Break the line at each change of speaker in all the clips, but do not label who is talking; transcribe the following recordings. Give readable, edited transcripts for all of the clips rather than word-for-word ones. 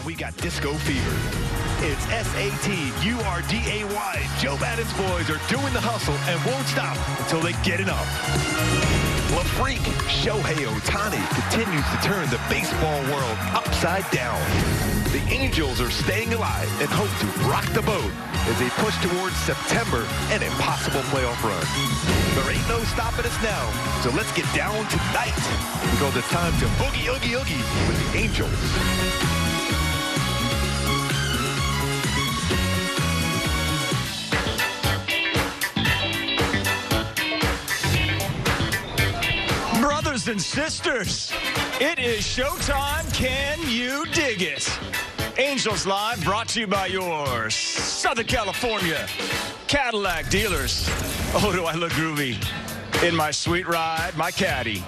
we got disco fever. It's S-A-T-U-R-D-A-Y. Joe Madden's boys are doing the hustle and won't stop until they get enough. La Freak, Shohei Ohtani continues to turn the baseball world upside down. The Angels are staying alive and hope to rock the boat as they push towards September, an impossible playoff run. There ain't no stopping us now, so let's get down tonight because it's time to boogie, oogie, oogie with the Angels.
Brothers and sisters, it is showtime. Can you dig it? Angels Live brought to you by your Southern California Cadillac dealers. Oh, do I look groovy in my sweet ride, my caddy.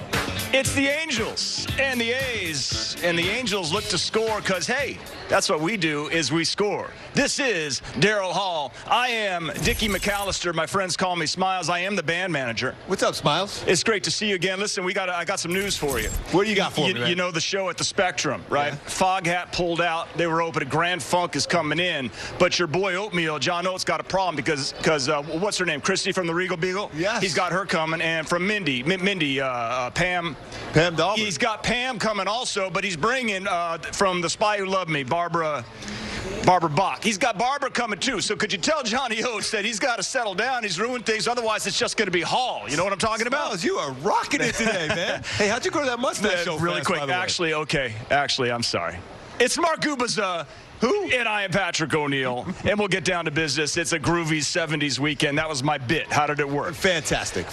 It's the Angels and the A's, and the Angels look to score because, hey, that's what we do is we score. This is Daryl Hall. I am Dickie McAllister. My friends call me Smiles. I am the band manager.
What's up, Smiles?
It's great to see you again. Listen, I got some news for you.
What do you got for me, man?
You know the show at the Spectrum, right?
Yeah.
Foghat pulled out. They were open. Grand Funk is coming in. But your boy Oatmeal, John Oates, got a problem because what's her name? Christy from the Regal Beagle?
Yes.
He's got her coming. And from Pam
Dalbert.
He's got Pam coming also, but he's bringing from The Spy Who Loved Me, Barbara Bach. He's got Barbara coming too. So could you tell Johnny Oates that he's got to settle down? He's ruined things. Otherwise, it's just going to be Hall. You know what I'm talking about?
Smiles, you are rocking it today, man. Hey, how'd you grow that mustache so
really
fast,
quick?
by the way?
Actually, I'm sorry. It's Mark Gubaza. Who? And I am Patrick O'Neill. And we'll get down to business. It's a groovy 70s weekend. That was my bit. How did it work?
Fantastic.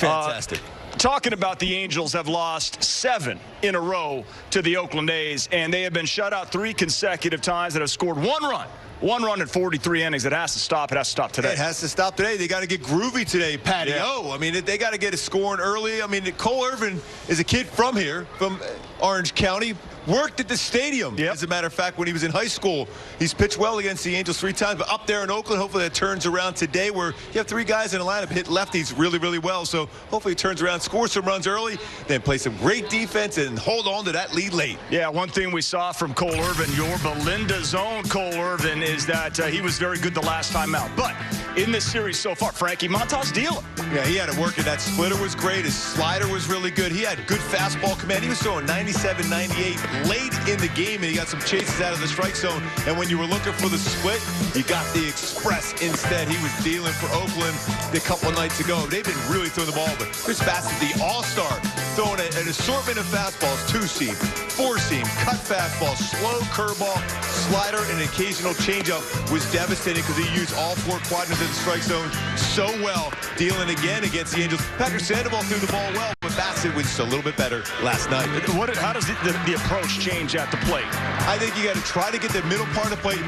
Talking about the Angels have lost 7 in a row to the Oakland A's, and they have been shut out 3 consecutive times that have scored 1 run. 1 run in 43 innings. It has to stop. It has to stop today.
It has to stop today. They got to get groovy today, Patty.
Yeah.
Oh, I mean, they got to get it scoring early. I mean, Cole Irvin is a kid from here, from Orange County. Worked at the stadium, as a matter of fact, when he was in high school. He's pitched well against the Angels 3 times, but up there in Oakland, hopefully that turns around today where you have 3 guys in the lineup hit lefties really, really well. So hopefully he turns around, scores some runs early, then play some great defense and hold on to that lead late.
Yeah, one thing we saw from Cole Irvin, your Belinda's own Cole Irvin, is that he was very good the last time out. But in this series so far, Frankie Montas dealing.
Yeah, he had it working. That splitter was great. His slider was really good. He had good fastball command. He was throwing 97, 98 late in the game, and he got some chases out of the strike zone. And when you were looking for the split, you got the express instead. He was dealing for Oakland a couple of nights ago. They've been really throwing the ball, but Chris Bassett, the all-star, throwing an assortment of fastballs, 2-seam, 4-seam, cut fastball, slow curveball, slider, and an occasional changeup was devastating because he used all 4 quadrants of the strike zone so well, dealing again against the Angels. Patrick Sandoval threw the ball well, but Bassett was just a little bit better last night.
How does the approach change at the plate?
I think you got to try to get the middle part of the plate.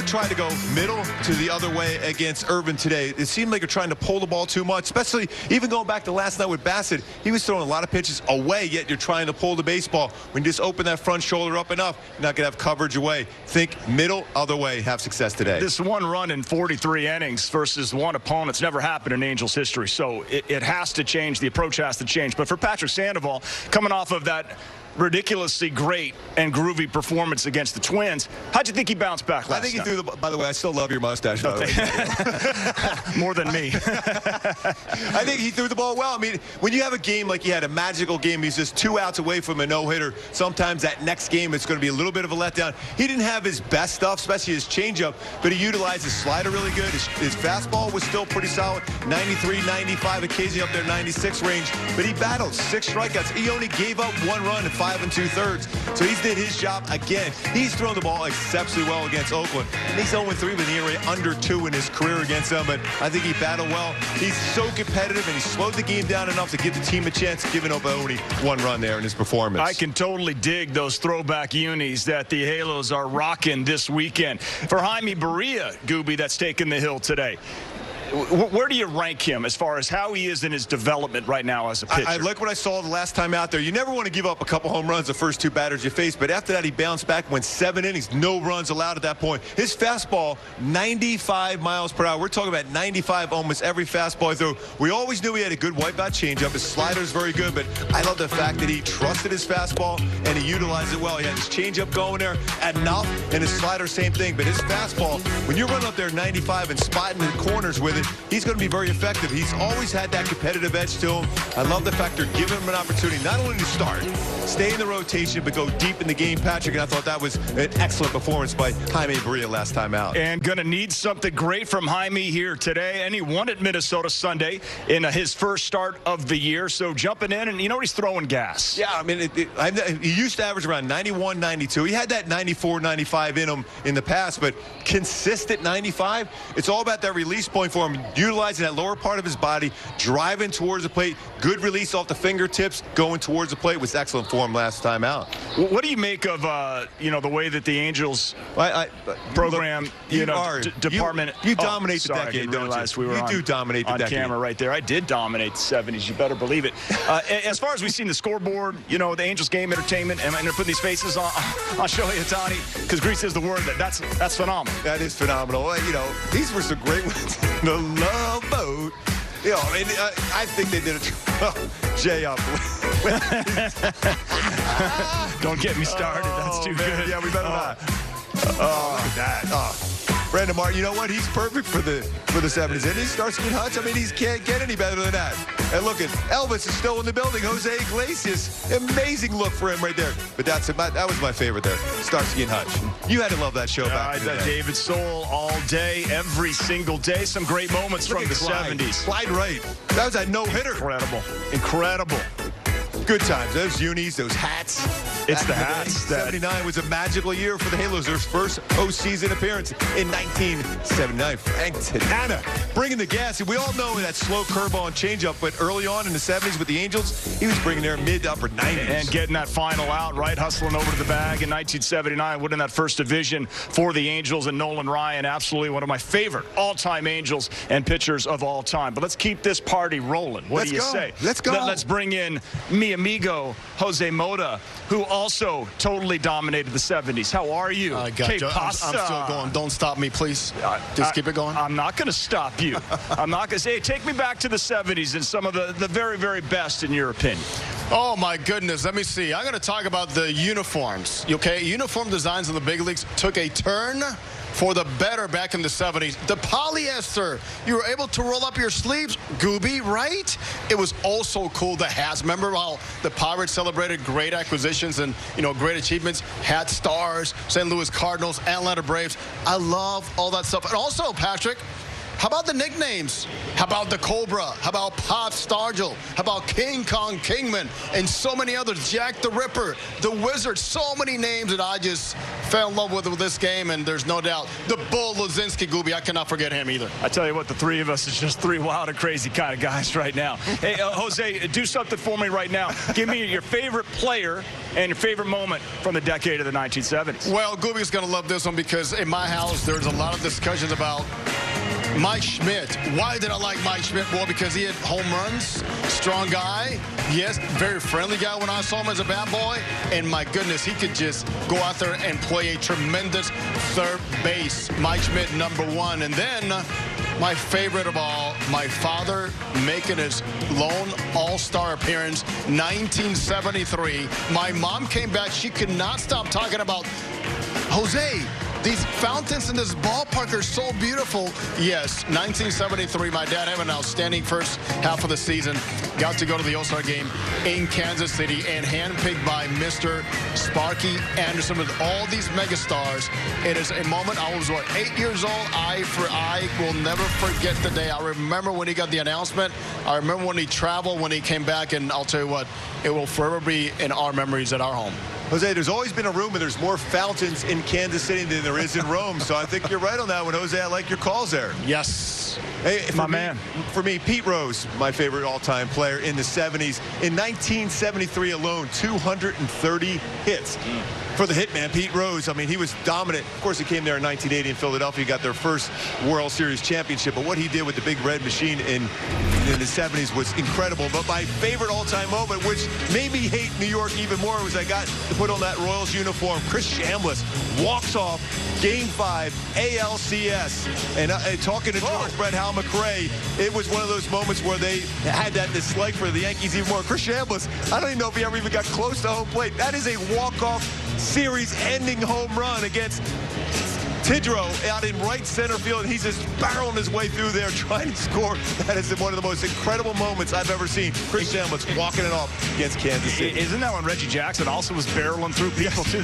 Try to go middle to the other way against Irvin today. It seemed like you're trying to pull the ball too much, especially even going back to last night with Bassett. He was throwing a lot of pitches away, yet you're trying to pull the baseball. When you just open that front shoulder up enough, you're not going to have coverage away. Think middle, other way, have success today.
This 1 run in 43 innings versus 1 opponent, it's never happened in Angels history. So it has to change. The approach has to change. But for Patrick Sandoval, coming off of that ridiculously great and groovy performance against the Twins, how'd you think he bounced back last night?
I think he threw the, by the way, I still love your mustache. By the way.
More than me.
I think he threw the ball well. I mean, when you have a game like he had, a magical game, he's just 2 outs away from a no-hitter. Sometimes that next game, it's going to be a little bit of a letdown. He didn't have his best stuff, especially his changeup, but he utilized his slider really good. His fastball was still pretty solid, 93, 95, occasionally up there 96 range, but he battled 6 strikeouts. He only gave up 1 run in 5 2/3. So he did his job again. He's thrown the ball exceptionally well against Oakland. And he's 0-3 with an ERA under 2 in his career against them. But I think he battled well. He's so competitive, and he slowed the game down enough to give the team a chance, giving up only 1 run there in his performance.
I can totally dig those throwback unis that the Halos are rocking this weekend. For Jaime Barria, Gooby, that's taking the hill today. Where do you rank him as far as how he is in his development right now as a pitcher?
I like what I saw the last time out there. You never want to give up a couple home runs the first 2 batters you face, but after that he bounced back, went 7 innings, no runs allowed at that point. His fastball, 95 miles per hour. We're talking about 95 almost every fastball he threw. We always knew he had a good wipeout changeup. His slider is very good, but I love the fact that he trusted his fastball and he utilized it well. He had his changeup going there at enough, and his slider, same thing. But his fastball, when you're running up there 95 and spotting the corners with it, he's going to be very effective. He's always had that competitive edge to him. I love the fact they're giving him an opportunity not only to start, stay in the rotation, but go deep in the game, Patrick. And I thought that was an excellent performance by Jaime Barria last time out.
And going to need something great from Jaime here today. And he won at Minnesota Sunday in his first start of the year. So jumping in, and you know what, he's throwing gas.
Yeah, I mean, he used to average around 91, 92. He had that 94, 95 in him in the past, but consistent 95, it's all about that release point for him, utilizing that lower part of his body, driving towards the plate, good release off the fingertips, going towards the plate was excellent for him last time out.
What do you make of, the way that the Angels program, department?
You dominate the decade, don't you? You do dominate the decade.
On camera right there. I did dominate the 70s. You better believe it. As far as we've seen the scoreboard, the Angels game entertainment, and they're putting these faces on Shohei Ohtani, because Greece is the word that's phenomenal.
That is phenomenal. These were some great ones. The Love Boat. I think they did it. Jay up.
Don't get me started. That's too good.
Yeah, we better not. Oh, look at that. Brandon Martin, you know what? He's perfect for the 70s. And he starts getting Hutch. I mean, he can't get any better than that. And look at Elvis is still in the building. Jose Iglesias, amazing look for him right there. But that was my favorite there. Starsky and Hutch. You had to love that show back in the day.
David Soul all day, every single day. Some great moments from the 70s.
Clyde Wright. That was a no-hitter.
Incredible.
Good times. Those unis, those hats.
It's the hats.
79 was a magical year for the Halos. Their first postseason appearance in 1979. Frank Tanana bringing the gas. We all know that slow curveball and changeup, but early on in the 70s with the Angels, he was bringing their mid to upper 90s.
And getting that final out, right? Hustling over to the bag in 1979, winning that first division for the Angels. And Nolan Ryan, absolutely one of my favorite all-time Angels and pitchers of all time. But let's keep this party rolling. What do you say?
Let's go.
Let's bring in mi amigo, Jose Mota, who also totally dominated the 70s. How are you?
I got you. I'm still going. Don't stop me, please. Just keep it going.
I'm not going to stop you. I'm not going to say, take me back to the 70s and some of the very, very best in your opinion.
Oh, my goodness. Let me see. I'm going to talk about the uniforms. Okay? Uniform designs in the big leagues took a turn for the better back in the 70s. The polyester, you were able to roll up your sleeves. Gooby, right? It was also cool, the hats. Remember how the Pirates celebrated great acquisitions and, great achievements? Hat Stars, St. Louis Cardinals, Atlanta Braves. I love all that stuff. And also, Patrick, how about the nicknames? How about the Cobra? How about Pop Stargell? How about King Kong Kingman? And so many others. Jack the Ripper, the Wizard. So many names that I just fell in love with this game, and there's no doubt. The Bull Lozinski, Gooby, I cannot forget him either.
I tell you what, the three of us is just three wild and crazy kind of guys right now. Hey, Jose, do something for me right now. Give me your favorite player and your favorite moment from the decade of the 1970s.
Well, Gooby's going to love this one because in my house, there's a lot of discussions about Mike Schmidt. Why did I like Mike Schmidt? Well, because he had home runs, strong guy. Yes, very friendly guy when I saw him as a bad boy. And my goodness, he could just go out there and play a tremendous third base. Mike Schmidt, #1. And then my favorite of all, my father making his lone all-star appearance, 1973. My mom came back. She could not stop talking about, Jose, these fountains in this ballpark are so beautiful. Yes, 1973, my dad had an outstanding first half of the season. Got to go to the All-Star game in Kansas City and handpicked by Mr. Sparky Anderson with all these megastars. It is a moment. I was, 8 years old? I will never forget the day. I remember when he got the announcement. I remember when he traveled, when he came back, and I'll tell you what, it will forever be in our memories at our home.
Jose, there's always been a rumor there's more fountains in Kansas City than there is in Rome, so I think you're right on that one, Jose. I like your calls there.
Yes.
Hey,
man.
For me, Pete Rose, my favorite all-time player in the 70s. In 1973 alone, 230 hits. For the hitman, Pete Rose, I mean, he was dominant. Of course, he came there in 1980 in Philadelphia, got their first World Series championship. But what he did with the Big Red Machine in the 70s was incredible. But my favorite all-time moment, which made me hate New York even more, was I got to put on that Royals uniform. Chris Chambliss walks off Game 5 ALCS. And talking to George Brett, Hal McRae, it was one of those moments where they had that dislike for the Yankees even more. Chris Chambliss, I don't even know if he ever even got close to home plate. That is a walk-off series-ending home run against Tidrow out in right center field, and he's just barreling his way through there trying to score. That is one of the most incredible moments I've ever seen. Chris Chambliss walking it off against Kansas City.
Isn't that when Reggie Jackson also was barreling through people too?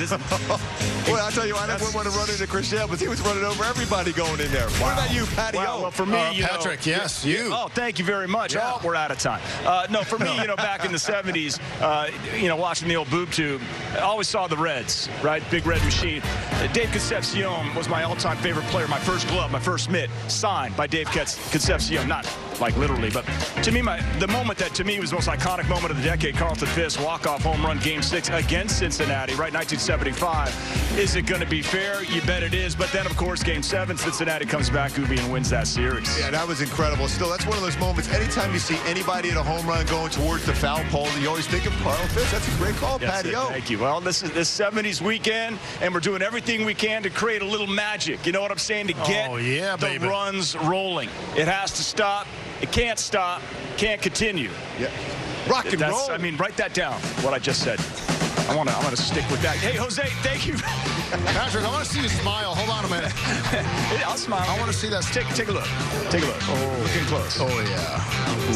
Well, I'll tell you, I never want to run into Chris Chambliss. He was running over everybody going in there. Wow. What about you, Patty?
Well, for me,
Patrick, yes, you.
Oh, thank you very much.
Yeah.
Oh, we're out of time. No, for me, back in the 70s, watching the old boob tube, I always saw the Reds, right? Big Red Machine. Dave Concepcion was my all-time favorite player. My first glove, my first mitt, signed by Dave Concepcion. Not like literally, but to me, the moment that to me was the most iconic moment of the decade, Carlton Fisk walk-off home run, Game 6 against Cincinnati, right, 1975. Is it going to be fair? You bet it is. But then, of course, Game 7, Cincinnati comes back, Ubi, and wins that series.
Yeah, that was incredible. Still, that's one of those moments. Anytime you see anybody at a home run going towards the foul pole, you always think of Carlton Fisk. That's a great call, Patty.
Thank you. Well, this is this 70s weekend, and we're doing everything we can to create a little magic. You know what I'm saying? To get the runs rolling. It has to stop. It can't stop. Can't continue.
Yeah. Rock and roll.
I mean, write that down, what I just said. I want to stick with that. Hey, Jose, thank you.
Patrick, I want to see you smile. Hold on a minute.
I'll smile.
I want to see that.
Take a look. Take a look. Oh, looking close.
Oh, yeah.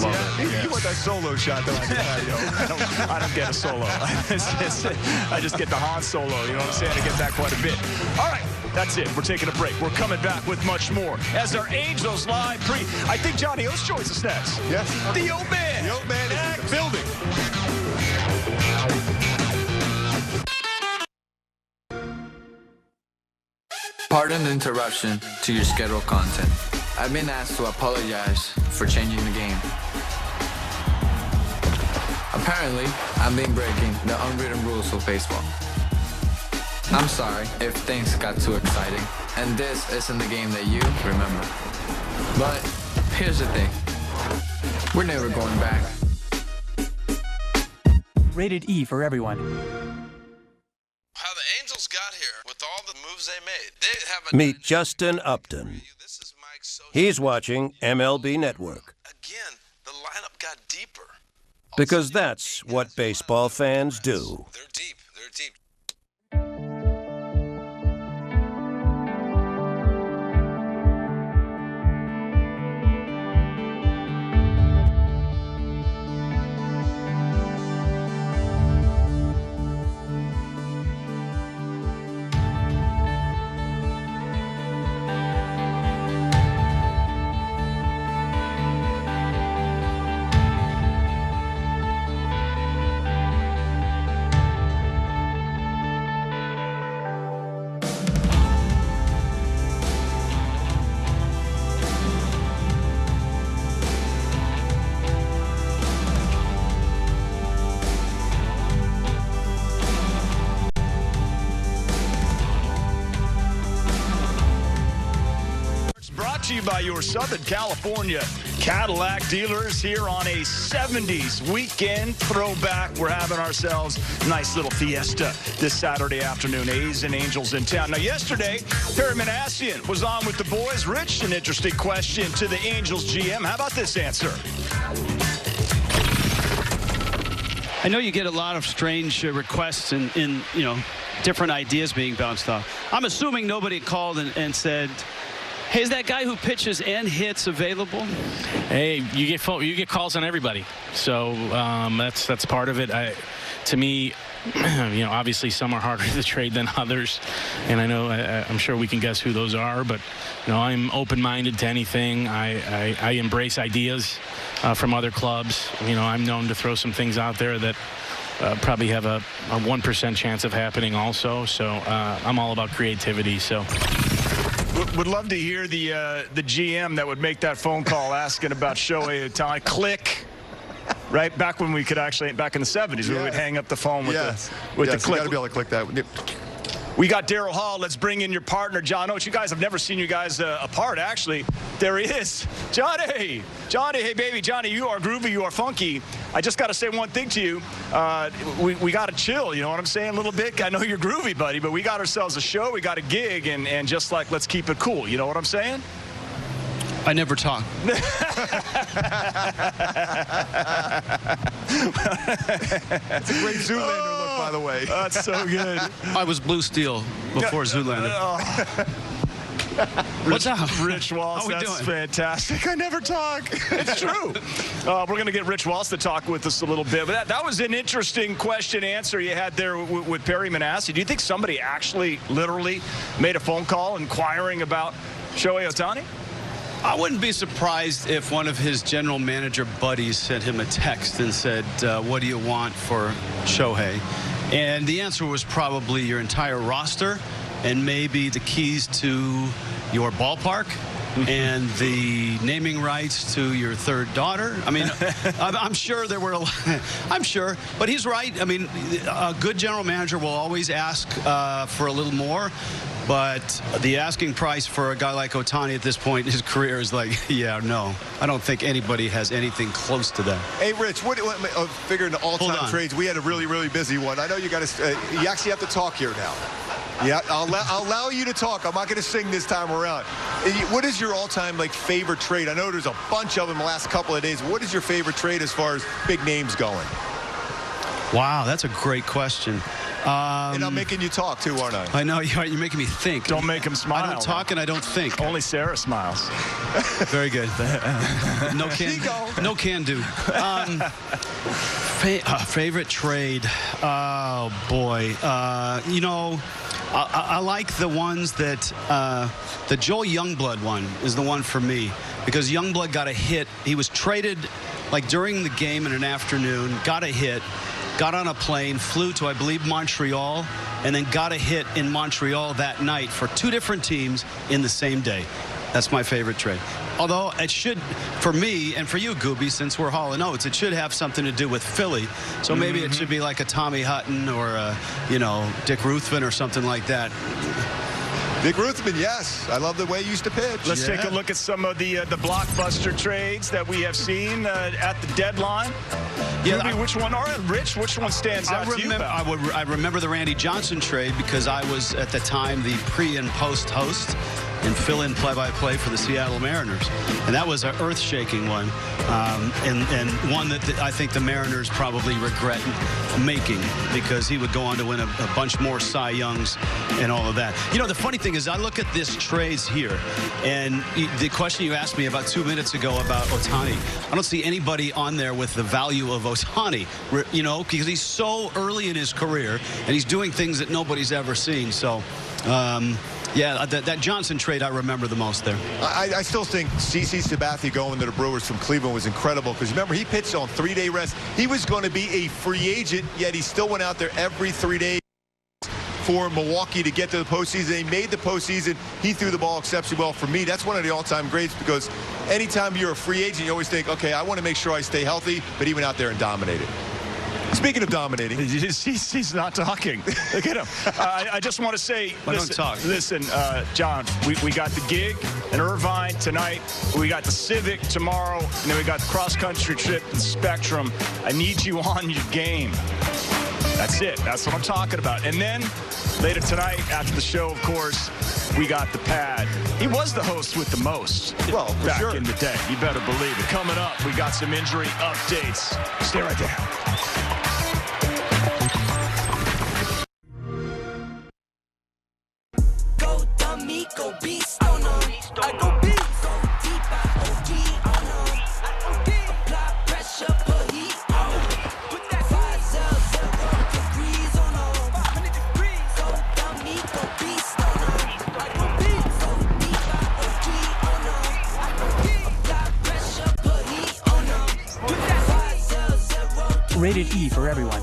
Love it.
Yes. You want that solo shot, though.
I don't get a solo. I just get the Han Solo. You know what I'm saying? I get that quite a bit. All right. That's it. We're taking a break. We're coming back with much more as our Angels Live I think Johnny O's joins us next.
Yes.
The old man.
The old man is in the building.
Pardon the interruption to your scheduled content. I've been asked to apologize for changing the game. Apparently, I've been breaking the unwritten rules of baseball. I'm sorry if things got too exciting, and this isn't the game that you remember. But here's the thing. We're never going back.
Rated E for everyone.
How the Angels got here with all the moves they made. They have a
Meet Justin Upton.
This is Mike Sosa.
He's watching MLB Network.
Again, the lineup got deeper.
Because that's what baseball fans do.
They're deep. They're deep.
To you by your Southern California Cadillac dealers here on a 70s weekend throwback. We're having ourselves a nice little fiesta this Saturday afternoon. A's and Angels in town. Now, yesterday, Perry Manassian was on with the boys. Rich, an interesting question to the Angels GM. How about this answer?
I know you get a lot of strange requests and different ideas being bounced off. I'm assuming nobody called and said, hey, is that guy who pitches and hits available?
Hey, you get calls on everybody, so that's part of it. To me, obviously some are harder to trade than others, and I know I'm sure we can guess who those are. But I'm open-minded to anything. I embrace ideas from other clubs. I'm known to throw some things out there that probably have a 1% chance of happening also. So I'm all about creativity. So.
Would love to hear the GM that would make that phone call asking about Shohei Ohtani. Click. Right? Back when we could actually, back in the 70s, we would hang up the phone with the click.
You got to be able to click that.
We got Daryl Hall. Let's bring in your partner, John Oates. You guys, I've never seen you guys apart, actually. There he is. Johnny. Johnny, hey, baby. Johnny, you are groovy. You are funky. I just got to say one thing to you. We got to chill, you know what I'm saying, a little bit? I know you're groovy, buddy, but we got ourselves a show. We got a gig, and just like, let's keep it cool. You know what I'm saying?
I never talk.
That's a great Zoolander look, by the way.
That's so good.
I was Blue Steel before Zoolander. What's up?
Rich Walsh,
How we
that's
doing?
fantastic. I never talk. It's true. We're going to get Rich Walsh to talk with us a little bit. But that was an interesting question answer you had there with Perry Manassi. Do you think somebody actually literally made a phone call inquiring about Shohei Ohtani?
I wouldn't be surprised if one of his general manager buddies sent him a text and said, what do you want for Shohei? And the answer was probably your entire roster and maybe the keys to your ballpark and the naming rights to your third daughter. I mean, I'm sure there were a lot. I'm sure. But he's right. I mean, a good general manager will always ask for a little more. But the asking price for a guy like Ohtani at this point in his career is like, yeah, no. I don't think anybody has anything close to that.
Hey, Rich, figuring the all-time trades, we had a really, really busy one. I know you got to. You actually have to talk here now. Yeah, I'll allow you to talk. I'm not going to sing this time around. What is your all-time favorite trade? I know there's a bunch of them the last couple of days. What is your favorite trade as far as big names going?
Wow, that's a great question.
And I'm making you talk, too, aren't I?
I know. You're making me think.
Don't make him smile.
I don't talk and I don't think.
Only Sarah smiles.
Very good. No can do. Favorite trade. Oh, boy. You know, I like the ones that the Joel Youngblood one is the one for me because Youngblood got a hit. He was traded during the game in an afternoon, got a hit. Got on a plane, flew to, I believe, Montreal, and then got a hit in Montreal that night for two different teams in the same day. That's my favorite trade. Although it should, for me and for you, Gooby, since we're Hall & Oates, it should have something to do with Philly. So maybe it should be like a Tommy Hutton or a, Dick Ruthven or something like that.
Dick Ruthven, yes. I love the way he used to pitch.
Let's take a look at some of the blockbuster trades that we have seen at the deadline. Yeah, which one? All right, Rich, which one stands out to you?
I remember the Randy Johnson trade because I was, at the time, the pre- and post-host and fill-in play-by-play for the Seattle Mariners. And that was an earth-shaking one, and one that I think the Mariners probably regret making because he would go on to win a bunch more Cy Youngs and all of that. You know, the funny thing is I look at this trades here, and the question you asked me about 2 minutes ago about Ohtani, I don't see anybody on there with the value of Ohtani, because he's so early in his career, and he's doing things that nobody's ever seen. So, yeah, that Johnson trade I remember the most there.
I still think CC Sabathia going to the Brewers from Cleveland was incredible because remember he pitched on 3-day rest. He was going to be a free agent, yet he still went out there every 3 days for Milwaukee to get to the postseason. They made the postseason. He threw the ball exceptionally well. For me, that's one of the all-time greats because anytime you're a free agent, you always think, okay, I want to make sure I stay healthy, but he went out there and dominated. Speaking of dominating.
He's not talking. Look at him. I just want to say, listen, John, we got the gig in Irvine tonight. We got the Civic tomorrow. And then we got the cross-country trip and Spectrum. I need you on your game. That's it. That's what I'm talking about. And then later tonight, after the show, of course, we got the pad. He was the host with the most back in the day. You better believe it. Coming up, we got some injury updates. Stay right there.
Go beast on them. I go beast. So deep, I OG on them. Apply pressure, put heat on them. Put that 500 degrees on them. 500 degrees. Go dummy, go beast on them. I go beast. So deep, I OG on them. Apply pressure, put heat on them. Put that 500
Rated E for everyone.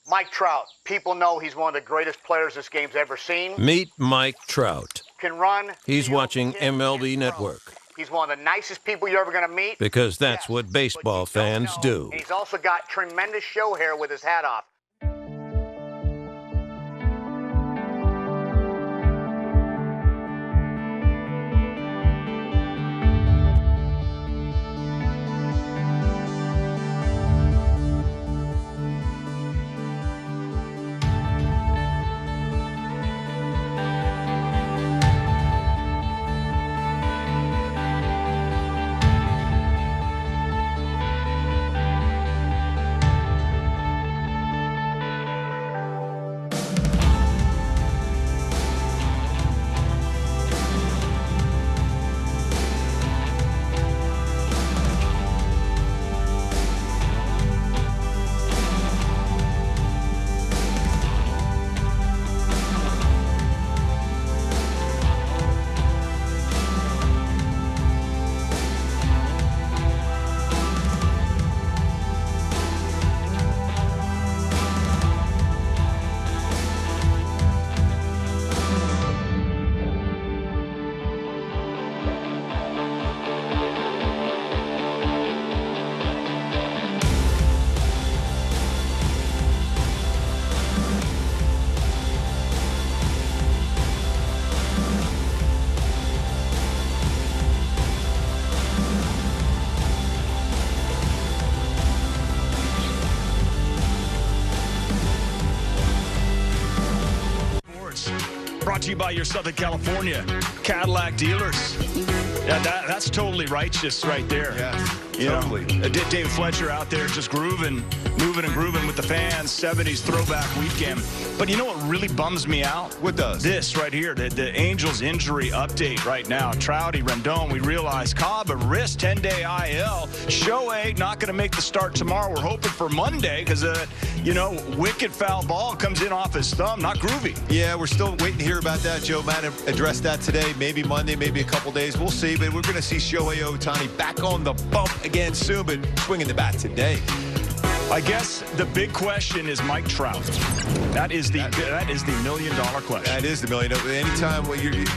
Mike Trout. People know he's one of the greatest players this game's ever seen.
Meet Mike Trout.
Can run.
He's watching MLB Network.
He's one of the nicest people you're ever going to meet.
Because that's what baseball fans do.
He's also got tremendous show hair with his hat off.
brought to you by your Southern California Cadillac dealers. Yeah, that's totally righteous right there.
Yeah, totally.
David Fletcher out there just grooving, moving and grooving with the fans. 70s throwback weekend. But you know what really bums me out?
What does?
This right here, the Angels injury update right now. Trouty, Rendon, we realize Cobb, a wrist, 10-day IL. Shohei not going to make the start tomorrow. We're hoping for Monday because, wicked foul ball comes in off his thumb. Not groovy.
Yeah, we're still waiting to hear about that. Joe Madden addressed that today. Maybe Monday, maybe a couple days. We'll see. But we're going to see Shohei Ohtani back on the bump again soon, but swinging the bat today.
I guess the big question is Mike Trout. That is the $1 million question.
That is the million.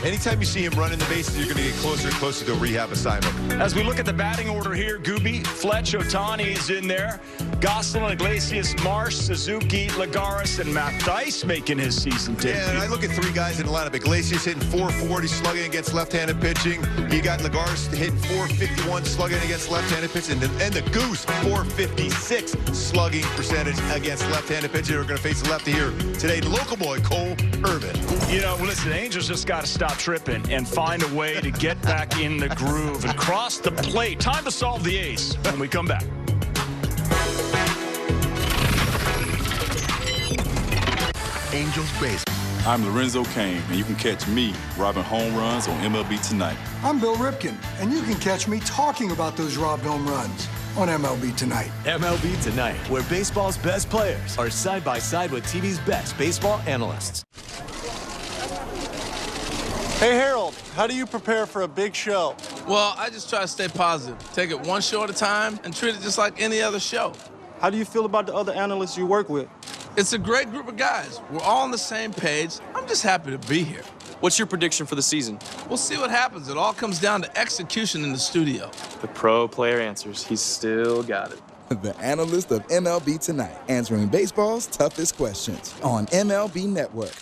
Anytime you see him running the bases, you're going to get closer and closer to a rehab assignment.
As we look at the batting order here, Gooby, Fletch, Ohtani is in there. Gosselin, Iglesias, Marsh, Suzuki, Lagares, and Matt Dice making his season debut.
Yeah, and I look at three guys in the lineup. Iglesias hitting .440, slugging against left-handed pitching. You got Lagares hitting .451, slugging against left-handed pitching. And the Goose, .456 slugging percentage against left-handed pitching. We're going to face the lefty here today. The local boy, Cole Irvin.
Listen, Angels just got to stop tripping and find a way to get back in the groove and cross the plate. Time to solve the ace when we come back.
Angels base.
I'm Lorenzo Cain, and you can catch me robbing home runs on MLB Tonight.
I'm Bill Ripken, and you can catch me talking about those robbed home runs on MLB Tonight.
MLB Tonight, where baseball's best players are side by side with TV's best baseball analysts.
Hey, Harold, how do you prepare for a big show?
Well, I just try to stay positive. Take it one show at a time and treat it just like any other show.
How do you feel about the other analysts you work with?
It's a great group of guys. We're all on the same page. I'm just happy to be here.
What's your prediction for the season?
We'll see what happens. It all comes down to execution in the studio.
The pro player answers. He's still got it.
The analyst of MLB Tonight, answering baseball's toughest questions on MLB Network.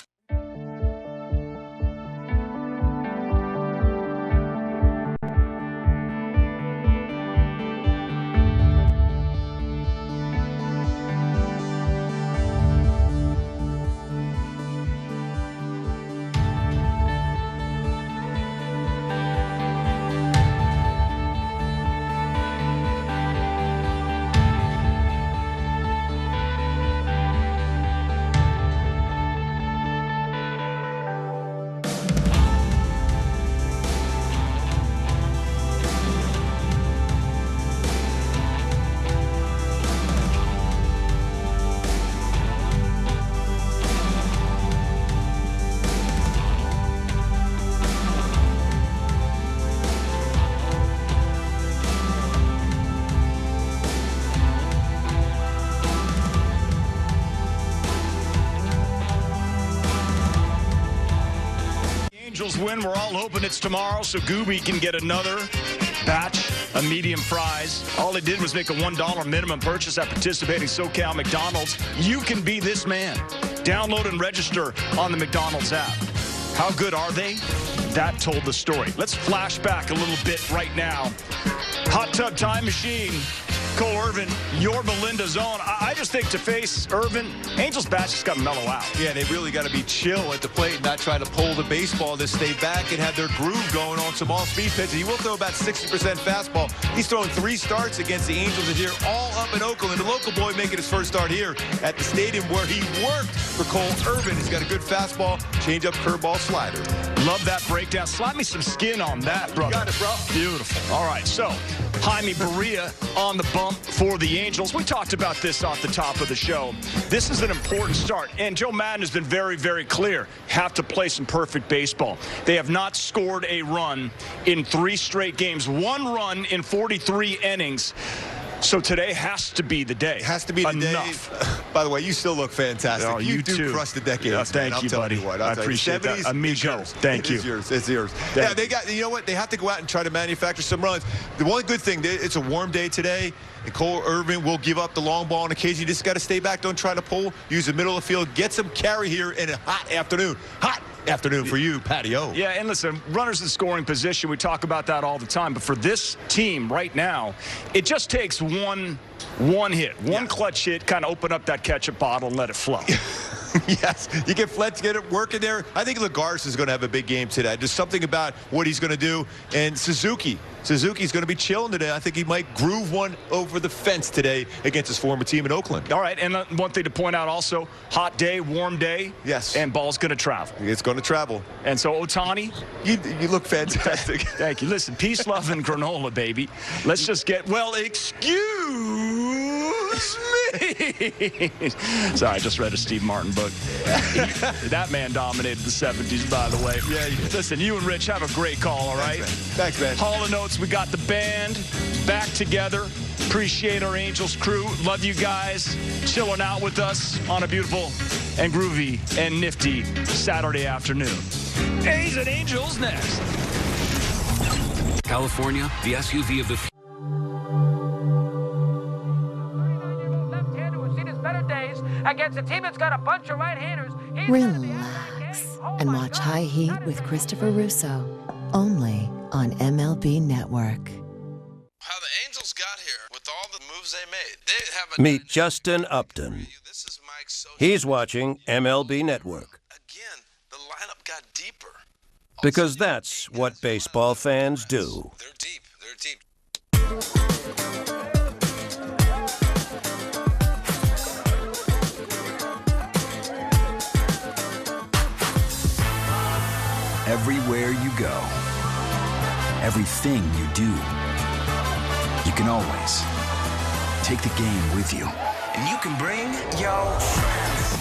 Win. We're all hoping it's tomorrow so Gooby can get another batch of medium fries. All they did was make a $1 minimum purchase at participating SoCal McDonald's. You can be this man. Download and register on the McDonald's app. How good are they? That told the story. Let's flash back a little bit right now. Hot tub time machine. Cole Irvin, your Belinda zone. I just think to face Irvin, Angels bats just got to mellow out.
Yeah, they really got to be chill at the plate and not try to pull the baseball. Just stay back and have their groove going on some all-speed pitches. He will throw about 60% fastball. He's throwing 3 starts against the Angels this year, all up in Oakland. The local boy making his first start here at the stadium where he worked for Cole Irvin. He's got a good fastball, changeup, curveball, slider.
Love that breakdown. Slap me some skin on that, brother.
You got it, bro.
Beautiful. All right, so Jaime Barria on the bump for the Angels. We talked about this off the top of the show. This is an important start, and Joe Madden has been very, very clear. Have to play some perfect baseball. They have not scored a run in 3 straight games. 1 run in 43 innings. So today has to be the day.
Has to be the day. By the way, you still look fantastic.
Oh,
you do crush the decade.
Yeah, thank you, buddy. I appreciate that. Amigo. Thank you.
It's yours. It's yours. Yeah, they got. You know what? They have to go out and try to manufacture some runs. The one good thing, it's a warm day today. And Cole Irvin will give up the long ball on occasion. You just got to stay back. Don't try to pull. Use the middle of the field. Get some carry here in a hot afternoon. Hot afternoon for you, Patio.
Yeah, and listen, runners in scoring position, we talk about that all the time. But for this team right now, it just takes one hit, one clutch hit, kind of open up that ketchup bottle and let it flow.
Yes, you get Fletch, get it working there. I think Lagares is going to have a big game today. Just something about what he's going to do. And Suzuki's going to be chilling today. I think he might groove one over the fence today against his former team in Oakland.
All right, and one thing to point out also, hot day, warm day.
Yes.
And ball's going to travel.
It's going to travel.
And so Ohtani.
You look fantastic.
Thank you. Listen, peace, love, and granola, baby. Let's just get, well, excuse me. Sorry, I just read a Steve Martin book. That man dominated the 70s, by the way.
Yeah.
Listen, you and Rich have a great call, all right?
Thanks, man.
Hall of Notes, we got the band back together. Appreciate our Angels crew. Love you guys chilling out with us on a beautiful and groovy and nifty Saturday afternoon. A's and Angels next.
California, the SUV of the future.
Against a team that's got a bunch of right-handers.
Relax and watch High Heat with Christopher Russo, only on MLB Network.
How the Angels got here with all the moves they made. They have
Meet Justin Upton. He's watching MLB Network.
Again, the lineup got deeper.
Because that's what baseball fans do.
They're deep. They're deep.
Everywhere you go, everything you do, you can always take the game with you.
And you can bring your friends.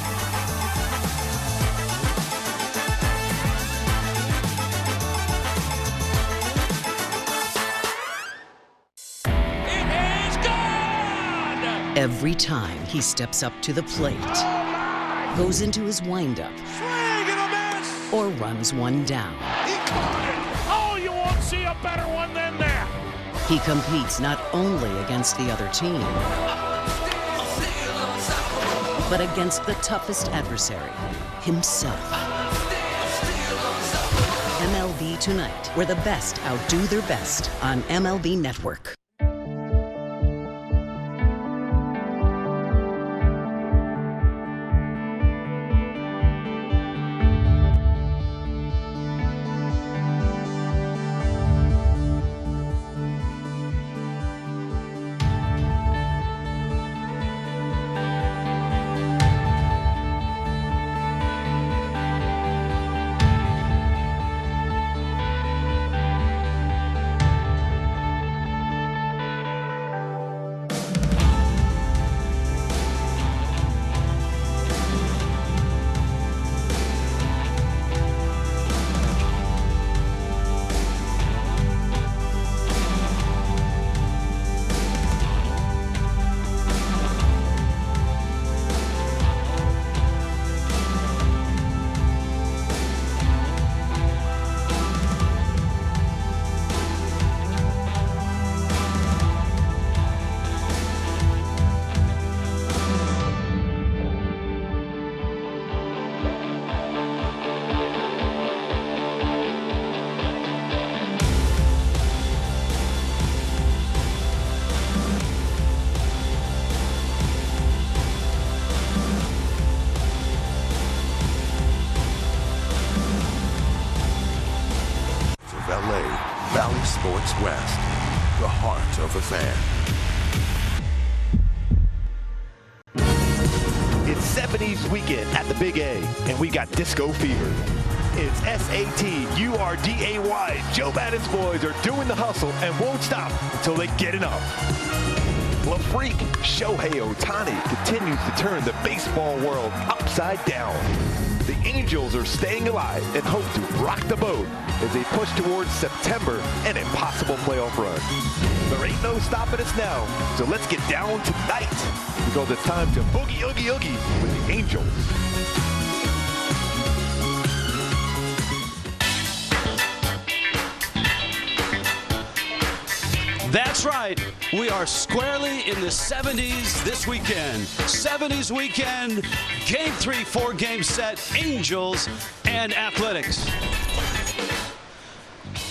It is gone!
Every time he steps up to the plate, goes into his windup, or runs one down.
He caught it! Oh, you won't see a better one than that!
He competes not only against the other team, but against the toughest adversary, himself. MLB Tonight, where the best outdo their best on MLB Network.
Sports West, the heart of a fan.
It's 70s weekend at the Big A, and we got disco fever. It's SATURDAY. Joe Madden's boys are doing the hustle and won't stop until they get enough. La Freak, Shohei Ohtani continues to turn the baseball world upside down. The Angels are staying alive and hope to rock the boat as they push towards September, an impossible playoff run. There ain't no stopping us now, so let's get down tonight because it's time to boogie oogie oogie with the Angels.
That's right. We are squarely in the 70s this weekend. 70s weekend, Game 3, 4-game set, Angels and Athletics.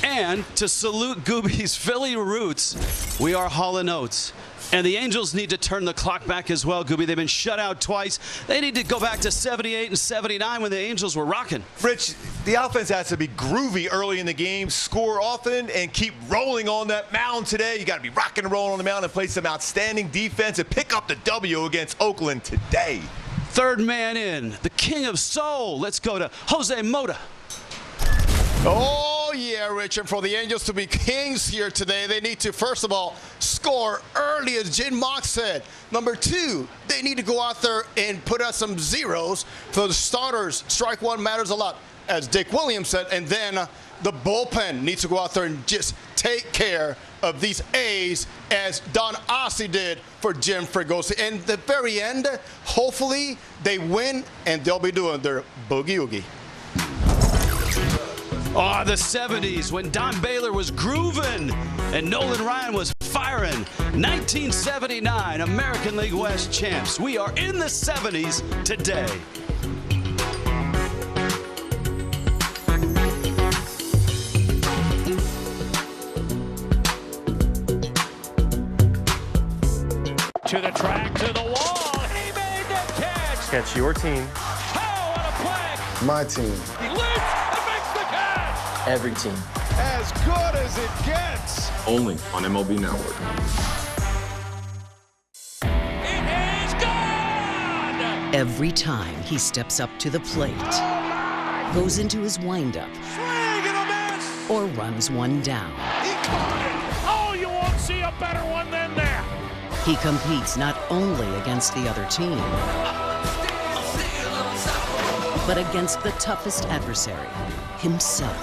And to salute Gooby's Philly roots, we are Hall & Oates. And the Angels need to turn the clock back as well, Gooby. They've been shut out twice. They need to go back to 78 and 79 when the Angels were rocking.
Rich, the offense has to be groovy early in the game, score often, and keep rolling on that mound today. You got to be rocking and rolling on the mound and play some outstanding defense and pick up the W against Oakland today.
Third man in, the king of soul. Let's go to Jose Mota.
Oh, yeah, Richard. For the Angels to be kings here today, they need to, first of all, score early, as Jim Mock said. Number two, they need to go out there and put out some zeros for the starters. Strike one matters a lot, as Dick Williams said. And then the bullpen needs to go out there and just take care of these A's, as Don Ossie did for Jim Fregosi. And the very end, hopefully, they win, and they'll be doing their boogie-oogie.
Oh, the 70s when Don Baylor was grooving and Nolan Ryan was firing. 1979 American League West champs. We are in the 70s today.
To the track, to the wall. He made the catch.
Catch your team.
Oh, what a play.
My team.
He leaps and makes the catch.
Every team.
As good as it gets.
Only on MLB Network.
It is gone.
Every time he steps up to the plate, goes into his windup,
Swing and a miss.
or runs one down.
He caught it. Oh, you won't see a better one than that.
He competes not only against the other team, but against the toughest adversary, himself.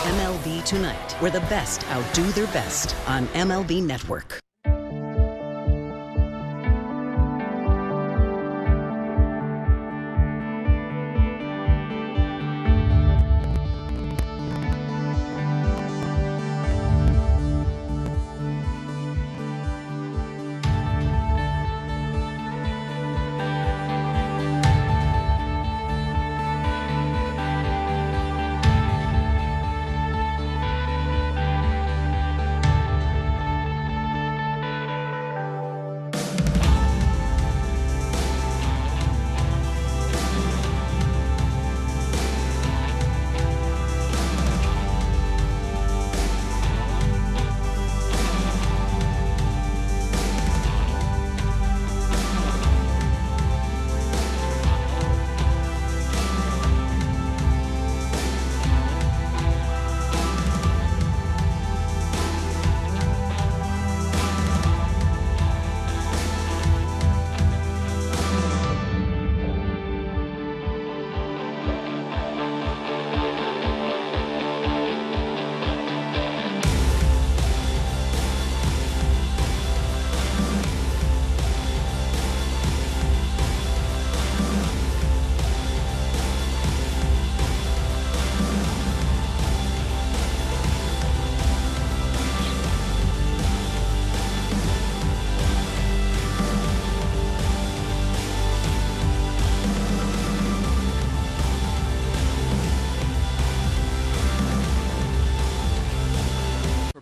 MLB Tonight, where the best outdo their best on MLB Network.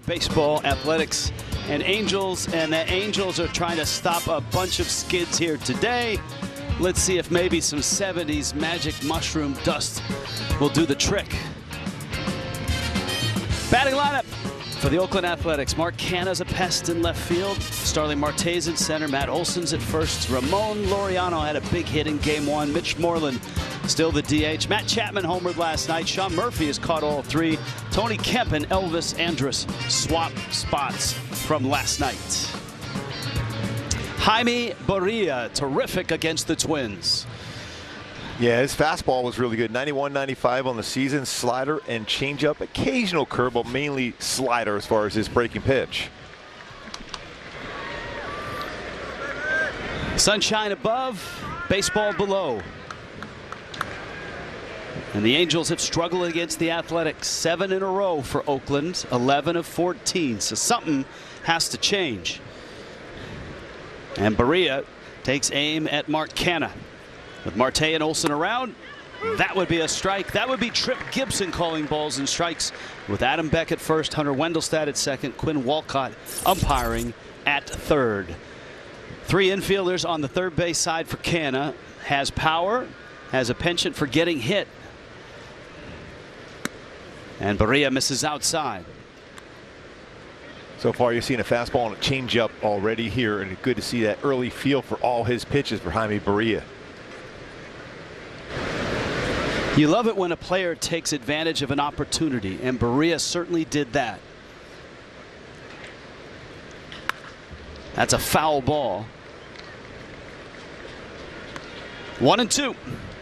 Baseball, athletics, and Angels, and the Angels are trying to stop a bunch of skids here today. Let's see if maybe some 70s magic mushroom dust will do the trick. Batting lineup for the Oakland Athletics. Mark Canha's a pest in left field. Starling Marte's in center. Matt Olson's at first. Ramon Laureano had a big hit in game one. Mitch Moreland still the DH. Matt Chapman homered last night. Sean Murphy has caught all three. Tony Kemp and Elvis Andrus swap spots from last night. Jaime Barria, terrific against the Twins.
Yeah, his fastball was really good. 91-95 on the season. Slider and changeup. Occasional curveball, mainly slider as far as his breaking pitch.
Sunshine above, baseball below. And the Angels have struggled against the Athletics 7 in a row for Oakland, 11 of 14. So something has to change. And Barria takes aim at Mark Canha. With Marte and Olson around, That would be a strike. That would be Trip Gibson calling balls and strikes, with Adam Beck at first, Hunter Wendelstedt at second, Quinn Walcott umpiring at third. 3 infielders on the third base side for Canna. Has power, has a penchant for getting hit. And Barria misses outside.
So far, you're seeing a fastball and a changeup already here, and good to see that early feel for all his pitches for Jaime Barria.
You love it when a player takes advantage of an opportunity, and Barria certainly did that. That's a foul ball. 1-2.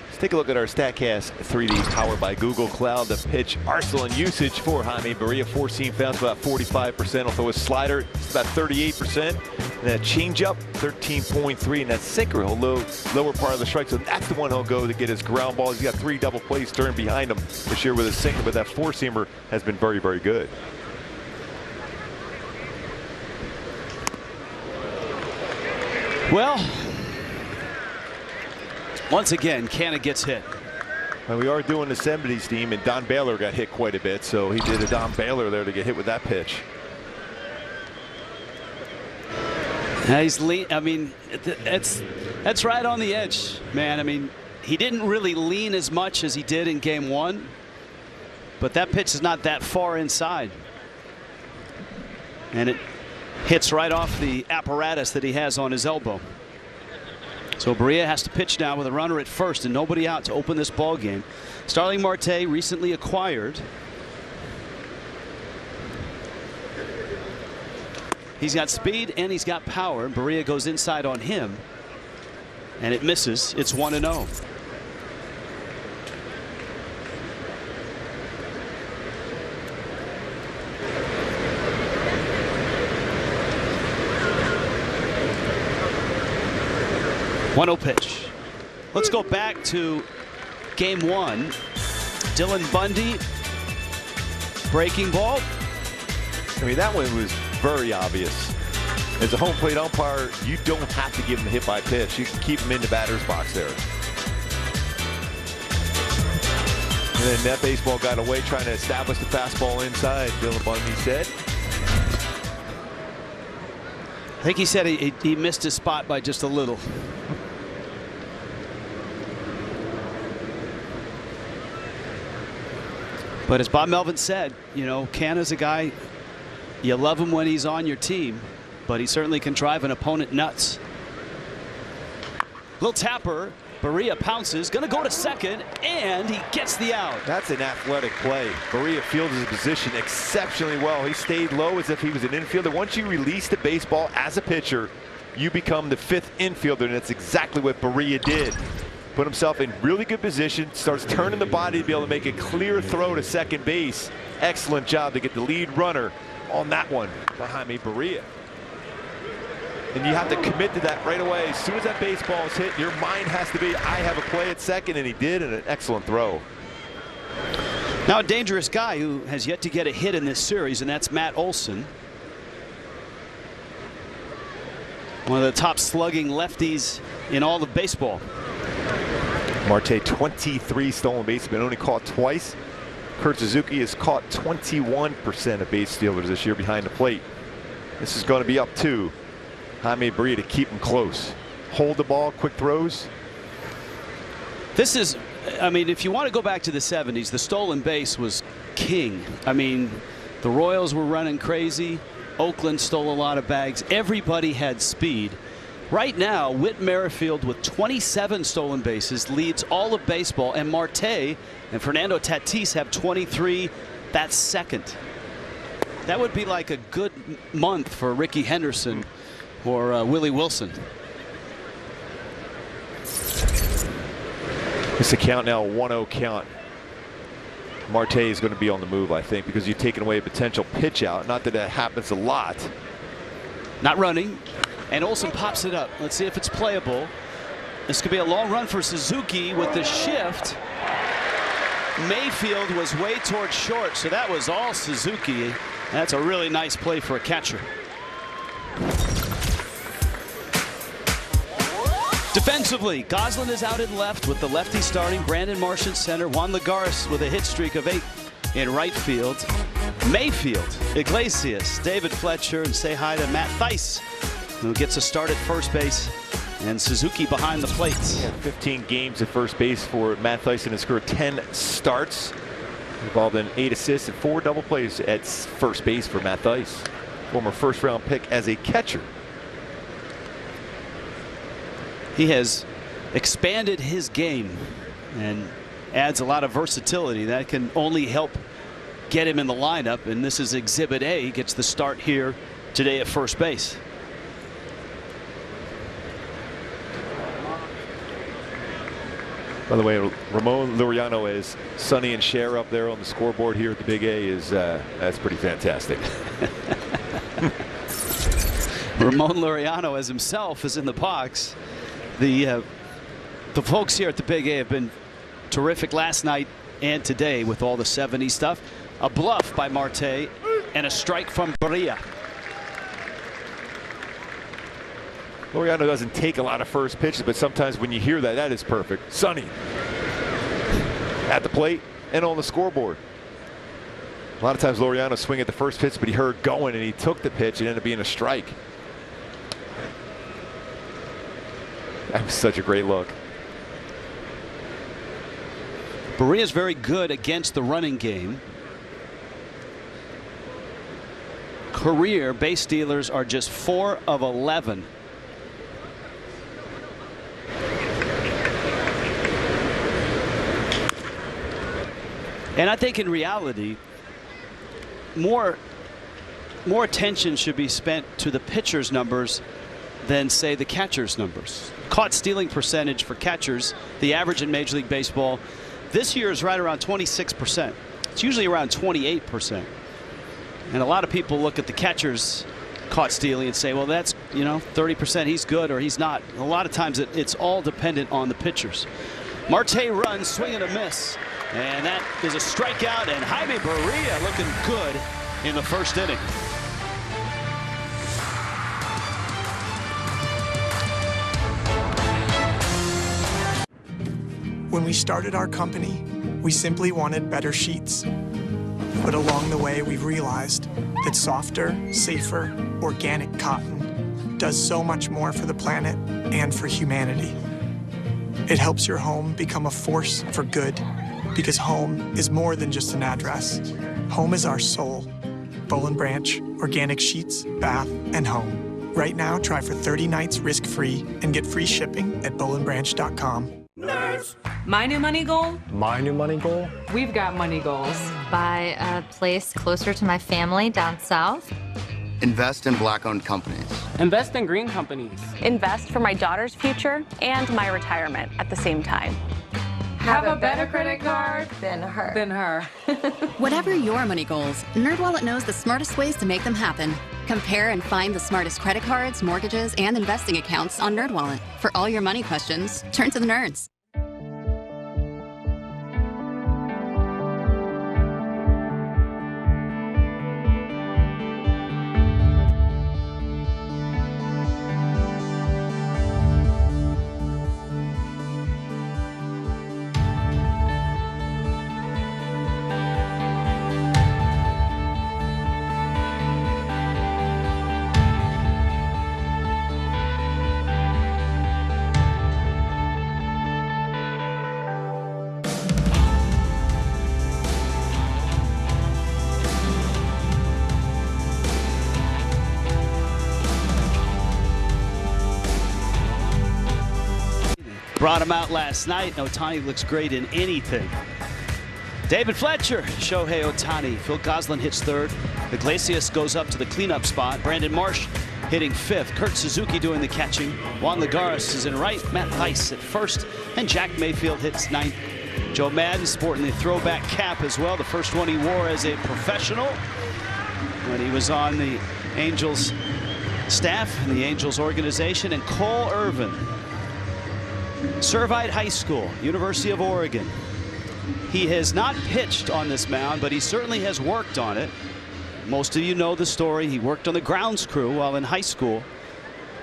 Let's take a look at our StatCast 3D powered by Google Cloud. The pitch arsenal and usage for Jaime Barria. 4-seam fastball about 45%. Although his slider it's about 38%. And that changeup 13.3. And that sinker lower part of the strike. So that's the one he'll go to get his ground ball. He's got 3 double plays turned behind him this year with his sinker. But that 4-seamer has been very, very good.
Well, once again, Canna gets hit.
Well, we are doing the 70s team, and Don Baylor got hit quite a bit, so he did a Don Baylor there to get hit with that pitch.
He's I mean, that's right on the edge, man. I mean, he didn't really lean as much as he did in game 1, but that pitch is not that far inside. And it hits right off the apparatus that he has on his elbow. So Barria has to pitch now with a runner at first and nobody out to open this ball game. Starling Marte recently acquired. He's got speed and he's got power. Barria goes inside on him and it misses. It's 1-0. Pitch. Let's go back to game 1. Dylan Bundy breaking ball.
I mean, that one was very obvious. As a home plate umpire, you don't have to give him a hit by pitch. You can keep him in the batter's box there. And then that baseball got away trying to establish the fastball inside, Dylan Bundy said.
I think he said he missed his spot by just a little. But as Bob Melvin said, you know, Canna's a guy, you love him when he's on your team, but he certainly can drive an opponent nuts. Little tapper, Barria pounces, going to go to second, and he gets the out.
That's an athletic play. Barria fields his position exceptionally well. He stayed low as if he was an infielder. Once you release the baseball as a pitcher, you become the 5th infielder, and that's exactly what Barria did. Put himself in really good position, starts turning the body to be able to make a clear throw to second base. Excellent job to get the lead runner on that one by Jaime Barria. And you have to commit to that right away. As soon as that baseball is hit, your mind has to be, I have a play at second, and he did, and an excellent throw.
Now a dangerous guy who has yet to get a hit in this series, and that's Matt Olson. One of the top slugging lefties in all of baseball.
Marte 23 stolen bases, been only caught twice. Kurt Suzuki has caught 21% of base stealers this year behind the plate. This is going to be up to Jaime Barria to keep him close. Hold the ball, quick throws.
This is, I mean, if you want to go back to the 70s, the stolen base was king. I mean, the Royals were running crazy. Oakland stole a lot of bags. Everybody had speed. Right now, Whit Merrifield with 27 stolen bases leads all of baseball, and Marte and Fernando Tatis have 23. That's second. That would be like a good month for Ricky Henderson or Willie Wilson.
It's a count now, 1-0 count. Marte is going to be on the move, I think, because you've taken away a potential pitch out. Not that that happens a lot.
Not running. And Olson pops it up. Let's see if it's playable. This could be a long run for Suzuki with the shift. Mayfield was way towards short, so that was all Suzuki. That's a really nice play for a catcher. Defensively, Goslin is out in left with the lefty starting. Brandon Marsh in center. Juan Lagares with a hit streak of 8 in right field. Mayfield, Iglesias, David Fletcher, and say hi to Matt Theis, who gets a start at first base, and Suzuki behind the plate.
15 games at first base for Matt Theis in his career, 10 starts. Involved in 8 assists and 4 double plays at first base for Matt Theis. Former first-round pick as a catcher.
He has expanded his game and adds a lot of versatility that can only help get him in the lineup, and this is Exhibit A. He gets the start here today at first base.
By the way, Ramon Laureano is Sonny and Cher up there on the scoreboard here at the Big A. Is that's pretty fantastic.
Ramon Laureano as himself is in the box. The folks here at the Big A have been terrific last night and today with all the 70 stuff. A bluff by Marte and a strike from Barria.
Laureano doesn't take a lot of first pitches, but sometimes when you hear that, that is perfect. Sonny at the plate and on the scoreboard. A lot of times Laureano swing at the first pitch, but he heard going and he took the pitch. It ended up being a strike. That was such a great look.
Barria is very good against the running game. Career base stealers are just 4 of 11. And I think in reality, more attention should be spent to the pitcher's numbers than, say, the catcher's numbers. Caught stealing percentage for catchers, the average in Major League Baseball this year is right around 26%. It's usually around 28%. And a lot of people look at the catchers caught stealing and say, well, that's, 30%, he's good or he's not. A lot of times it's all dependent on the pitchers. Marte runs, swing and a miss. And that is a strikeout, and Jaime Barria looking good in the first inning.
When we started our company, we simply wanted better sheets. But along the way, we've realized that softer, safer, organic cotton does so much more for the planet and for humanity. It helps your home become a force for good, because home is more than just an address. Home is our soul. Boll & Branch, organic sheets, bath, and home. Right now, try for 30 nights risk-free and get free shipping at bollandbranch.com.
Nerds. My new money goal?
My new money goal?
We've got money goals.
Buy a place closer to my family down south.
Invest in Black-owned companies.
Invest in green companies.
Invest for my daughter's future and my retirement at the same time.
Have a better credit card
than her.
Whatever your money goals, NerdWallet knows the smartest ways to make them happen. Compare and find the smartest credit cards, mortgages, and investing accounts on NerdWallet. For all your money questions, turn to the nerds.
Brought him out last night. Ohtani looks great in anything. David Fletcher, Shohei Ohtani. Phil Goslin hits third. Iglesias goes up to the cleanup spot. Brandon Marsh hitting fifth. Kurt Suzuki doing the catching. Juan Lagares is in right. Matt Theis at first. And Jack Mayfield hits ninth. Joe Madden sporting the throwback cap as well. The first one he wore as a professional when he was on the Angels staff and the Angels organization. And Cole Irvin, Servite High School, University of Oregon. He has not pitched on this mound, but he certainly has worked on it. Most of you know the story. He worked on the grounds crew while in high school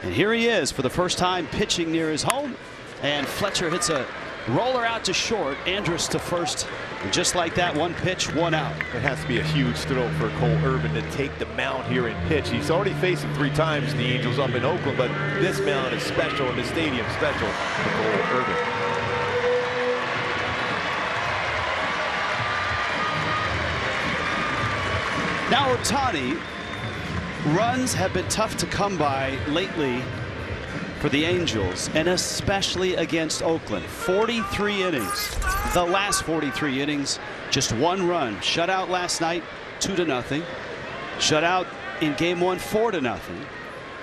And here he is for the first time pitching near his home. And Fletcher hits a roller out to short. Andrus to first. And just like that, one pitch, one out.
It has to be a huge thrill for Cole Irvin to take the mound here and pitch. He's already faced him 3 times, the Angels up in Oakland, but this mound is special and the stadium special for Cole Irvin.
Now Ohtani, runs have been tough to come by lately for the Angels, and especially against Oakland. 43 innings. The last 43 innings, just 1 run. Shutout last night, 2-0. Shutout in game 1, 4-0.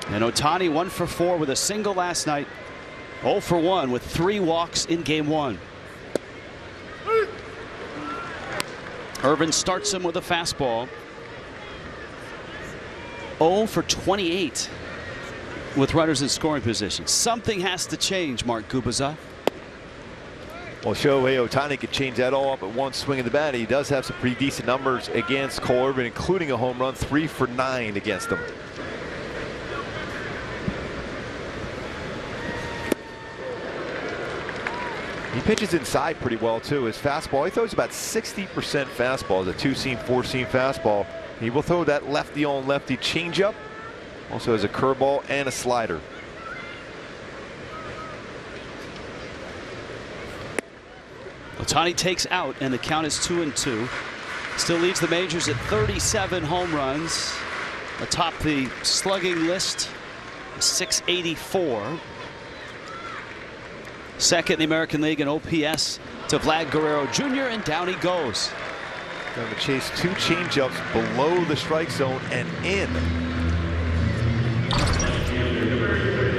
And Ohtani 1 for 4 with a single last night. 0 for 1 with 3 walks in game 1. Irvin starts him with a fastball. 0 for 28 with runners in scoring position. Something has to change, Mark Gubicza.
Well, Shohei Ohtani could change that all up at one swing of the bat. He does have some pretty decent numbers against Cole Irvin, including a home run, 3 for 9 against him. He pitches inside pretty well, too. His fastball, he throws about 60% fastball. It's a 2-seam, 4-seam fastball. He will throw that lefty on lefty changeup. Also has a curveball and a slider.
Ohtani takes out, and the count is 2-2. Still leads the majors at 37 home runs. Atop the slugging list, 684. Second in the American League in OPS to Vlad Guerrero Jr., and down he goes.
Going to chase 2 changeups below the strike zone and in.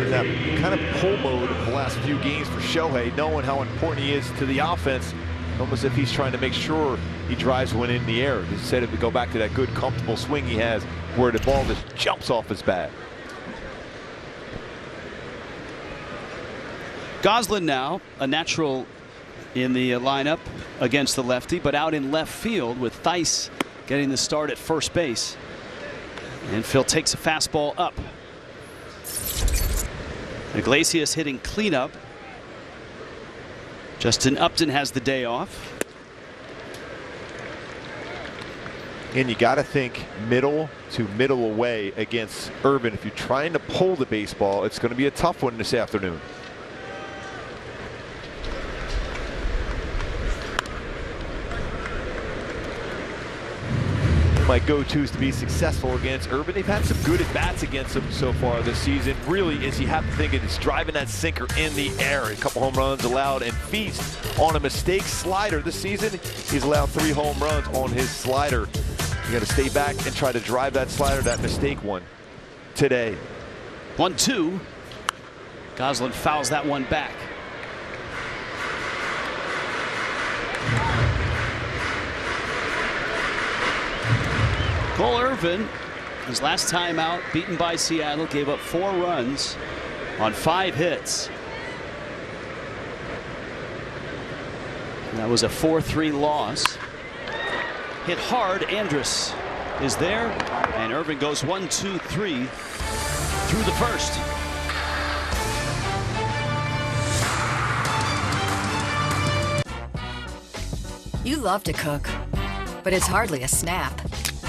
In that kind of pull mode of the last few games for Shohei, knowing how important he is to the offense, almost as if he's trying to make sure he drives one in the air instead of to go back to that good, comfortable swing he has where the ball just jumps off his bat.
Goslin now, a natural in the lineup against the lefty, but out in left field with Theis getting the start at first base. And Phil takes a fastball up. Iglesias hitting cleanup. Justin Upton has the day off.
And you got to think middle to middle away against Irvin. If you're trying to pull the baseball, it's going to be a tough one this afternoon. My go-tos to be successful against Irvin. They've had some good at-bats against him so far this season. Really, is you have to think it's driving that sinker in the air. A couple home runs allowed, and Feast on a mistake slider this season. He's allowed 3 home runs on his slider. You got to stay back and try to drive that slider, that mistake one today.
1-2. Goslin fouls that one back. Cole Irvin, his last time out, beaten by Seattle, gave up 4 runs on 5 hits. And that was a 4-3 loss. Hit hard. Andrus is there, and Irvin goes 1-2-3 through the first.
You love to cook, but it's hardly a snap.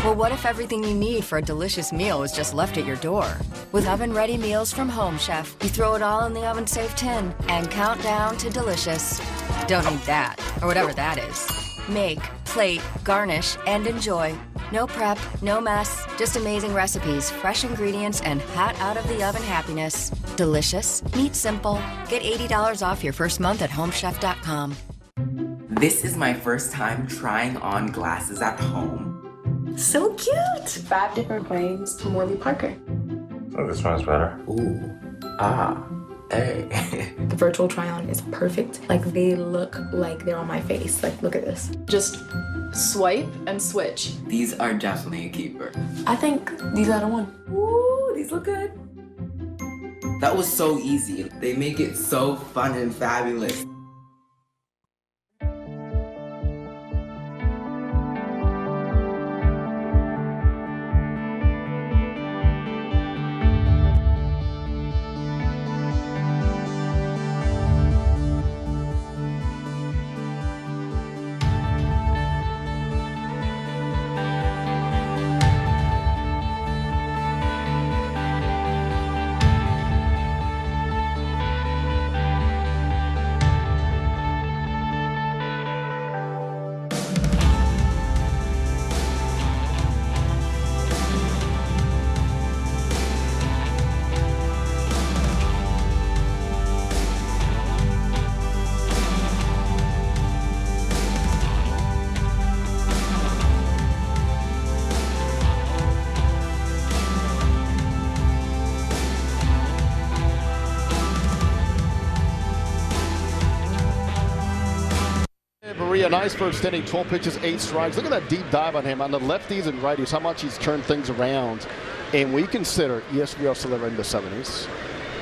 Well, what if everything you need for a delicious meal is just left at your door? With oven-ready meals from Home Chef, you throw it all in the oven-safe tin and count down to delicious. Don't need that, or whatever that is. Make, plate, garnish, and enjoy. No prep, no mess, just amazing recipes, fresh ingredients, and hot out-of-the-oven happiness. Delicious, meet simple. Get $80 off your first month at homechef.com.
This is my first time trying on glasses at home.
So cute! 5 different frames from Warby Parker.
Oh, this one's better. Ooh. Ah. Hey.
The virtual try-on is perfect. Like, they look like they're on my face. Like, look at this. Just swipe and switch.
These are definitely a keeper.
I think these are the one. Ooh, these look good.
That was so easy. They make it so fun and fabulous.
nice first inning, 12 pitches, 8 strikes. Look at that deep dive on him, on the lefties and righties, how much he's turned things around. And we consider, yes, we are celebrating the 70s.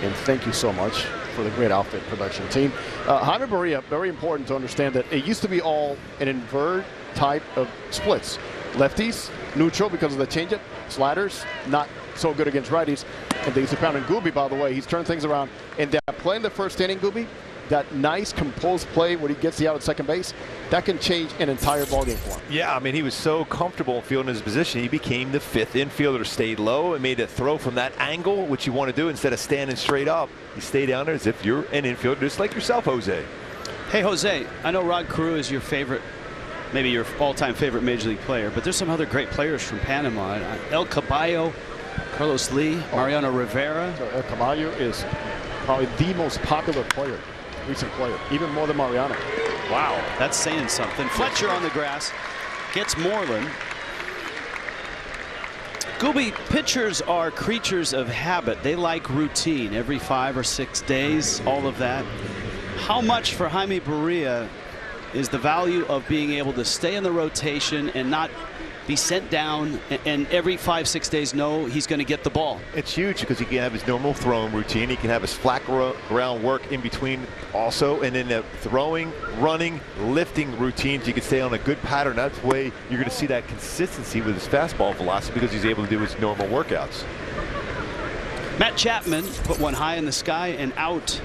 And thank you so much for the great outfit production team. Jaime Barria, very important to understand that it used to be all an invert type of splits. Lefties, neutral because of the changeup, sliders, not so good against righties. And they used to pound in Gooby, by the way. He's turned things around. And that play in the first inning, Gooby, that nice composed play where he gets the out at second base, that can change an entire ballgame for him.
Yeah, I mean, he was so comfortable fielding his position. He became the 5th infielder, stayed low and made a throw from that angle, which you want to do instead of standing straight up. You stay down there as if you're an infielder, just like yourself, Jose.
Hey, Jose, I know Rod Carew is your favorite, maybe your all-time favorite Major League player, but there's some other great players from Panama. El Caballo, Carlos Lee, Mariano Rivera.
So El Caballo is probably the most popular player, recent player, even more than Mariano.
Wow, that's saying something. Fletcher on the grass gets Moreland. Gooby, pitchers are creatures of habit. They like routine every 5 or 6 days, all of that. How much for Jaime Barria is the value of being able to stay in the rotation and not be sent down and every 5-6 days know he's going to get the ball?
It's huge because he can have his normal throwing routine. He can have his flat ground work in between also, and then the throwing, running, lifting routines. You can stay on a good pattern. That's the way you're going to see that consistency with his fastball velocity because he's able to do his normal workouts.
Matt Chapman put one high in the sky and out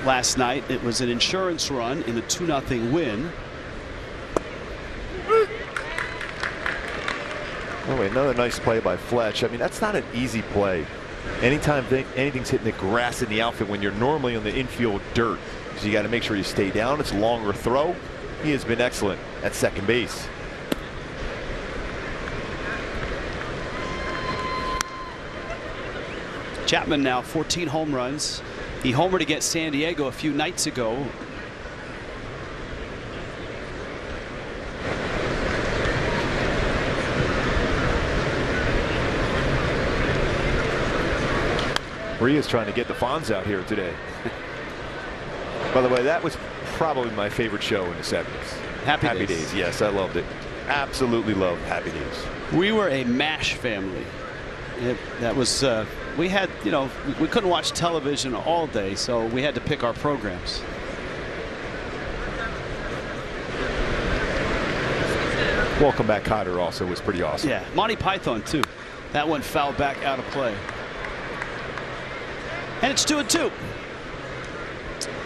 last night. It was an insurance run in a 2-0 win.
Oh, wait, another nice play by Fletch. I mean, that's not an easy play. Anytime anything's hitting the grass in the outfield when you're normally on the infield dirt, so you got to make sure you stay down. It's a longer throw. He has been excellent at second base.
Chapman now 14 home runs. He homered against San Diego a few nights ago.
Barria's trying to get the Fonz out here today. By the way, that was probably my favorite show in the 70s.
Happy
Days. Yes, I loved it. Absolutely loved Happy Days.
We were a MASH family. That was, we had, you know, we couldn't watch television all day, so we had to pick our programs.
Welcome Back Kotter also was pretty awesome.
Yeah, Monty Python too. That one fouled back out of play. And it's 2-2.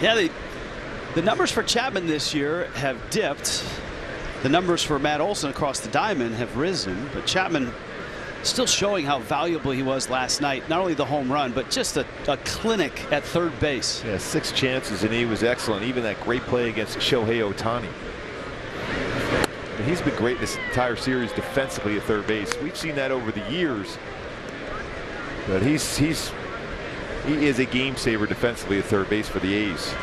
Yeah, the numbers for Chapman this year have dipped. The numbers for Matt Olson across the diamond have risen, but Chapman still showing how valuable he was last night. Not only the home run, but just a clinic at third base.
Yeah, 6 chances, and he was excellent. Even that great play against Shohei Ohtani. And he's been great this entire series defensively at third base. We've seen that over the years. But he is a game saver defensively at third base for the A's.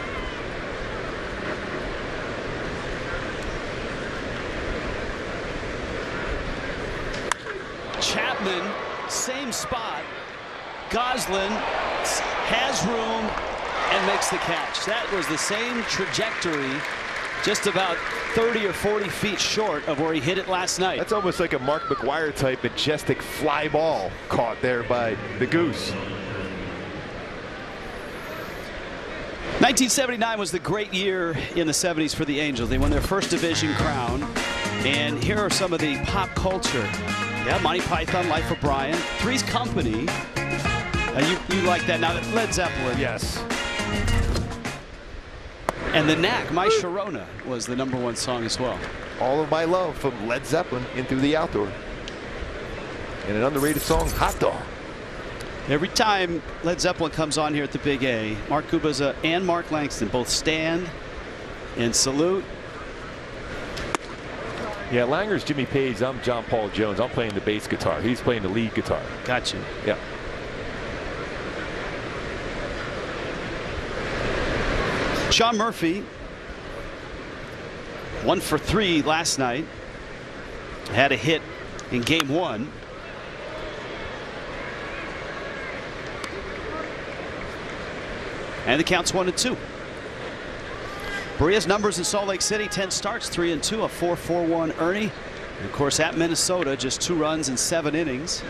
Chapman, same spot. Goslin has room and makes the catch. That was the same trajectory, just about 30 or 40 feet short of where he hit it last night.
That's almost like a Mark McGwire type majestic fly ball caught there by the Goose.
1979 was the great year in the 70s for the Angels. They won their first division crown. And here are some of the pop culture. Yeah, Monty Python, Life of Brian, Three's Company. You like that. Now, Led Zeppelin.
Yes.
And The Knack, My Sharona, was the #1 song as well.
All of My Love from Led Zeppelin in Through the Outdoor. And an underrated song, Hot Dog.
Every time Led Zeppelin comes on here at the Big A, Mark Kubaza and Mark Langston both stand and salute.
Yeah, Langer's Jimmy Page. I'm John Paul Jones. I'm playing the bass guitar. He's playing the lead guitar.
Gotcha.
Yeah.
Sean Murphy, 1 for 3 last night. Had a hit in Game 1. And the count's 1-2. Barria's numbers in Salt Lake City: 10 starts, 3-2, a 4.41 Ernie. And of course, at Minnesota, just 2 runs in 7 innings.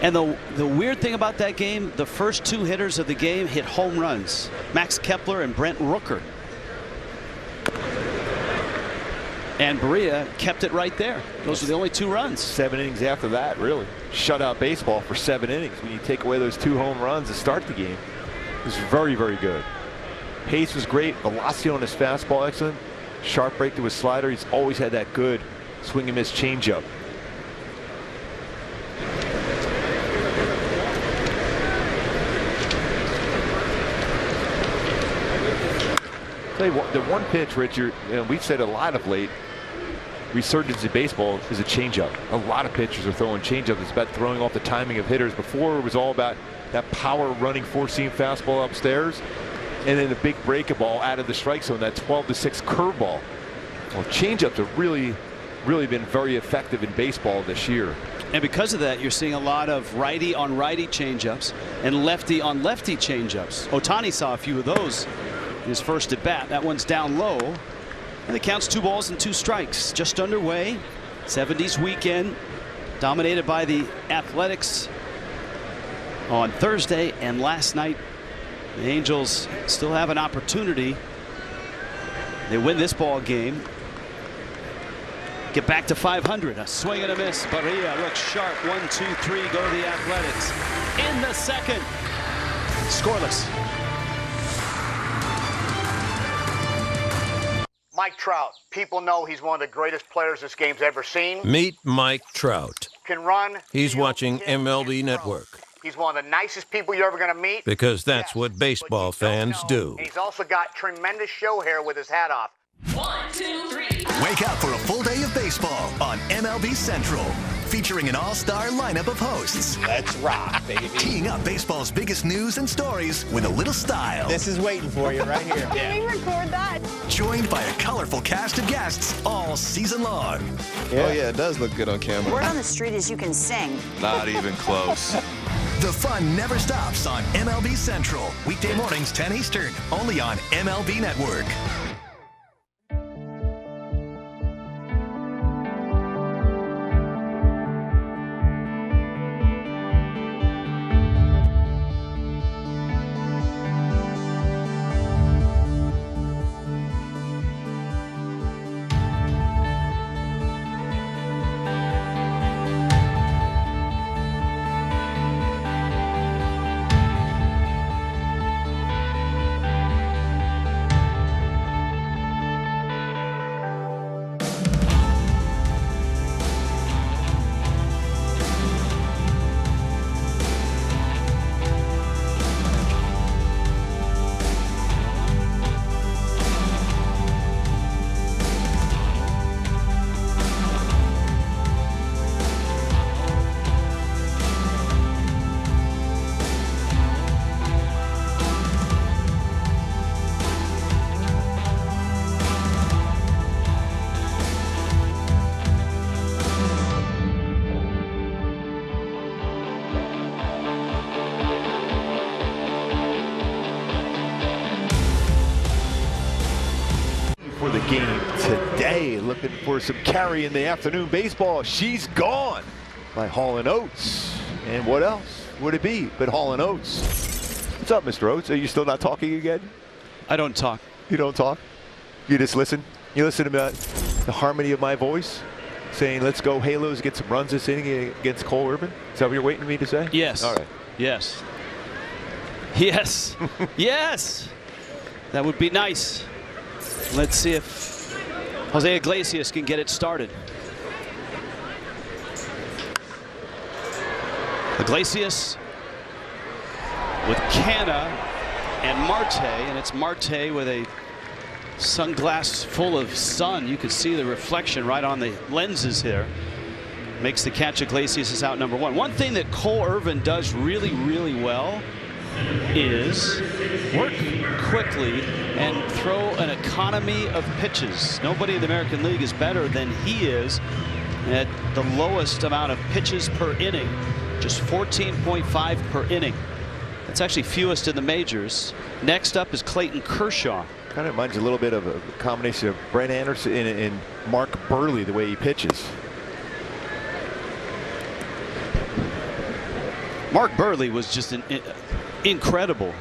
And the weird thing about that game, the first 2 hitters of the game hit home runs: Max Kepler and Brent Rooker. And Barria kept it right there. Those were the only 2 runs.
7 innings after that, really. Shutout baseball for 7 innings. When you take away those 2 home runs to start the game, it was very, very good. Pace was great. Velocity on his fastball, excellent. Sharp break to his slider. He's always had that good swing and miss changeup. Tell you what, the one pitch, Richard, we've said a lot of late, resurgence in baseball is a changeup. A lot of pitchers are throwing changeups. It's about throwing off the timing of hitters. Before, it was all about that power running 4-seam fastball upstairs, and then a big breaking ball out of the strike zone, that 12-6 curveball. Well, changeups have really been very effective in baseball this year.
And because of that, you're seeing a lot of righty on righty changeups and lefty on lefty changeups. Ohtani saw a few of those in his first at bat. That one's down low, and it counts 2 balls and 2 strikes. Just underway. 70s weekend dominated by the Athletics on Thursday, and last night the Angels still have an opportunity. They win this ball game, get back to 500. A swing and a miss. Barria looks sharp. 1, 2, 3 go to the Athletics in the second. Scoreless.
Mike Trout. People know he's one of the greatest players this game's ever seen.
Meet Mike Trout.
Can run.
He's watching MLB Network.
He's one of the nicest people you're ever going to meet.
Because that's what baseball fans do.
And he's also got tremendous show hair with his hat off.
1, 2, 3.
Wake up for a full day of baseball on MLB Central, featuring an all-star lineup of hosts.
Let's rock, baby.
Teeing up baseball's biggest news and stories with a little style.
This is waiting for you right here.
Can we record that?
Joined by a colorful cast of guests all season long.
Yeah. Oh, yeah, it does look good on camera.
Word on the street is you can sing.
Not even close.
The fun never stops on MLB Central. Weekday mornings, 10 Eastern, only on MLB Network.
For the game today, looking for some carry in the afternoon baseball. She's gone by Hall & Oates. And what else would it be but Hall & Oates? What's up, Mr. Oates? Are you still not talking again?
I don't talk.
You don't talk? You just listen? You listen about the harmony of my voice? Saying, let's go Halos, get some runs this inning against Cole Irvin? Is that what you're waiting for me to say?
Yes.
All right.
Yes. Yes. Yes. That would be nice. Let's see if Jose Iglesias can get it started. Iglesias with Canna and Marte, and it's Marte with a sunglass full of sun. You can see the reflection right on the lenses here. Makes the catch. Iglesias is out number 1. One thing that Cole Irvin does really, really well is work quickly and throw an economy of pitches. Nobody in the American League is better than he is at the lowest amount of pitches per inning, just 14.5 per inning. That's actually fewest in the majors. Next up is Clayton Kershaw.
Kind of reminds you a little bit of a combination of Brent Anderson and Mark Burley, the way he pitches.
Mark Burley was just incredible,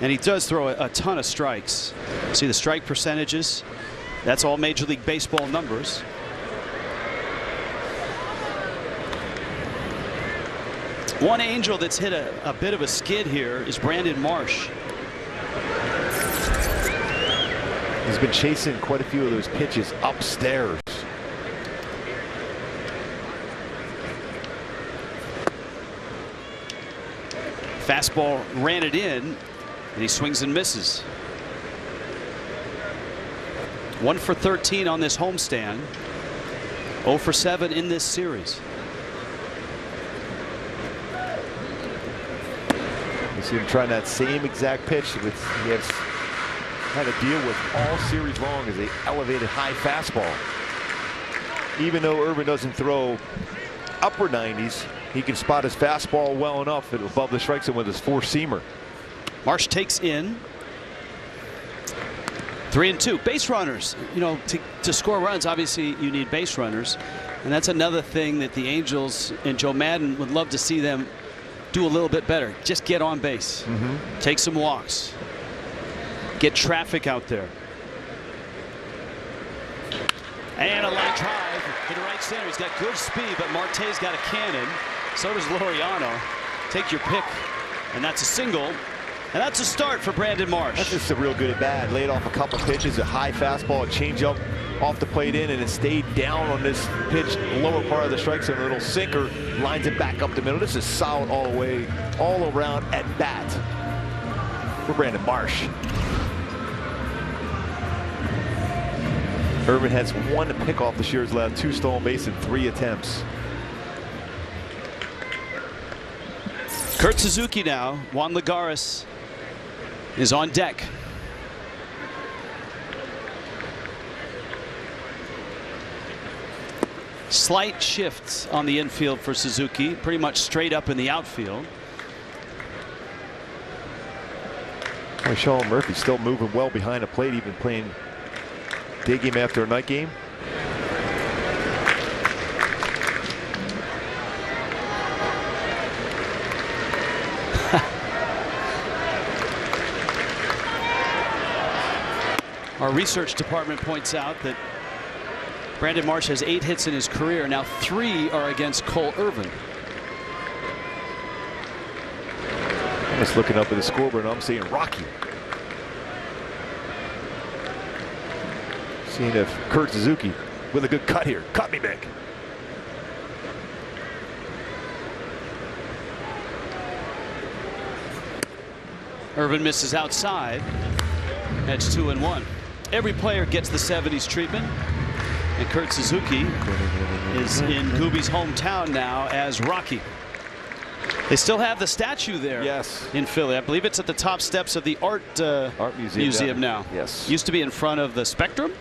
and he does throw a ton of strikes. See the strike percentages? That's all Major League Baseball numbers. One Angel that's hit a bit of a skid here is Brandon Marsh.
He's been chasing quite a few of those pitches upstairs.
Fastball ran it in, and he swings and misses. 1 for 13 on this homestand. 0 for 7 in this series.
You see him trying that same exact pitch that he has had to deal with all series long, as a elevated high fastball. Even though Irvin doesn't throw upper 90s, he can spot his fastball well enough above the strike zone with his four-seamer.
Marsh takes in 3-2. Base runners, you know, to score runs, obviously you need base runners, and that's another thing that the Angels and Joe Madden would love to see them do a little bit better. Just get on base, take some walks, get traffic out there. And a line drive to the right center. He's got good speed, but Marte's got a cannon. So does Laureano. Take your pick, and that's a single. And that's a start for Brandon Marsh.
That's just a real good at bat. Laid off a couple pitches, a high fastball, a changeup off the plate in, and it stayed down on this pitch, lower part of the strike zone. A little sinker, lines it back up the middle. This is solid all the way, all around at bat for Brandon Marsh. Irvin has 1 pickoff this year, has allowed 2 stolen bases in 3 attempts.
Kurt Suzuki now. Juan Lagares is on deck. Slight shifts on the infield for Suzuki, pretty much straight up in the outfield.
Sean Murphy still moving well behind the plate, even playing day game after a night game.
Our research department points out that Brandon Marsh has 8 hits in his career. Now 3 are against Cole Irvin.
I'm just looking up at the scoreboard and I'm seeing Rocky. Seeing if Kurt Suzuki with a good cut here. Cut me, Mick.
Irvin misses outside. That's 2-1. Every player gets the 70s treatment. And Kurt Suzuki is in Gooby's hometown now as Rocky. They still have the statue there.
Yes.
In Philly. I believe it's at the top steps of the Art Museum now.
Yes.
Used to be in front of the Spectrum.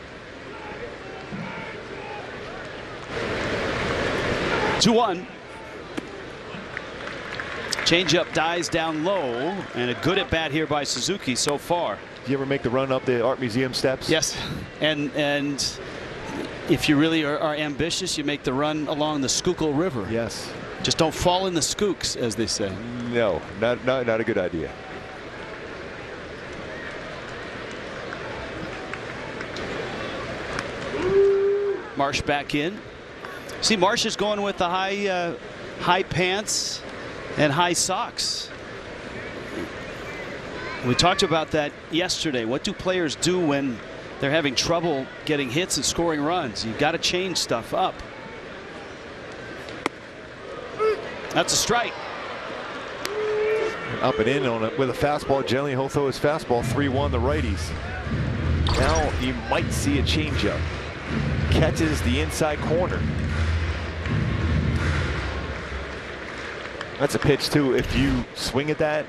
2-1. Changeup dies down low, and a good at bat here by Suzuki so far.
Do you ever make the run up the Art Museum steps?
Yes, and if you really are ambitious, you make the run along the Schuylkill River.
Yes.
Just don't fall in the skooks, as they say.
No, not a good idea.
Marsh back in. See, Marsh is going with the high pants and high socks. We talked about that yesterday. What do players do when they're having trouble getting hits and scoring runs? You've got to change stuff up. That's a strike.
Up and in on it with a fastball. Generally, he'll throw his fastball 3-1 the righties. Now you might see a changeup. Catches the inside corner. That's a pitch too. If you swing at that,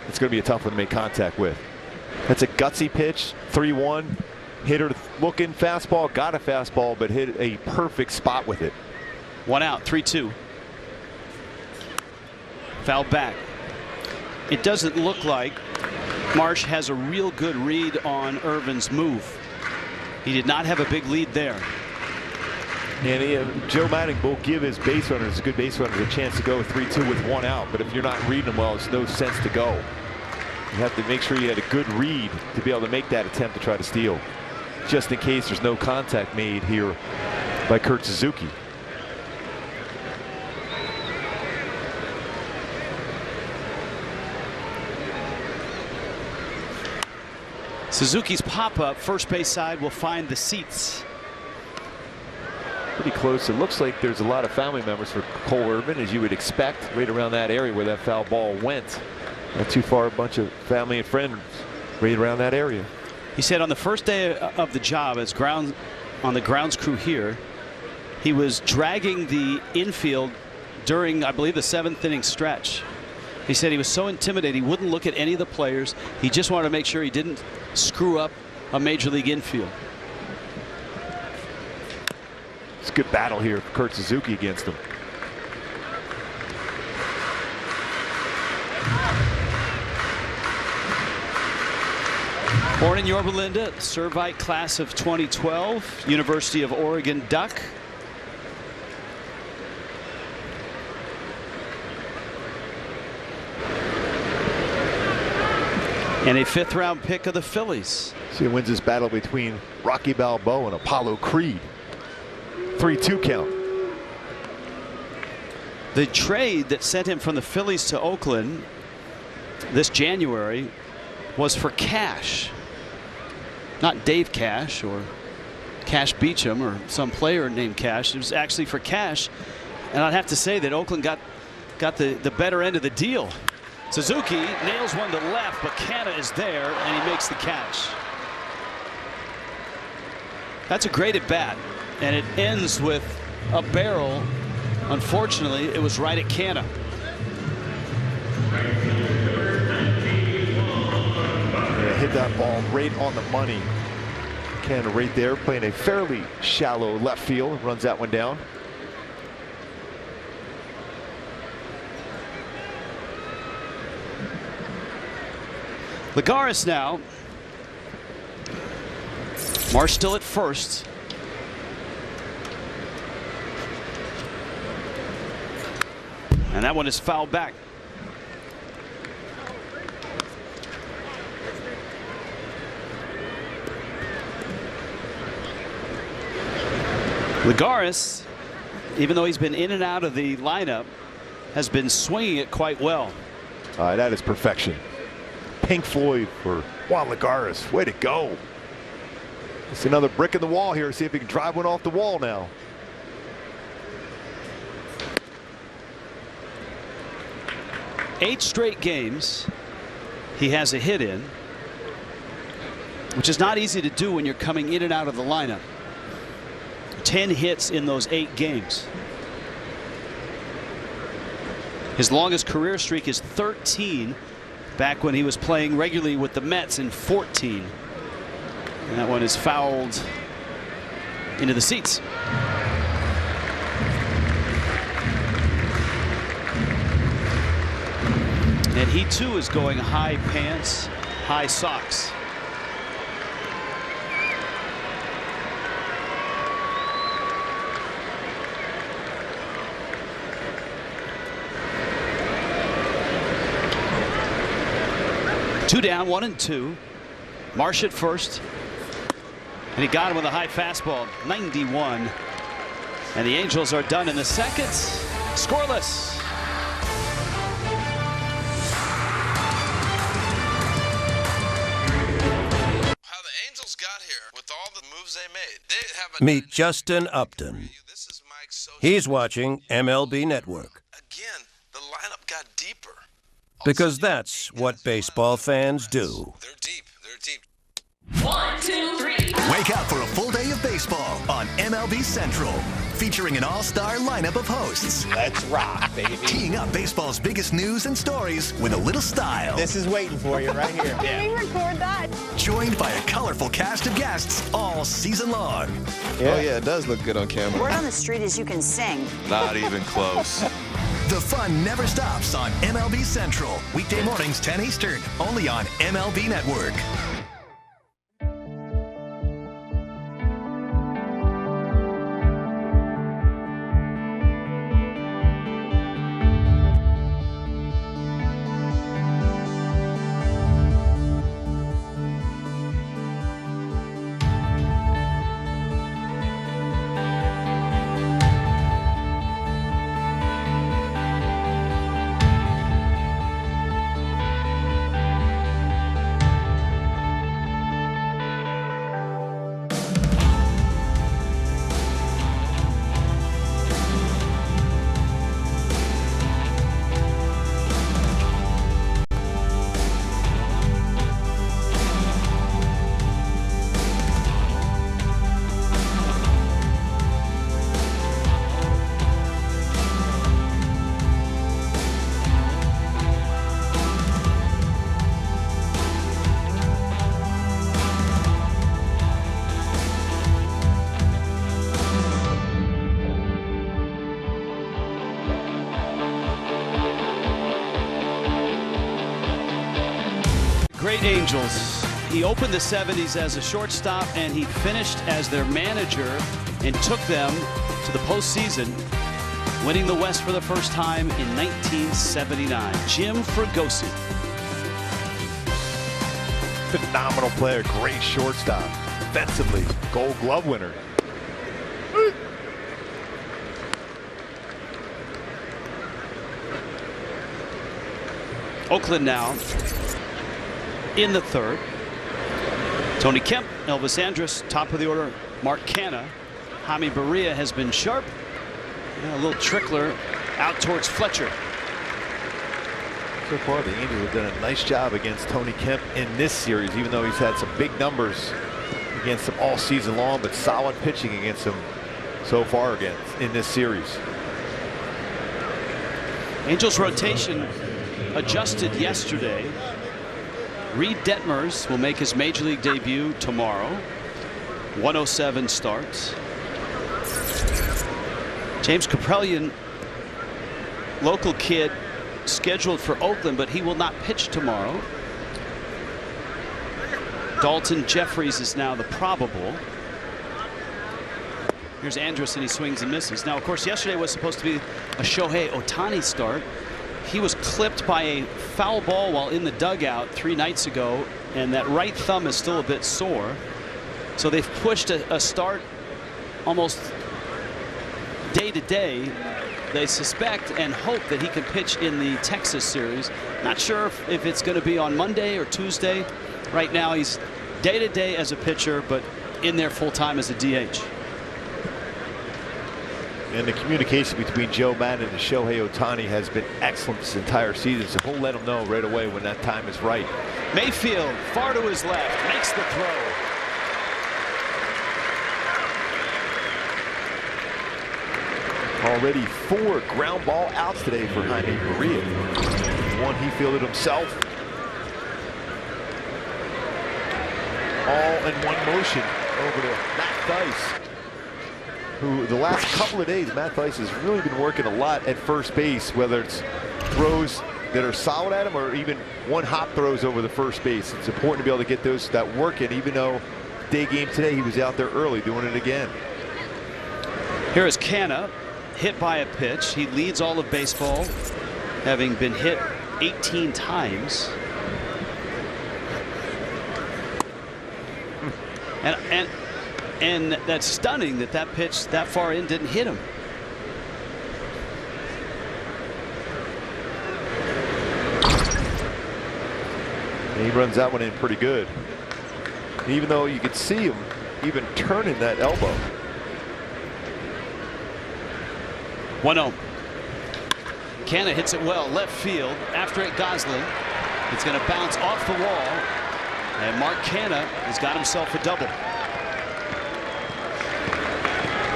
it's going to be a tough one to make contact with. That's a gutsy pitch. 3-1. Hitter looking fastball. Got a fastball, but hit a perfect spot with it.
1 out. 3-2. Foul back. It doesn't look like Marsh has a real good read on Irvin's move. He did not have a big lead there.
And Joe Manning will give his base runners, a good base runners, a chance to go 3-2 with one out. But if you're not reading them well, it's no sense to go. You have to make sure you had a good read to be able to make that attempt to try to steal, just in case there's no contact made here by Kurt Suzuki.
Suzuki's pop-up, first base side will find the seats.
Pretty close. It looks like there's a lot of family members for Cole Irvin, as you would expect, right around that area where that foul ball went. Not too far, a bunch of family and friends right around that area.
He said on the first day of the job as on the grounds crew here, he was dragging the infield during, I believe, the 7th inning stretch. He said he was so intimidated he wouldn't look at any of the players. He just wanted to make sure he didn't screw up a major league infield.
It's a good battle here for Kurt Suzuki against him.
Born in Yorba Linda, Servite class of 2012, University of Oregon Duck. And a 5th round pick of the Phillies.
So he wins this battle between Rocky Balboa and Apollo Creed. 3-2 count.
The trade that sent him from the Phillies to Oakland this January was for Cash. Not Dave Cash or Cash Beecham or some player named Cash. It was actually for Cash. And I'd have to say that Oakland got the better end of the deal. Suzuki nails one to left, but Canna is there, and he makes the catch. That's a great at bat, and it ends with a barrel. Unfortunately, it was right at Canna.
Yeah, hit that ball right on the money. Canna right there, playing a fairly shallow left field, runs that one down.
Lagares now. Marsh still at first. And that one is fouled back. Lagares, even though he's been in and out of the lineup, has been swinging it quite well.
That is perfection. Pink Floyd for Juan Lagares. Way to go. It's another brick in the wall here. See if he can drive one off the wall now.
Eight straight games he has a hit in, which is not easy to do when you're coming in and out of the lineup. 10 hits in those 8 games. His longest career streak is 13. Back when he was playing regularly with the Mets in 14. And that one is fouled into the seats. And he too is going high pants, high socks. Two down, 1-2. Marsh at first. And he got him with a high fastball, 91. And the Angels are done in the second. Scoreless.
How the Angels got here with all the moves they made. They have
Meet Justin Upton. He's watching MLB Network.
Again, the lineup got deeper.
Because that's what baseball fans do.
They're deep. They're deep.
1, 2, 3.
Wake up for a full day of baseball on MLB Central, featuring an all-star lineup of hosts.
Let's rock, baby.
Teeing up baseball's biggest news and stories with a little style.
This is waiting for you right here.
Can we record that?
Joined by a colorful cast of guests all season long.
Yeah. Oh, yeah, it does look good on camera.
Word on the street is you can sing.
Not even close.
The fun never stops on MLB Central. Weekday mornings, 10 Eastern, only on MLB Network.
Great Angels. He opened the 70s as a shortstop, and he finished as their manager and took them to the postseason, winning the West for the first time in 1979. Jim Fregosi.
Phenomenal player, great shortstop. Defensively, Gold Glove winner.
Oakland now in the third. Tony Kemp, Elvis Andrus, top of the order. Mark Canha. Jaime Barria has been sharp. And a little trickler out towards Fletcher.
So far, the Angels have done a nice job against Tony Kemp in this series, even though he's had some big numbers against him all season long, but solid pitching against him so far in this series.
Angels rotation adjusted yesterday. Reed Detmers will make his major league debut tomorrow. 107 starts. James Kaprielian, local kid, scheduled for Oakland, but he will not pitch tomorrow. Dalton Jeffries is now the probable. Here's Andrus, and he swings and misses. Now, of course, yesterday was supposed to be a Shohei Ohtani start. He was clipped by a foul ball while in the dugout 3 nights ago, and that right thumb is still a bit sore. So they've pushed a start almost day to day. They suspect and hope that he can pitch in the Texas series. Not sure if it's going to be on Monday or Tuesday. Right now he's day to day as a pitcher, but in there full time as a DH.
And the communication between Joe Madden and Shohei Ohtani has been excellent this entire season, so he'll let him know right away when that time is right.
Mayfield far to his left, makes the throw.
Already 4 ground ball outs today for Jaime Barria. One he fielded himself. All in one motion over to Matt Thaiss, who the last couple of days, Matt Thaiss has really been working a lot at first base, whether it's throws that are solid at him or even one-hop throws over the first base. It's important to be able to get that work in, even though day game today he was out there early doing it again.
Here is Canha, hit by a pitch. He leads all of baseball, having been hit 18 times. And that's stunning that pitch that far in didn't hit him.
And he runs that one in pretty good. Even though you could see him even turning that elbow.
1-0. Canha hits it well left field. After it, Gosling. It's going to bounce off the wall. And Mark Canha has got himself a double.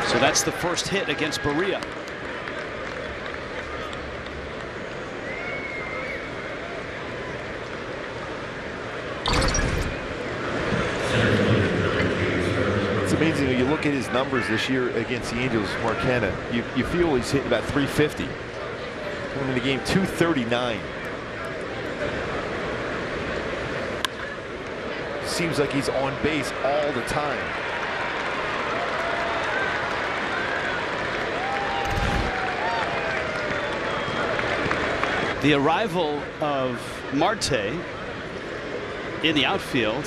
So that's the first hit against Barria.
It's amazing when you look at his numbers this year against the Angels, Mark Canha. You feel he's hitting about 350.
Coming into game 239. Seems like he's on base all the time.
The arrival of Marte in the outfield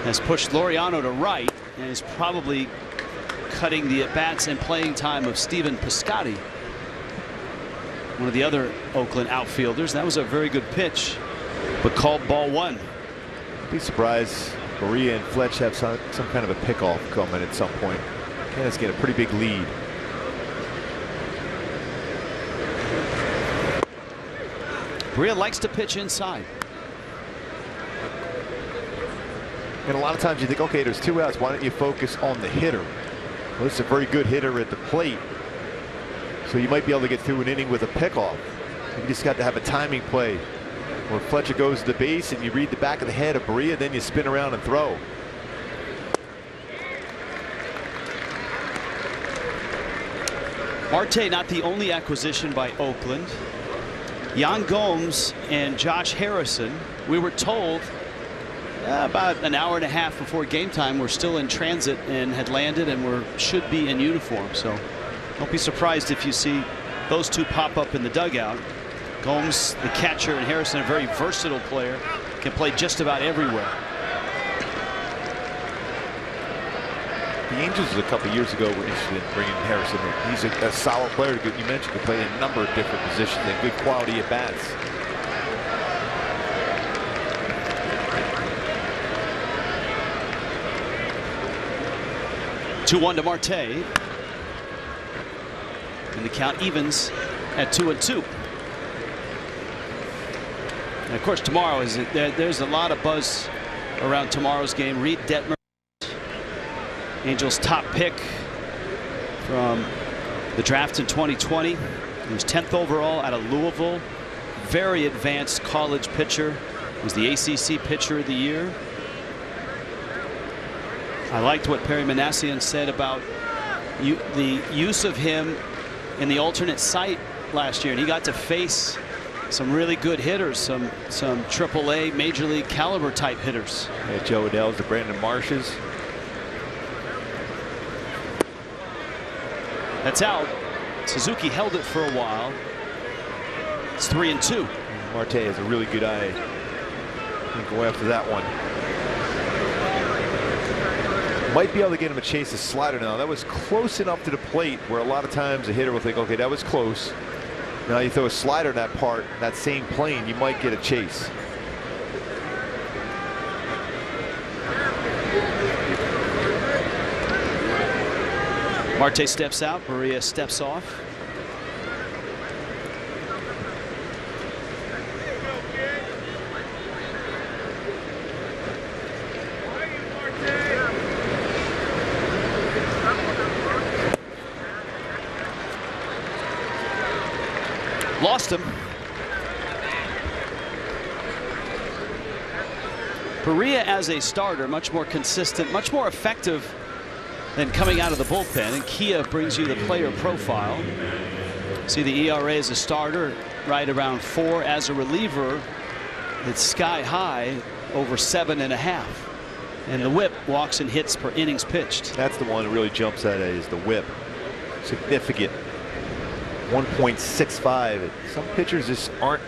has pushed Laureano to right and is probably cutting the at-bats and playing time of Stephen Piscotty, one of the other Oakland outfielders. That was a very good pitch, but called ball one.
Be surprised Barria and Fletch have some kind of a pickoff coming at some point. Candace get a pretty big lead.
Barria likes to pitch inside.
And a lot of times you think, okay, there's 2 outs. Why don't you focus on the hitter? Well, this is a very good hitter at the plate. So you might be able to get through an inning with a pickoff. You just got to have a timing play where Fletcher goes to the base and you read the back of the head of Barria, then you spin around and throw.
Marte not the only acquisition by Oakland. Yan Gomes and Josh Harrison, we were told about an hour and a half before game time, were still in transit and had landed and should be in uniform. So don't be surprised if you see those two pop up in the dugout. Gomes, the catcher, and Harrison, a very versatile player, can play just about everywhere.
The Angels a couple years ago were interested in bringing Harrison in. He's a solid player. You mentioned he played in a number of different positions and good quality at bats.
Two-1 to Marte, and the count evens at 2-2. And of course, tomorrow there's a lot of buzz around tomorrow's game. Reed Detmer, Angels' top pick from the draft in 2020. He was 10th overall out of Louisville. Very advanced college pitcher. Was the ACC Pitcher of the Year. I liked what Perry Manassian said about the use of him in the alternate site last year, and he got to face some really good hitters, some AAA Major League caliber type hitters.
Yeah, Joe Adell's, the Brandon Marshes.
That's out. Suzuki held it for a while. It's 3-2.
Marte has a really good eye. He'll go after that one. Might be able to get him to chase a slider now. That was close enough to the plate where a lot of times a hitter will think, okay, that was close. Now you throw a slider in that part, that same plane, you might get a chase.
Marte steps out, Barria steps off. Lost him. Barria as a starter, much more consistent, much more effective than coming out of the bullpen. And Kia brings you the player profile. See the ERA as a starter right around 4. As a reliever, it's sky high, over 7.5. And the whip, walks and hits per innings pitched.
That's the one that really jumps at it, is the whip. Significant. 1.65. Some pitchers just aren't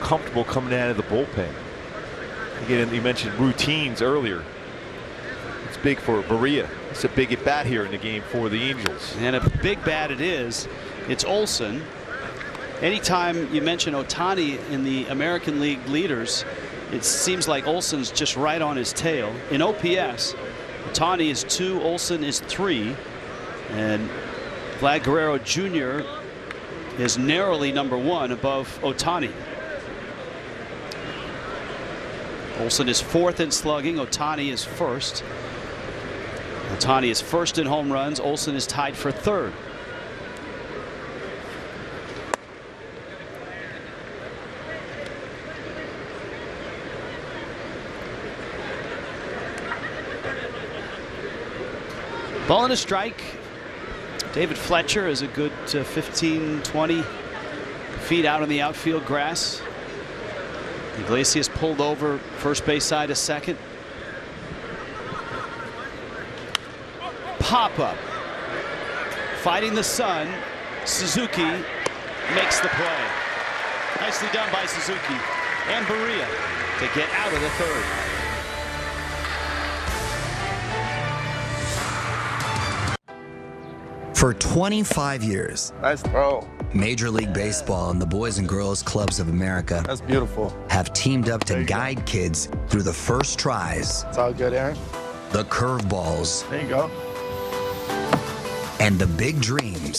comfortable coming out of the bullpen. Again, you mentioned routines earlier. It's big for Barria. It's a big at bat here in the game for the Angels.
And a big bat it is. It's Olson. Anytime you mention Ohtani in the American League leaders, it seems like Olson's just right on his tail. In OPS, Ohtani is 2, Olson is 3, and Vlad Guerrero Jr. is narrowly number 1 above Ohtani. Olson is 4th in slugging. Ohtani is 1st. Ohtani is 1st in home runs. Olson is tied for 3rd. Ball and a strike. David Fletcher is a good 15, 20 feet out on the outfield grass. Iglesias pulled over first base side a second. Pop up. Fighting the sun. Suzuki makes the play. Nicely done by Suzuki and Barria to get out of the third.
For 25 years,
nice throw.
Major League Baseball and the Boys and Girls Clubs of America
That's beautiful.
have teamed up to guide kids through the first tries.
It's all good, Aaron.
The curveballs.
There you go.
And the big dreams,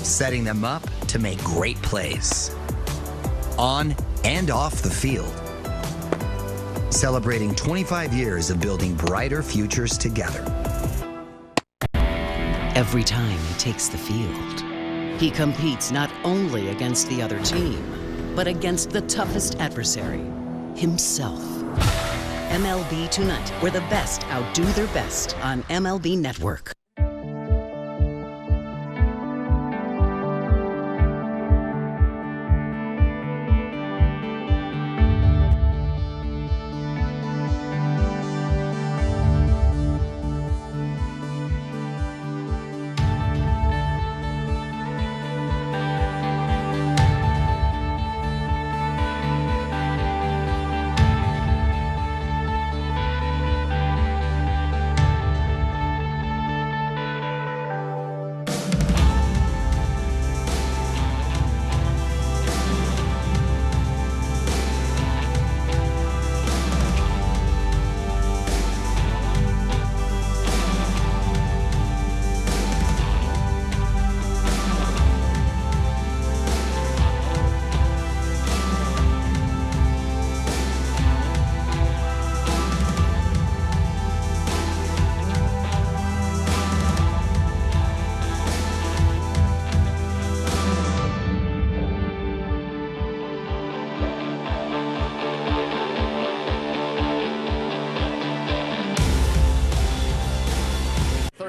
setting them up to make great plays on and off the field, celebrating 25 years of building brighter futures together.
Every time he takes the field, he competes not only against the other team, but against the toughest adversary, himself. MLB Tonight, where the best outdo their best on MLB Network.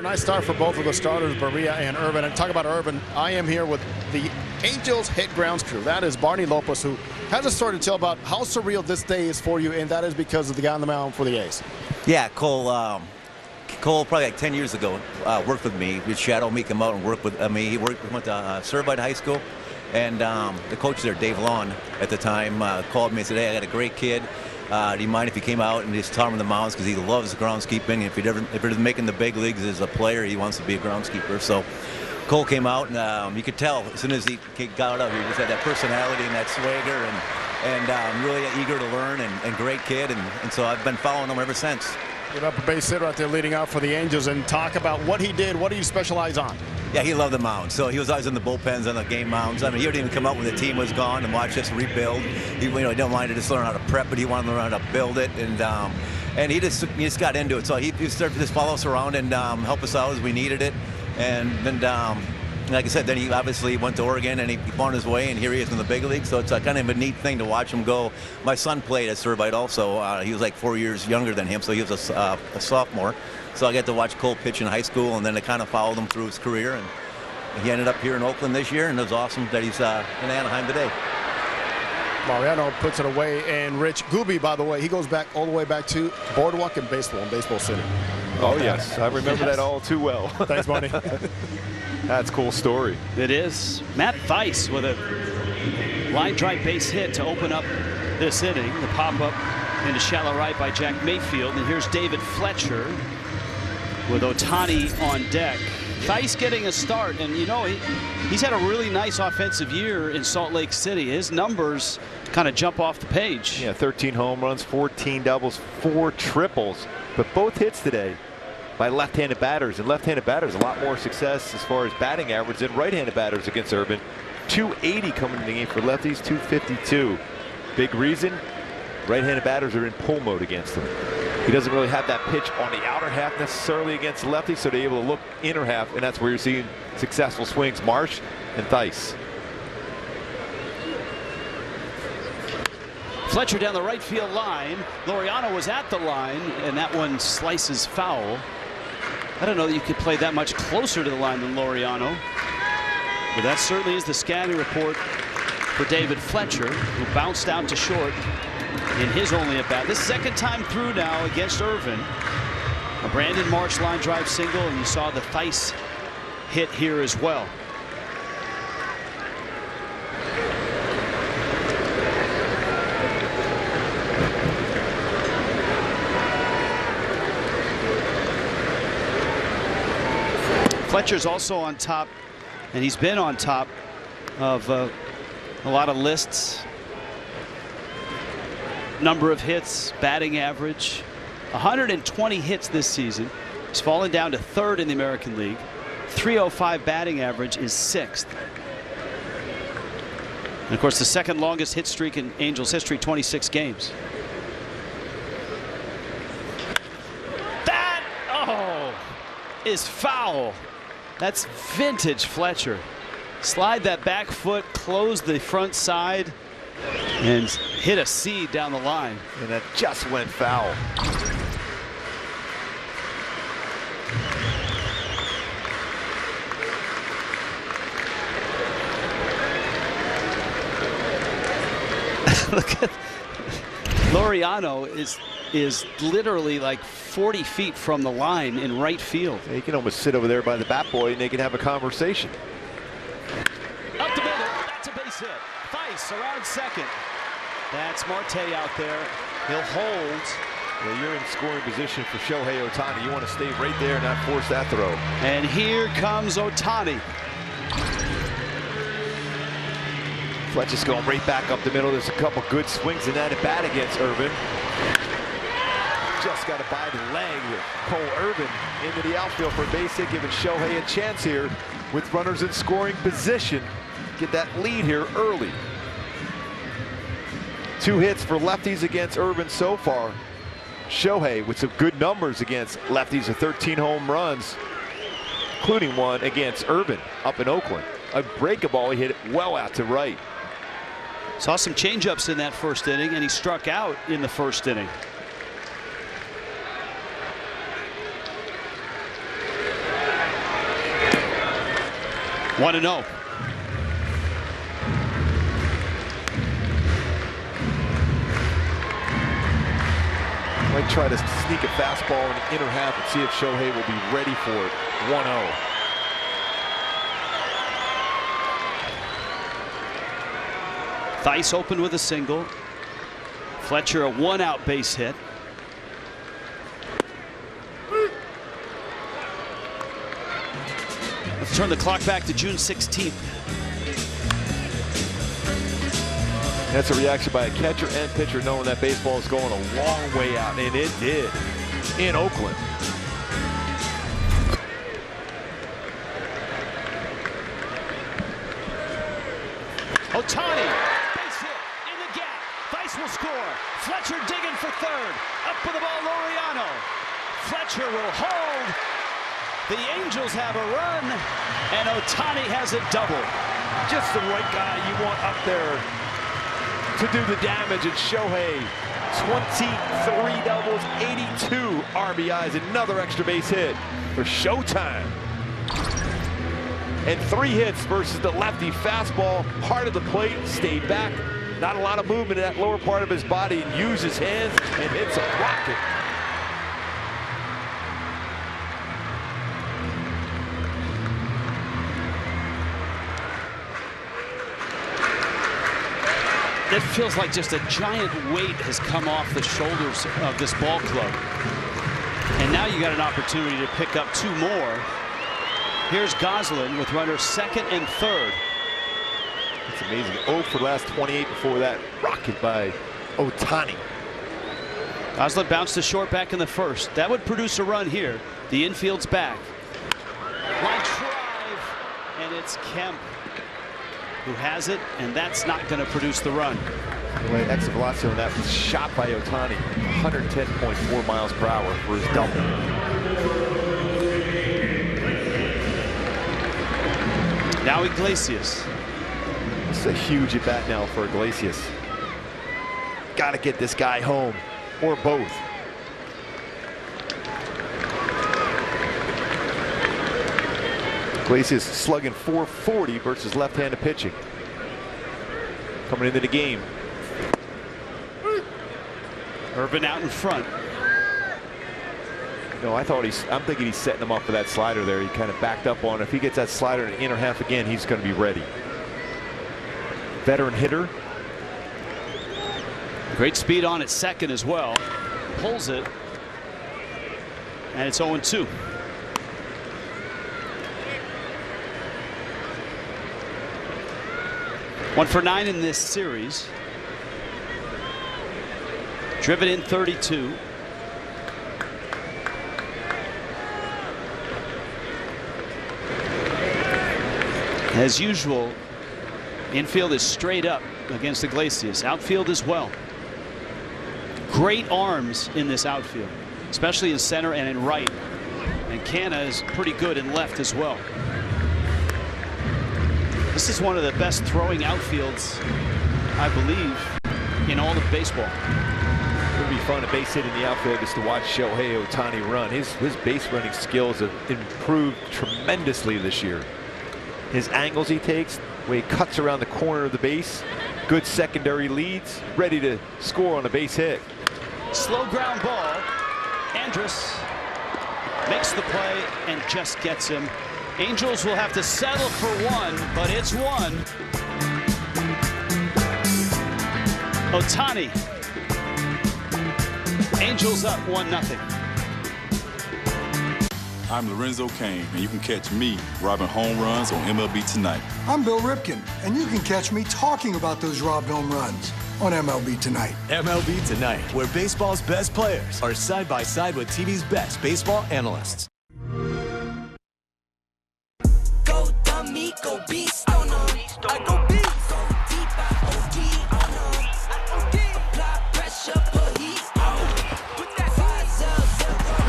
Nice start for both of the starters, Barria and Irvin. And talk about Irvin, I am here with the Angels hit grounds crew. That is Barney Lopez, who has a story to tell about how surreal this day is for you, and that is because of the guy on the mound for the A's.
Yeah, Cole probably like 10 years ago worked with me. He'd shadow me, come out and work with me. He went to Irvine High School, and the coach there, Dave Lawn, at the time called me and said, "Hey, I got a great kid. Do you mind if you came out and just taught him the mounds, because he loves groundskeeping. If he doesn't making the big leagues as a player, he wants to be a groundskeeper." So Cole came out, and you could tell as soon as he got out, he just had that personality and that swagger, and really eager to learn, and great kid, and so I've been following him ever since.
Good upper base hitter out there leading out for the Angels, and talk about what he did. What do you specialize on?
Yeah, he loved the mound. So he was always in the bullpens on the game mounds. I mean, he would even come up when the team was gone and watch us rebuild. He didn't mind to just learn how to prep, but he wanted to learn how to build it, and he just got into it. So he started to just follow us around and help us out as we needed it. And then, like I said, then he obviously went to Oregon and he found his way, and here he is in the big league. So it's kind of a neat thing to watch him go. My son played at Irvine also. He was like 4 years younger than him, so he was a sophomore. So I got to watch Cole pitch in high school, and then I kind of followed him through his career. And he ended up here in Oakland this year, and it was awesome that he's in Anaheim today.
Mariano puts it away, and Rich Gooby, by the way, he goes back all the way back to Boardwalk and Baseball City.
Oh, yes. I remember that all too well.
Thanks, Barney.
That's a cool story.
It is. Matt Thaiss with a line drive base hit to open up this inning. The pop-up into shallow right by Jack Mayfield. And here's David Fletcher with Ohtani on deck. Thaiss getting a start, and he's had a really nice offensive year in Salt Lake City. His numbers kind of jump off the page.
Yeah, 13 home runs, 14 doubles, 4 triples, but both hits today by left-handed batters, and left-handed batters a lot more success as far as batting average than right-handed batters against Irvin. 280 coming in the game for lefties, 252. Big reason, right-handed batters are in pull mode against him. He doesn't really have that pitch on the outer half necessarily against lefties, so they're able to look inner half, and that's where you're seeing successful swings, Marsh and Thaiss.
Fletcher down the right field line. Laureano was at the line, and that one slices foul. I don't know that you could play that much closer to the line than Laureano. But that certainly is the scouting report for David Fletcher, who bounced out to short in his only at bat. This second time through now against Irvin. A Brandon Marsh line drive single, and you saw the Theis hit here as well. Fletcher's also on top, and he's been on top of a lot of lists. Number of hits, batting average, 120 hits this season. He's fallen down to 3rd in the American League. 305 batting average is 6th. And of course, the second longest hit streak in Angels history, 26 games. That, oh, is foul. That's vintage Fletcher. Slide that back foot, close the front side, and hit a seed down the line.
And that just went foul.
Look at Laureano is literally like 40 feet from the line in right field.
He can almost sit over there by the bat boy and they can have a conversation.
Up the middle, that's a base hit. Theis around second. That's Marte out there. He'll hold.
Yeah, you're in scoring position for Shohei Ohtani. You want to stay right there and not force that throw.
And here comes Ohtani.
Fletcher's going right back up the middle. There's a couple good swings in that at bat against Irvin. Just got to buy the leg with Cole Irvin into the outfield for a base hit, giving Shohei a chance here with runners in scoring position. Get that lead here early. 2 hits for lefties against Irvin so far. Shohei with some good numbers against lefties with 13 home runs, including one against Irvin up in Oakland. A breaking ball, he hit it well out to right.
Saw some changeups in that first inning, and he struck out in the first inning. One and 0.
Might try to sneak a fastball in the inner half and see if Shohei will be ready for it. 1-0.
Theis opened with a single. Fletcher a 1-out base hit. Let's turn the clock back to June 16th.
That's a reaction by a catcher and pitcher knowing that baseball is going a long way out, and it did in Oakland.
Ohtani, base hit in the gap. Theis will score. Fletcher digging for 3rd. Up with the ball, Laureano. Fletcher will hold. The Angels have a run, and Ohtani has a double.
Just the right guy you want up there to do the damage. And Shohei, 23 doubles, 82 RBIs, another extra base hit for Showtime. And 3 hits versus the lefty. Fastball, hard of the plate, stayed back. Not a lot of movement in that lower part of his body, and used his hands and hits a rocket.
It feels like just a giant weight has come off the shoulders of this ball club. And now you got an opportunity to pick up 2 more. Here's Goslin with runners 2nd and 3rd.
It's amazing. 0 for the last 28 before that. Rocket by Ohtani.
Goslin bounced to short back in the 1st. That would produce a run here. The infield's back. Line drive, and it's Kemp who has it, and that's not going to produce the run.
The way exit velocity on that was shot by Ohtani. 110.4 miles per hour for his double.
Now Iglesias.
This is a huge at bat now for Iglesias. Got to get this guy home, or both. Iglesias slugging .440 versus left-handed pitching. Coming into the game.
Irvin out in front.
No, I'm thinking he's setting him up for that slider there. He kind of backed up on it. If he gets that slider in the inner half again, he's going to be ready. Veteran hitter.
Great speed on at second as well. Pulls it. And it's 0-2. One for 9 in this series. Driven in 32. As usual, infield is straight up against Iglesias. Outfield as well. Great arms in this outfield, especially in center and in right. And Canna is pretty good in left as well. This is one of the best throwing outfields, I believe, in all of baseball.
It would be fun to base hit in the outfield just to watch Shohei Ohtani run. His base running skills have improved tremendously this year. His angles he takes, the way he cuts around the corner of the base, good secondary leads, ready to score on a base hit.
Slow ground ball. Andrus makes the play and just gets him. Angels will have to settle for one, but it's one. Ohtani. Angels up 1-0.
I'm Lorenzo Cain, and you can catch me robbing home runs on MLB Tonight.
I'm Bill Ripken, and you can catch me talking about those robbed home runs on MLB Tonight.
MLB Tonight, where baseball's best players are side by side with TV's best baseball analysts.
Go dummy, go beast on them. I go beast. Go deep, I OD on them. Apply pressure, put heat on them. Put that 500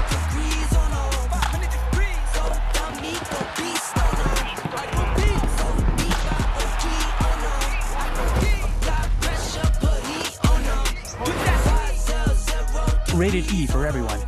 degrees on them. 500 degrees. Go dummy, go beast on them. I go beast. Go deep, I OD on them. Apply pressure, put heat on them. Put that 500.
Rated E for everyone.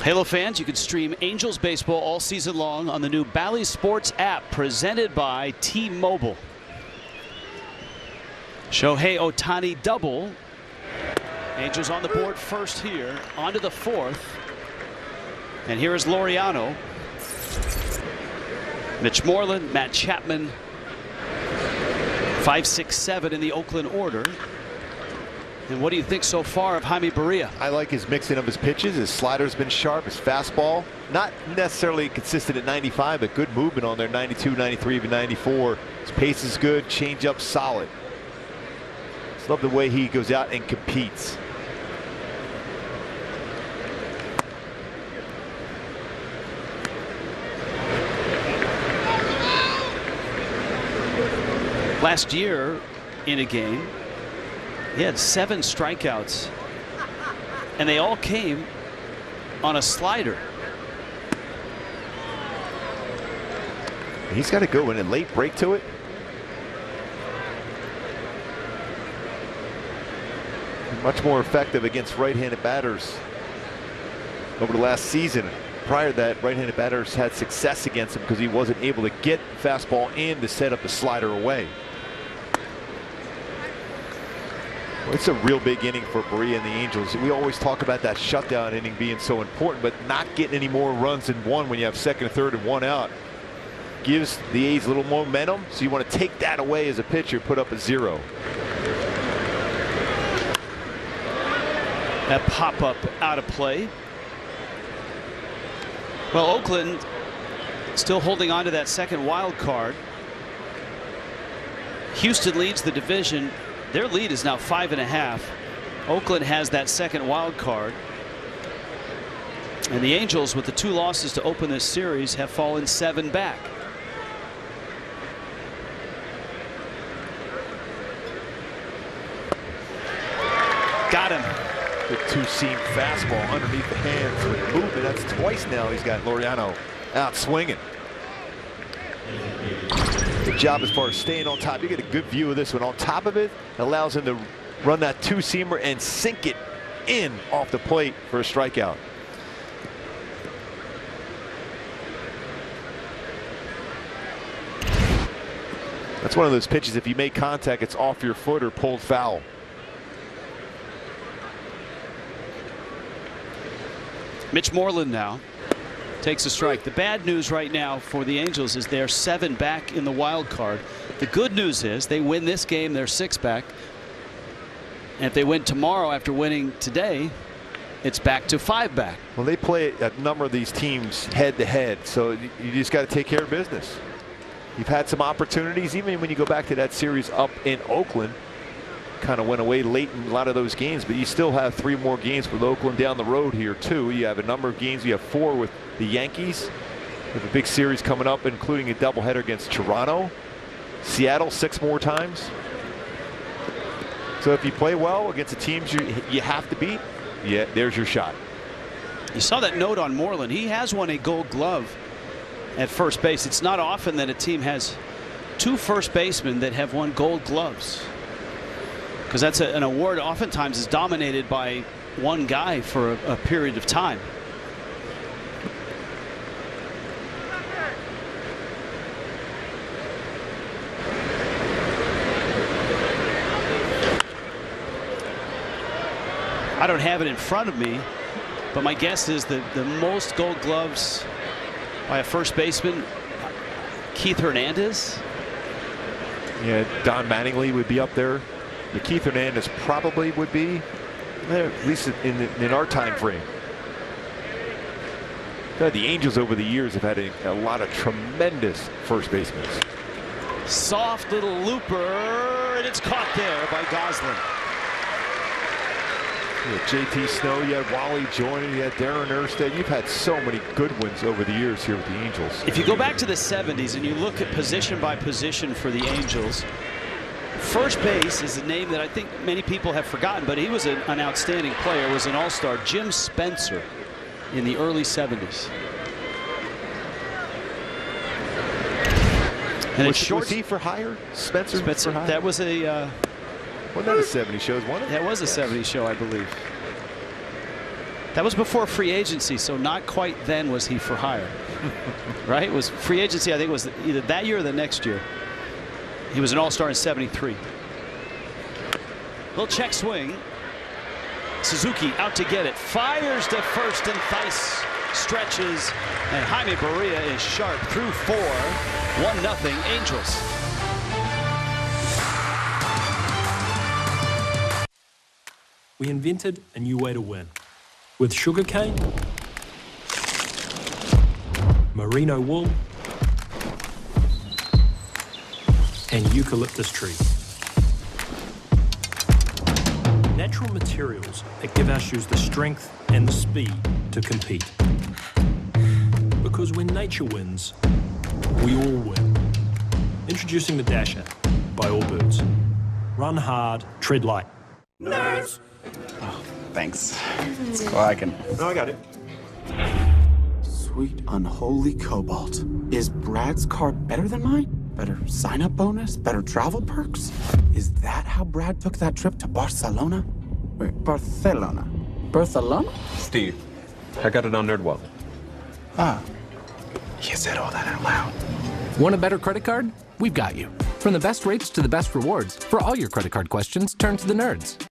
Halo fans, you can stream Angels baseball all season long on the new Bally Sports app presented by T-Mobile. Shohei Ohtani double. Angels on the board first here, onto the fourth. And here is Laureano. Mitch Moreland, Matt Chapman. 5, 6, 7 in the Oakland order. And what do you think so far of Jaime Barria?
I like his mixing of his pitches. His slider's been sharp. His fastball, not necessarily consistent at 95, but good movement on there. 92, 93, even 94. His pace is good. Changeup solid. Just love the way he goes out and competes.
Last year in a game, he had 7 strikeouts, and they all came on a slider.
He's got to go in a late break to it. Much more effective against right-handed batters. over the last season. Prior to that, right-handed batters had success against him because he wasn't able to get the fastball in to set up the slider away. Well, it's a real big inning for Barria and the Angels. We always talk about that shutdown inning being so important, but not getting any more runs than one when you have second, third, and one out gives the A's a little momentum. So you want to take that away as a pitcher, put up a 0.
That pop-up out of play. Well, Oakland still holding on to that second wild card. Houston leads the division. Their lead is now 5.5. Oakland has that second wild card. And the Angels, with the 2 losses to open this series, have fallen 7 back. Got him.
The 2-seam fastball underneath the hands with movement. That's twice now he's got Laureano out swinging. Good job as far as staying on top. You get a good view of this one. On top of it, allows him to run that 2-seamer and sink it in off the plate for a strikeout. That's one of those pitches, if you make contact, it's off your foot or pulled foul.
Mitch Moreland now takes a strike. The bad news right now for the Angels is they're 7 back in the wild card. The good news is they win this game, they're 6 back. And if they win tomorrow after winning today, it's back to 5 back.
Well, they play a number of these teams head to head, so you just got to take care of business. You've had some opportunities, even when you go back to that series up in Oakland. Kind of went away late in a lot of those games, but you still have 3 more games with Oakland down the road here too. You have a number of games. You have 4 with the Yankees. You have a big series coming up, including a doubleheader against Toronto, Seattle 6 more times. So if you play well against the teams you have to beat, yeah, there's your shot.
You saw that note on Moreland. He has won a Gold Glove at first base. It's not often that a team has 2 first basemen that have won Gold Gloves, because that's an award oftentimes is dominated by one guy for a period of time. I don't have it in front of me, but my guess is that the most Gold Gloves by a first baseman, Keith Hernandez.
Yeah, Don Mattingly would be up there. But Keith Hernandez probably would be, at least in our time frame. The Angels over the years have had a lot of tremendous first basemen.
Soft little looper, and it's caught there by Gosselin.
You had J.T. Snow, you had Wally Joyner, you had Darren Erstad. You've had so many good ones over the years here with the Angels.
If you go back to the 70s and you look at position by position for the Angels, first base is a name that I think many people have forgotten, but he was an outstanding player, was an all-star. Jim Spencer in the early 70s. And
was he for hire? Spencer for hire?
That was a...
wasn't that a 70 show?
That was a 70 show, I believe. That was before free agency, so not quite then was he for hire. Right? It was free agency, I think it was either that year or the next year. He was an all-star in 73. Little check swing. Suzuki out to get it. Fires to first, and Theis stretches. And Jaime Barria is sharp through 4. 1-0 Angels.
We invented a new way to win. With sugarcane, merino wool, and eucalyptus trees. Natural materials that give our shoes the strength and the speed to compete. Because when nature wins, we all win. Introducing the Dasher by Allbirds. Run hard, tread light.
Nerds! Oh, thanks. Well, I can...
No, I got it.
Sweet unholy cobalt. Is Brad's card better than mine? Better sign-up bonus? Better travel perks? Is that how Brad took that trip to Barcelona? Wait, Barcelona? Barcelona?
Steve,
I got it on NerdWallet.
Ah. You said all that out loud.
Want a better credit card? We've got you. From the best rates to the best rewards, for all your credit card questions, turn to the nerds.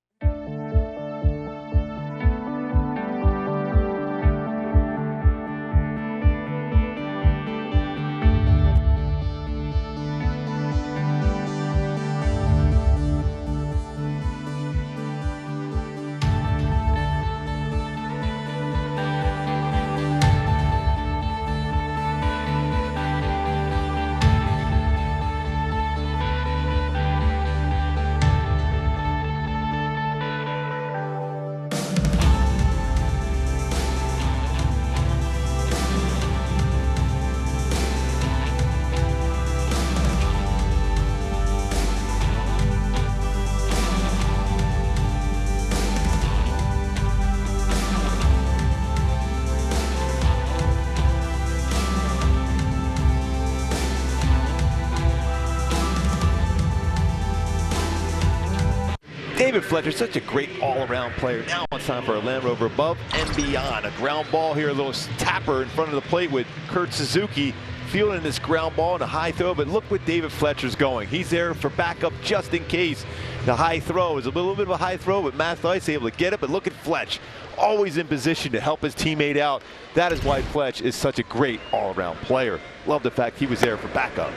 David Fletcher, such a great all-around player. Now it's time for a Land Rover above and beyond. A ground ball here, a little tapper in front of the plate with Kurt Suzuki fielding this ground ball and a high throw. But look what David Fletcher's going. He's there for backup just in case. The high throw is a little bit of a high throw, but Matt Thaiss able to get it. But look at Fletch, always in position to help his teammate out. That is why Fletch is such a great all-around player. Love the fact he was there for backup.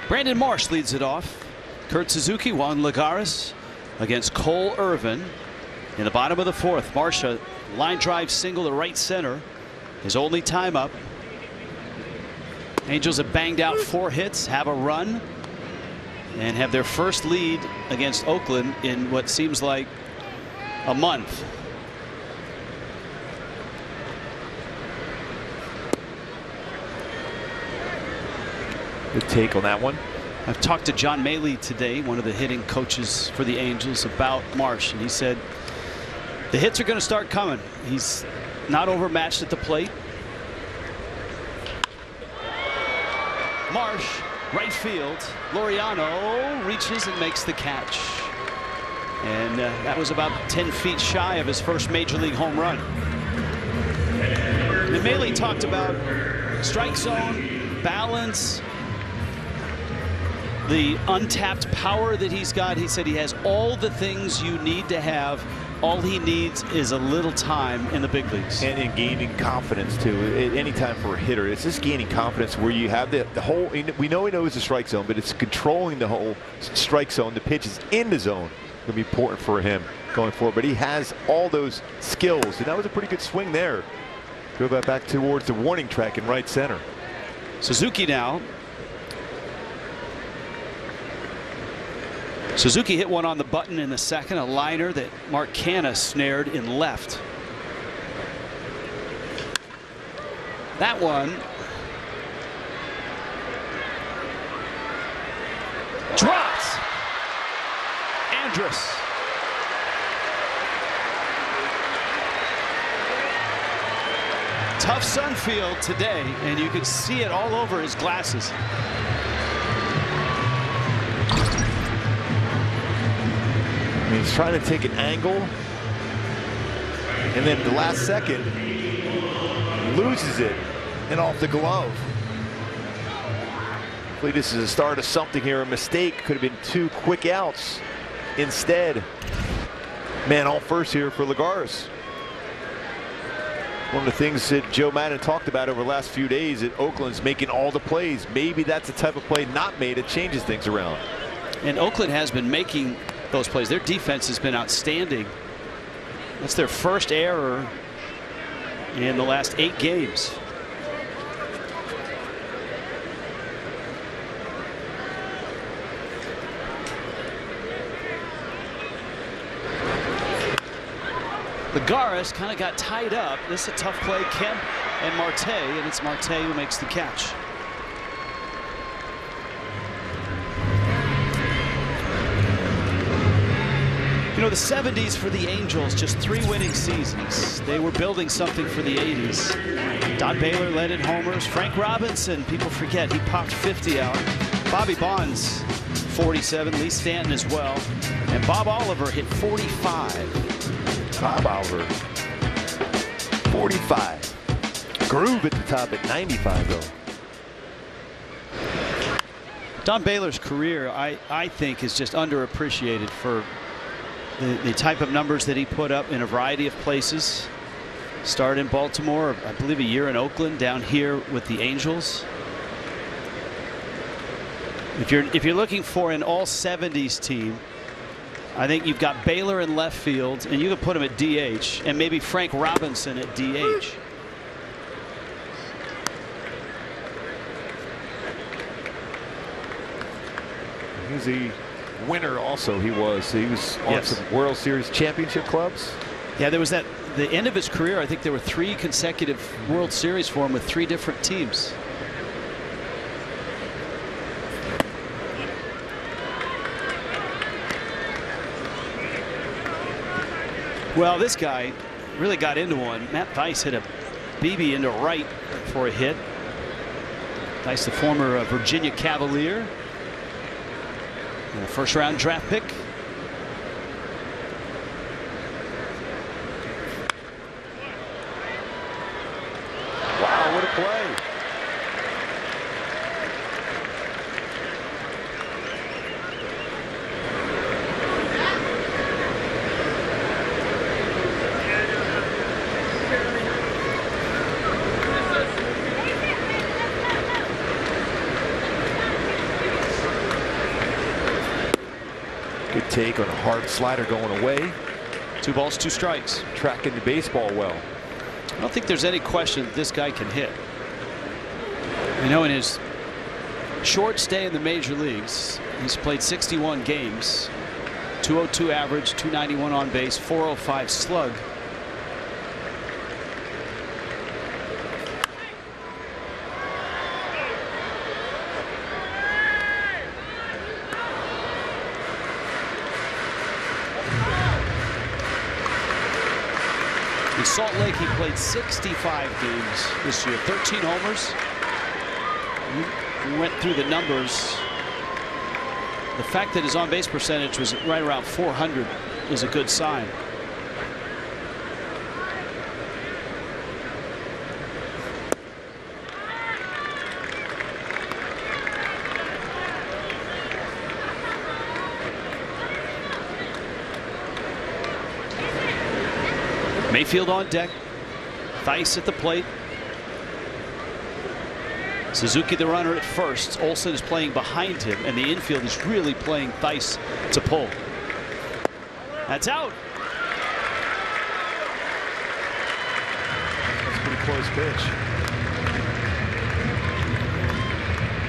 Brandon Marsh leads it off. Kurt Suzuki, Juan Lagares against Cole Irvin in the bottom of the fourth. Marsh, a line drive single to right center, his only time up. Angels have banged out 4 hits, have a run, and have their first lead against Oakland in what seems like a month.
Good take on that one.
I've talked to John Maley today, one of the hitting coaches for the Angels, about Marsh, and he said the hits are going to start coming. He's not overmatched at the plate. Marsh, right field. Laureano reaches and makes the catch. And that was about 10 feet shy of his first major league home run. And Maley talked about strike zone, balance, the untapped power that he's got. He said he has all the things you need to have. All he needs is a little time in the big leagues.
And in gaining confidence, too. Any time for a hitter, it's just gaining confidence where you have the whole, we know he knows the strike zone, but it's controlling the whole strike zone. The pitch is in the zone. Going to be important for him going forward. But he has all those skills. And that was a pretty good swing there. Go back towards the warning track in right center.
Suzuki now. Suzuki hit one on the button in the second, a liner that Mark Canha snared in left. That one drops. Andrus. Tough sun field today, and you can see it all over his glasses.
He's trying to take an angle, and then the last second loses it and off the glove. Hopefully this is a start of something here. A mistake, could have been 2 quick outs instead. Man on first here for Lagares. One of the things that Joe Madden talked about over the last few days that Oakland's making all the plays. Maybe that's the type of play not made. It changes things around.
And Oakland has been making those plays. Their defense has been outstanding. That's their first error in the last 8 games. Lagares kind of got tied up. This is a tough play. Kemp and Marte, and it's Marte who makes the catch. You know, the 70s for the Angels, just 3 winning seasons. They were building something for the 80s. Don Baylor led in homers. Frank Robinson, people forget, he popped 50 out. Bobby Bonds, 47. Lee Stanton as well. And Bob Oliver hit 45.
Bob Oliver 45. Groove at the top at 95, though.
Don Baylor's career, I think, is just underappreciated for the type of numbers that he put up in a variety of places. Started in Baltimore, I believe a year in Oakland, down here with the Angels. If you're looking for an all-70s team, I think you've got Baylor in left field, and you can put him at DH, and maybe Frank Robinson at DH.
He's a winner also. He was on some World Series championship clubs.
Yeah, there was the end of his career. I think there were 3 consecutive World Series for him with 3 different teams. Well, this guy really got into one. Matt Thaiss hit a BB into right for a hit. Thaiss, the former Virginia Cavalier. And a first-round draft pick.
Wow, what a play. Good take on a hard slider going away.
2 balls, 2 strikes.
Tracking the baseball well.
I don't think there's any question that this guy can hit. You know, in his short stay in the major leagues, he's played 61 games, 202 average, 291 on base, 405 slug. In Salt Lake, he played 65 games this year, 13 homers. We went through the numbers. The fact that his on-base percentage was right around 400 is a good sign. Mayfield on deck. Thaiss at the plate. Suzuki the runner at first. Olsen is playing behind him, and the infield is really playing Thaiss to pull. That's out.
That's a pretty close pitch.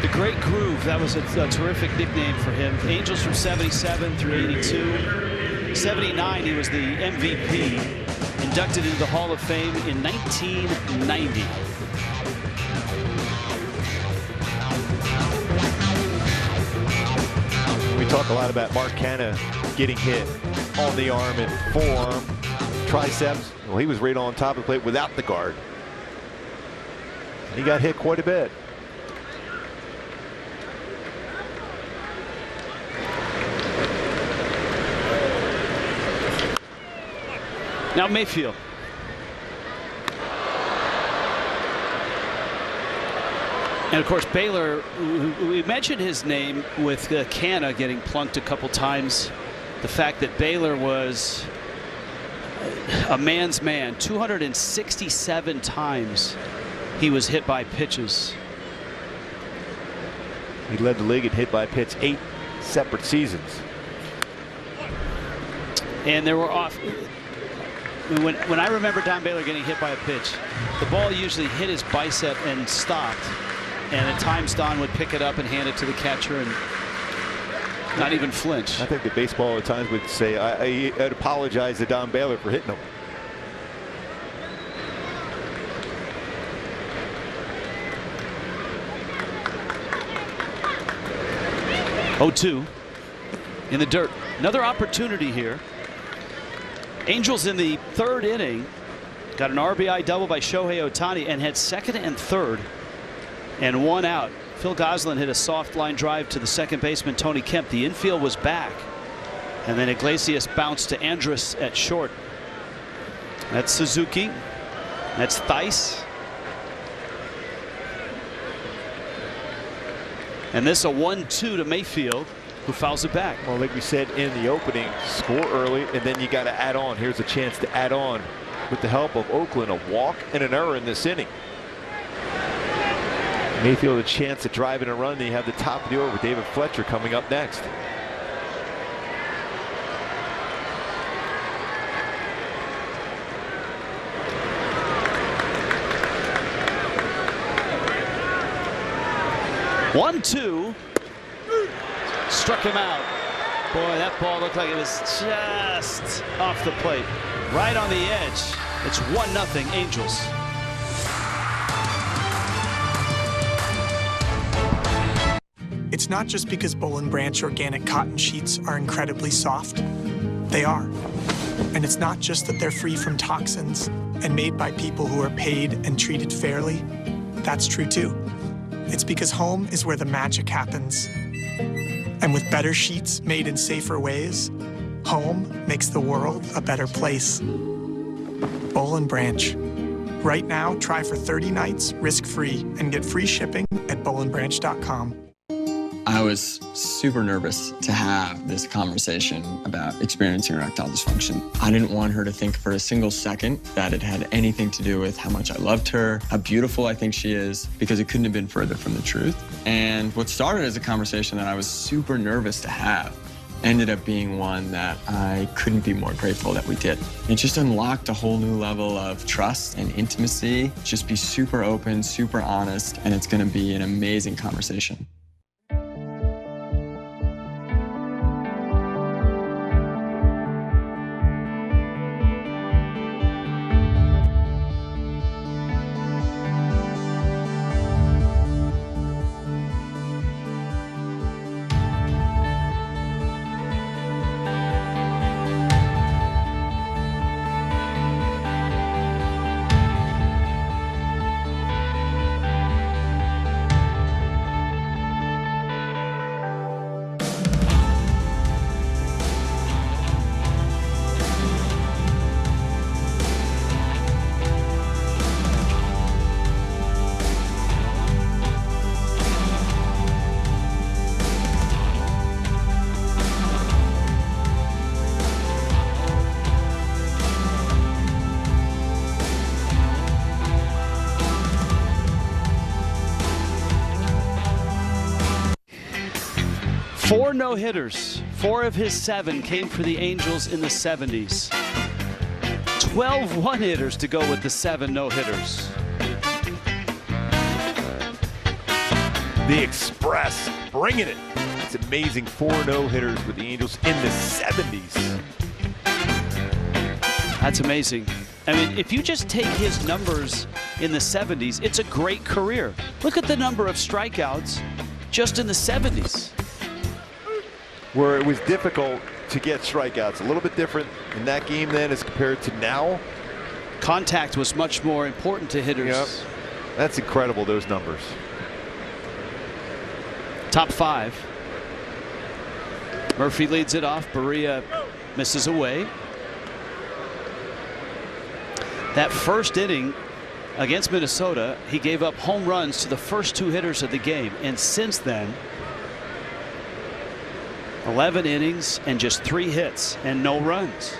The Great Groove, that was a terrific nickname for him. Angels from 77 through 82. 79, he was the MVP. Inducted into the Hall of Fame in 1990.
We talk a lot about Mark Canha getting hit on the arm and forearm, triceps. Well, he was right on top of the plate without the guard. He got hit quite a bit.
Now Mayfield. And of course Baylor, we mentioned his name with Canha getting plunked a couple times. The fact that Baylor was a man's man. 267 times he was hit by pitches.
He led the league in hit by pitch 8 separate seasons.
And there were off. When I remember Don Baylor getting hit by a pitch, the ball usually hit his bicep and stopped. And at times Don would pick it up and hand it to the catcher and not even flinch.
I think the baseball at times would say, I'd apologize to Don Baylor for hitting him.
Oh-2 in the dirt. Another opportunity here. Angels in the 3rd inning got an RBI double by Shohei Ohtani and had 2nd and 3rd and 1 out. Phil Gosselin hit a soft line drive to the second baseman Tony Kemp. The infield was back, and then Iglesias bounced to Andrus at short. That's Suzuki. That's Theis. And this a 1-2 to Mayfield, who fouls it back.
Well, like we said in the opening, score early, and then you got to add on. Here's a chance to add on with the help of Oakland, a walk and an error in this inning. Mayfield a chance to drive in a run. Then you have the top of the order with David Fletcher coming up next.
One-two. Struck him out. Boy, that ball looked like it was just off the plate. Right on the edge. It's 1-0 Angels.
It's not just because Boll & Branch organic cotton sheets are incredibly soft. They are. And it's not just that they're free from toxins and made by people who are paid and treated fairly. That's true too. It's because home is where the magic happens. And with better sheets made in safer ways, home makes the world a better place. Boll & Branch. Right now, try for 30 nights risk-free and get free shipping at bollandbranch.com.
I was super nervous to have this conversation about experiencing erectile dysfunction. I didn't want her to think for a single second that it had anything to do with how much I loved her, how beautiful I think she is, because it couldn't have been further from the truth. And what started as a conversation that I was super nervous to have ended up being one that I couldn't be more grateful that we did. It just unlocked a whole new level of trust and intimacy. Just be super open, super honest, and it's gonna be an amazing conversation.
Four no-hitters. 4 of his 7 came for the Angels in the 70s. 12 one-hitters to go with the 7 no-hitters.
The Express bringing it. It's amazing. 4 no-hitters with the Angels in the 70s.
That's amazing. I mean, if you just take his numbers in the 70s, it's a great career. Look at the number of strikeouts just in the 70s.
Where it was difficult to get strikeouts. A little bit different in that game then as compared to now.
Contact was much more important to hitters.
Yep. That's incredible, those numbers.
Top 5. Murphy leads it off. Barria misses away. That first inning against Minnesota, he gave up home runs to the first 2 hitters of the game. And since then, 11 innings and just 3 hits and no runs.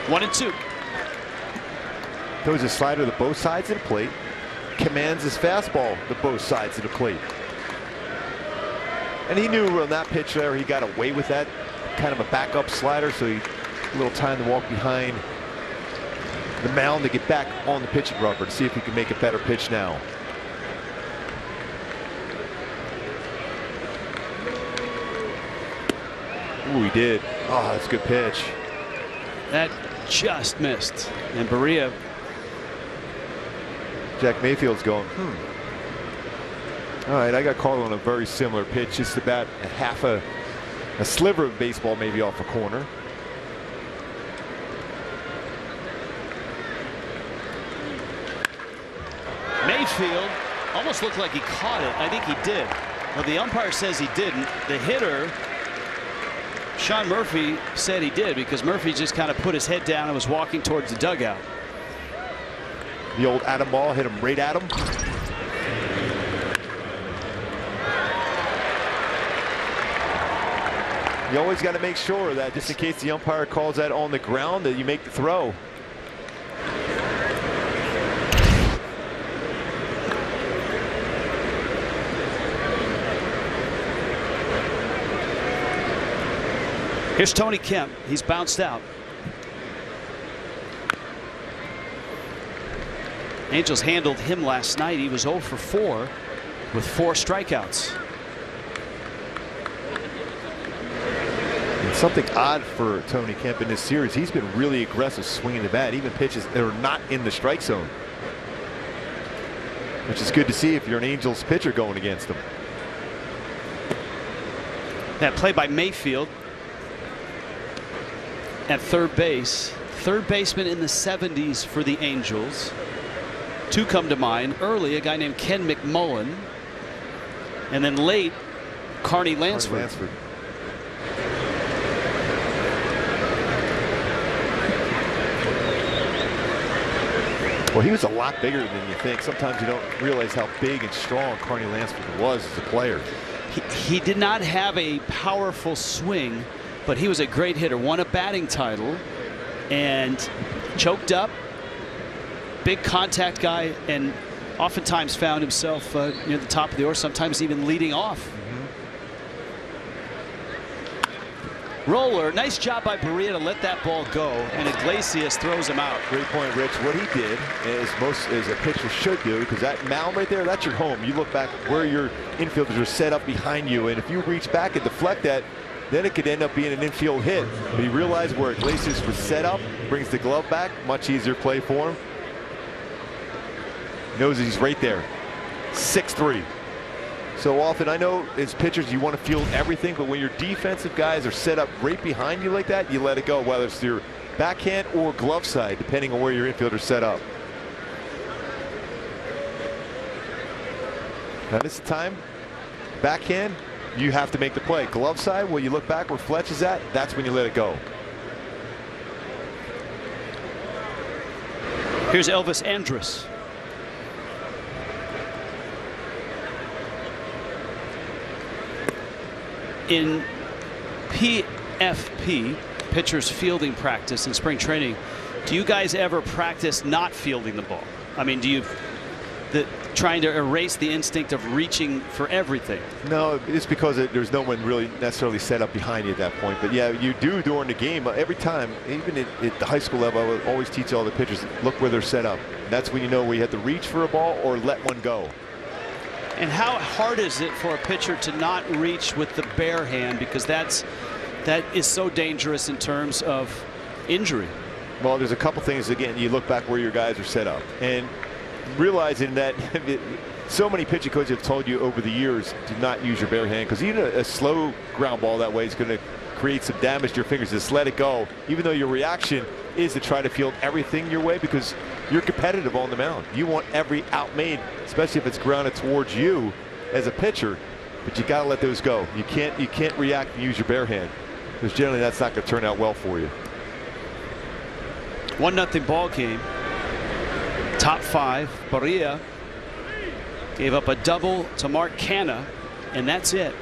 One and 2.
Throws a slider to both sides of the plate. Commands his fastball to both sides of the plate. And he knew on that pitch there he got away with that kind of a backup slider, so he a little time to walk behind the mound to get back on the pitching rubber to see if he can make a better pitch now. Ooh, he did. Oh, that's a good pitch.
That just missed. And Barria.
Jack Mayfield's going, All right, I got called on a very similar pitch, just about a sliver of baseball maybe off a corner.
Mayfield almost looked like he caught it. I think he did. Well, the umpire says he didn't. The hitter Sean Murphy said he did, because Murphy just kind of put his head down and was walking towards the dugout.
The old Adam ball hit him right at him. You always got to make sure that just in case the umpire calls that on the ground, that you make the throw.
Here's Tony Kemp. He's bounced out. Angels handled him last night. He was 0 for 4 with 4 strikeouts.
And something odd for Tony Kemp in this series. He's been really aggressive swinging the bat, even pitches that are not in the strike zone, which is good to see if you're an Angels pitcher going against him.
That play by Mayfield at third base. Third baseman in the 70s for the Angels. 2 come to mind. Early, a guy named Ken McMullen. And then late, Carney Lansford.
Well, he was a lot bigger than you think. Sometimes you don't realize how big and strong Carney Lansford was as a player.
He did not have a powerful swing, but he was a great hitter. Won a batting title and choked up. Big contact guy, and oftentimes found himself near the top of the order, sometimes even leading off. Roller, nice job by Barria to let that ball go, and Iglesias throws him out.
Great point, Rich. What he did is as a pitcher should do, because that mound right there, that's your home. You look back where your infielders are set up behind you, and if you reach back and deflect that, then it could end up being an infield hit. But he realized where Iglesias was set up, brings the glove back, much easier play for him. Knows he's right there. 6-3. So often, I know as pitchers you want to field everything, but when your defensive guys are set up right behind you like that, you let it go, whether it's your backhand or glove side, depending on where your infielder's set up. Now this time, backhand, you have to make the play. Glove side, where you look back where Fletch is at, that's when you let it go.
Here's Elvis Andrus. In PFP, pitchers fielding practice in spring training, do you guys ever practice not fielding the ball? I mean, do you trying to erase the instinct of reaching for everything?
No, it's because there's no one really necessarily set up behind you at that point. But yeah, you do during the game. Every time, even at the high school level, I would always teach all the pitchers, look where they're set up. That's when you know where you have to reach for a ball or let one go.
And how hard is it for a pitcher to not reach with the bare hand, because that is so dangerous in terms of injury?
Well, there's a couple things. Again, you look back where your guys are set up, and realizing that so many pitching coaches have told you over the years, do not use your bare hand, because even a slow ground ball that way is going to create some damage to your fingers. Just let it go, even though your reaction is to try to field everything your way, because you're competitive on the mound. You want every out made, especially if it's grounded towards you as a pitcher. But you got to let those go. You can't react and use your bare hand, because generally that's not going to turn out well for you.
1-0 ball game. Top 5. Barria gave up a double to Mark Canha, and that's it.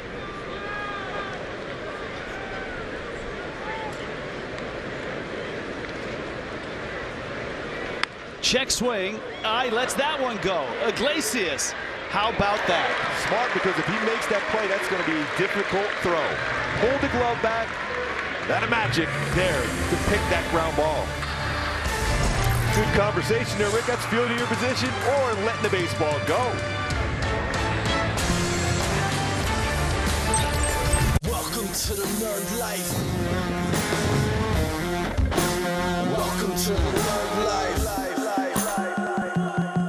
Check swing. He lets that one go. Iglesias. How about that?
Smart, because if he makes that play, that's going to be a difficult throw. Hold the glove back. That a magic there to pick that ground ball. Good conversation there, Rick. That's fielding your position or letting the baseball go.
Welcome to the nerd life. Welcome to the nerd life.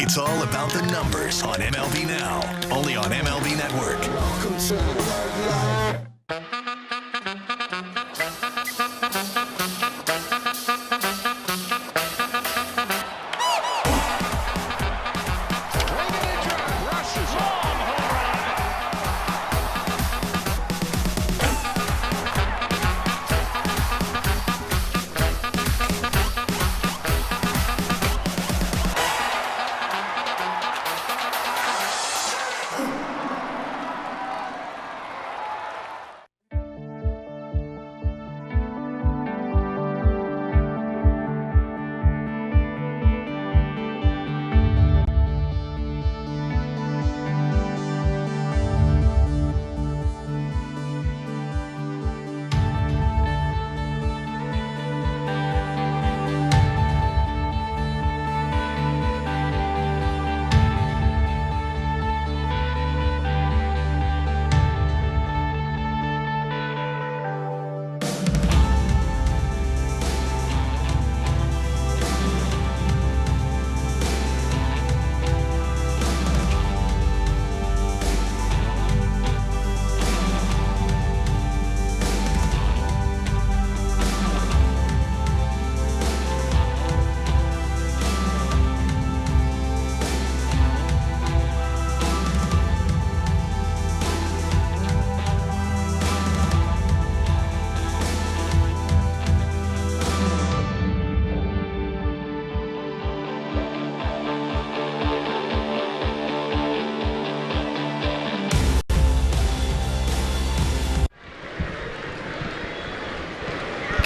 It's all about the numbers on MLB Now, only on MLB Network.
Welcome to the nerd life.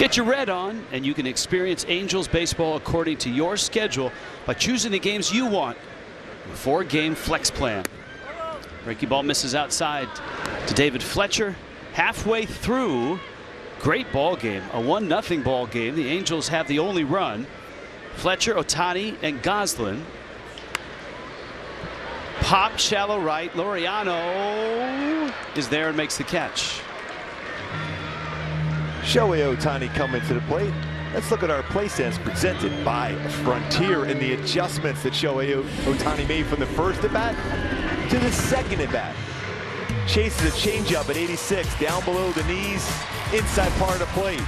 Get your red on, and you can experience Angels baseball according to your schedule by choosing the games you want. A 4-game flex plan. Breaking ball misses outside to David Fletcher. Halfway through, great ball game, a 1-0 ball game. The Angels have the only run. Fletcher, Ohtani, and Goslin. Pop, shallow right. Laureano is there and makes the catch.
Shohei Ohtani coming to the plate. Let's look at our play sense presented by Frontier and the adjustments that Shohei Ohtani made from the first at-bat to the second at-bat. Chases a changeup at 86, down below the knees, inside part of the plate.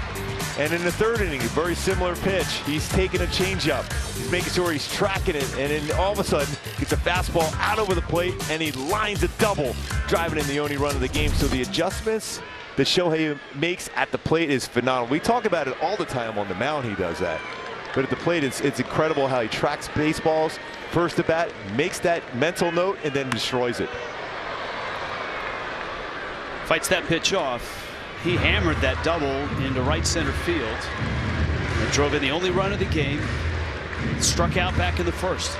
And in the third inning, a very similar pitch. He's taking a changeup. He's making sure he's tracking it, and then all of a sudden, gets a fastball out over the plate, and he lines a double, driving in the only run of the game. So the adjustments that Shohei makes at the plate is phenomenal. We talk about it all the time on the mound. He does that, but at the plate, it's incredible how he tracks baseballs. First at bat, makes that mental note, and then destroys it.
Fights that pitch off. He hammered that double into right center field. It drove in the only run of the game. Struck out back in the first.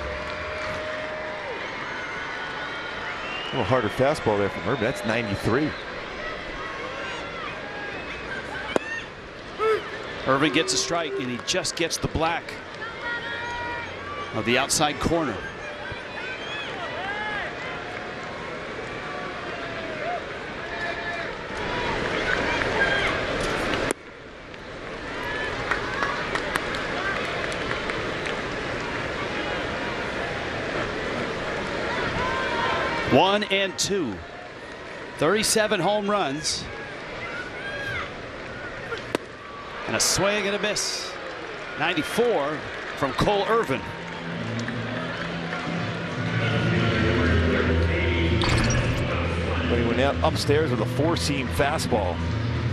A little harder fastball there from Irvin. That's 93.
Irvin gets a strike, and he just gets the black of the outside corner. One and two. 37 home runs. And a swing and a miss. 94 from Cole Irvin.
But he went out upstairs with a 4-seam fastball.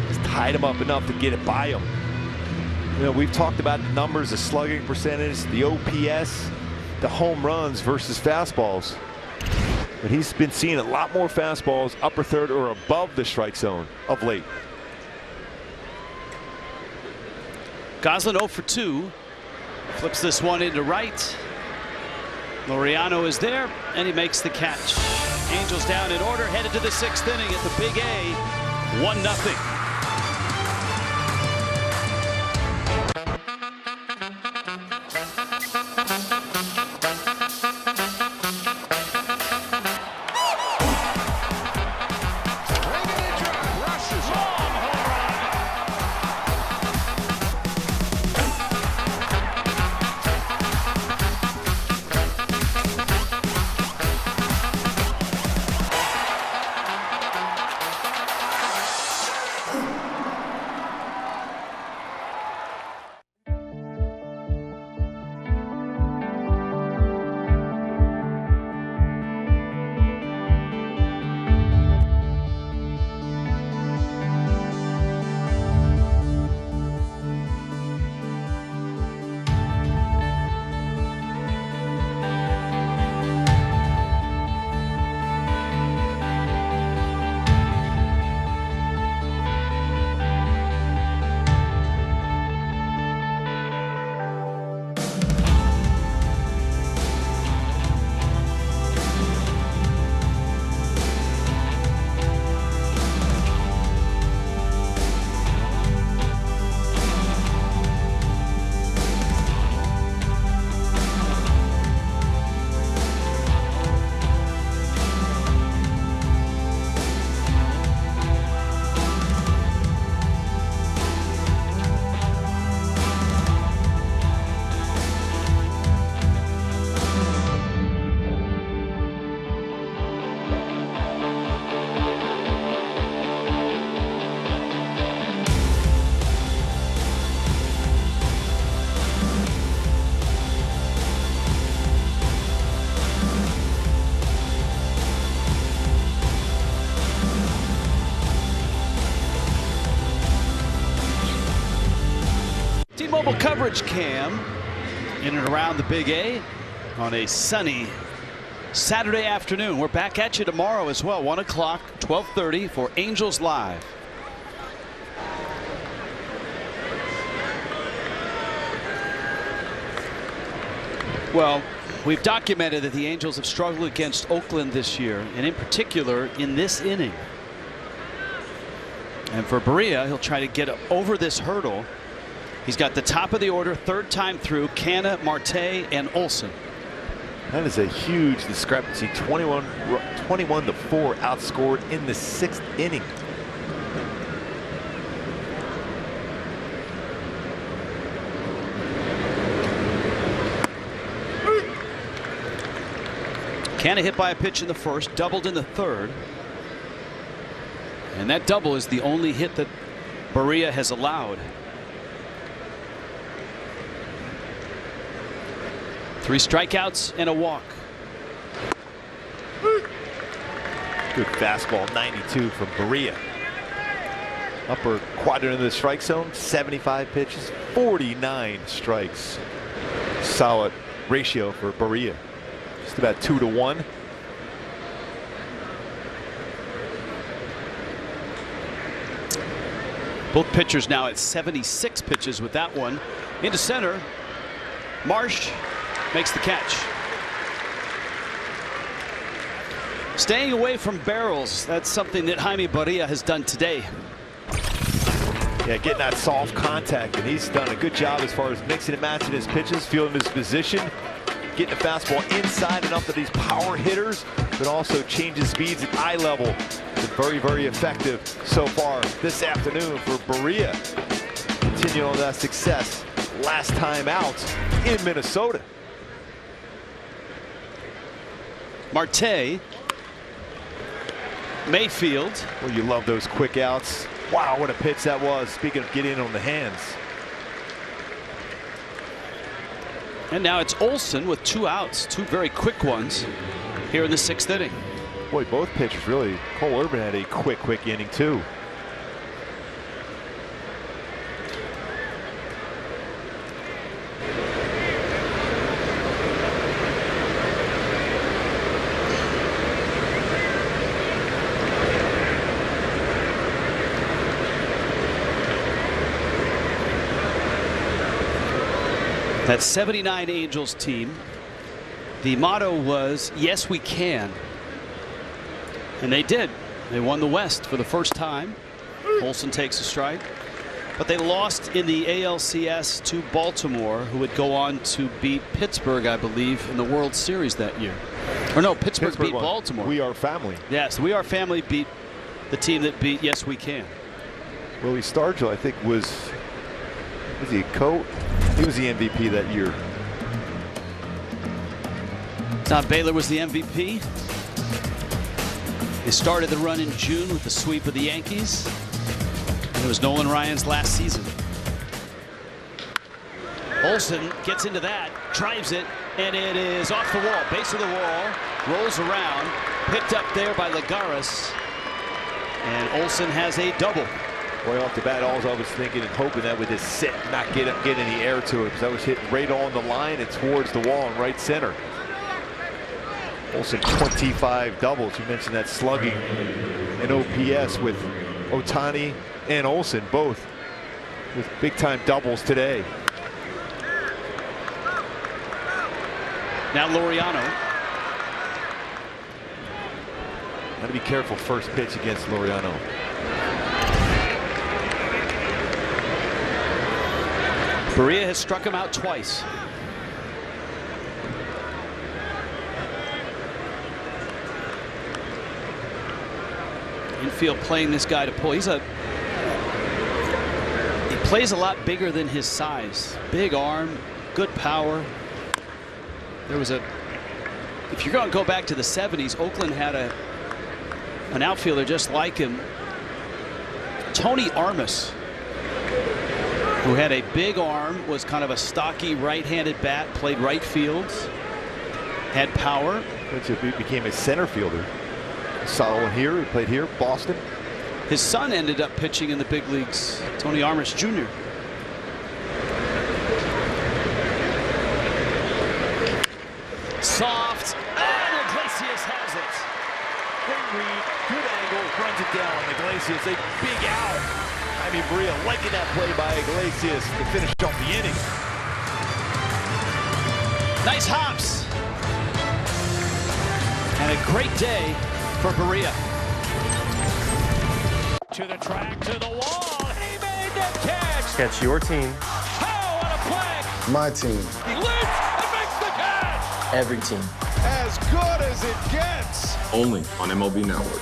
Just tied him up enough to get it by him. You know, we've talked about the numbers, the slugging percentage, the OPS, the home runs versus fastballs. But he's been seeing a lot more fastballs upper third or above the strike zone of late.
Goslin 0 for 2. Flips this one into right. Laureano is there, and he makes the catch. Angels down in order, headed to the 6th inning at the Big A. 1-0. T-Mobile coverage cam in and around the Big A on a sunny Saturday afternoon. We're back at you tomorrow as well, 1 o'clock, 12:30 for Angels Live. Well, we've documented that the Angels have struggled against Oakland this year, and in particular in this inning. And for Barria, he'll try to get over this hurdle. He's got the top of the order, third time through, Canna, Marte, and Olson.
That is a huge discrepancy. 21 to 4 outscored in the 6th inning.
Canna hit by a pitch in the first, doubled in the third. And that double is the only hit that Barria has allowed. 3 strikeouts and a walk.
Good fastball, 92 from Barria. Upper quadrant of the strike zone, 75 pitches, 49 strikes. Solid ratio for Barria. Just about 2 to 1.
Both pitchers now at 76 pitches with that one. Into center. Marsh makes the catch. Staying away from barrels. That's something that Jaime Barria has done today.
Yeah, getting that soft contact, and he's done a good job as far as mixing and matching his pitches, fielding his position, getting the fastball inside and up to these power hitters, but also changing speeds at eye level. Been very, very effective so far this afternoon for Barria. Continuing on that success last time out in Minnesota.
Marte, Mayfield.
Well, you love those quick outs. Wow, what a pitch that was. Speaking of getting on the hands.
And now it's Olson with 2 outs, 2 very quick ones here in the 6th inning.
Boy, both pitchers really. Cole Irvin had a quick inning too.
That 79 Angels team, the motto was, yes, we can. And they did. They won the West for the first time. Olson takes a strike. But they lost in the ALCS to Baltimore, who would go on to beat Pittsburgh, I believe, in the World Series that year. Or no, Pittsburgh beat
won.
Baltimore.
We Are Family.
Yes, We Are Family beat the team that beat Yes We Can.
Willie Stargell, I think, was he a coach? He was the MVP that year.
Tom Baylor was the MVP. They started the run in June with the sweep of the Yankees. It was Nolan Ryan's last season. Olson gets into that, drives it, and it is off the wall, base of the wall, rolls around, picked up there by Lagares, and Olson has a double.
Boy, off the bat, all I was thinking and hoping that would just sit, not get any air to it, because that was hit right on the line and towards the wall in right center. Olson 25 doubles. You mentioned that slugging and OPS with Ohtani and Olson both with big-time doubles today.
Now Laureano.
Got to be careful first pitch against Laureano.
Barria has struck him out twice. Infield playing this guy to pull. He plays a lot bigger than his size. Big arm, good power. There was if you're going to go back to the 70s, Oakland had an outfielder just like him, Tony Armas, who had a big arm, was kind of a stocky right-handed bat, played right field, had power.
He became a center fielder. Solid one here. He played here, Boston.
His son ended up pitching in the big leagues, Tony Armas Jr. Soft, and Iglesias has it.
Great read, good angle, runs it down. Iglesias, a big out. Jaime Barria liking that play by Iglesias to finish off the inning.
Nice hops. And a great day for Barria.
To the track, to the wall. He made the catch.
Catch your team.
Oh, what a play.
My team.
He leaps and makes the catch.
Every team.
As good as it gets.
Only on MLB Network.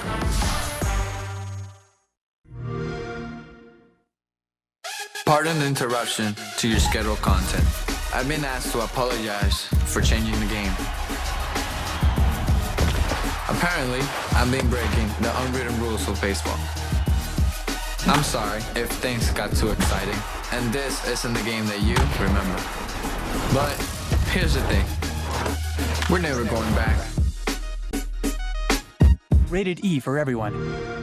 Pardon the interruption to your scheduled content. I've been asked to apologize for changing the game. Apparently, I've been breaking the unwritten rules of baseball. I'm sorry if things got too exciting, and this isn't the game that you remember. But here's the thing. We're never going back.
Rated E for everyone.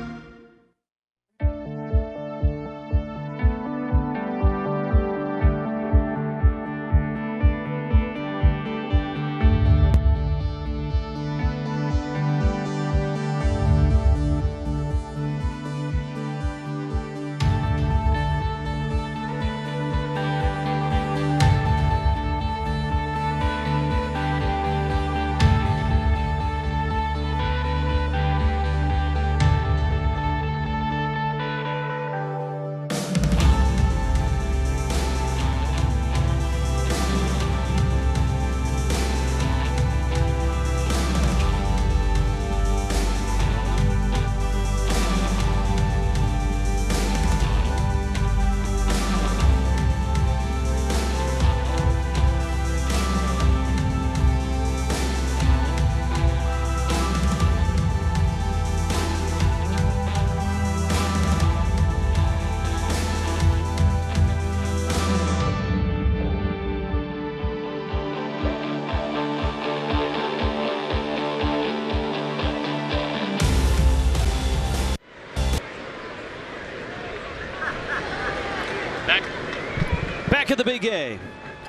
Back at the big A,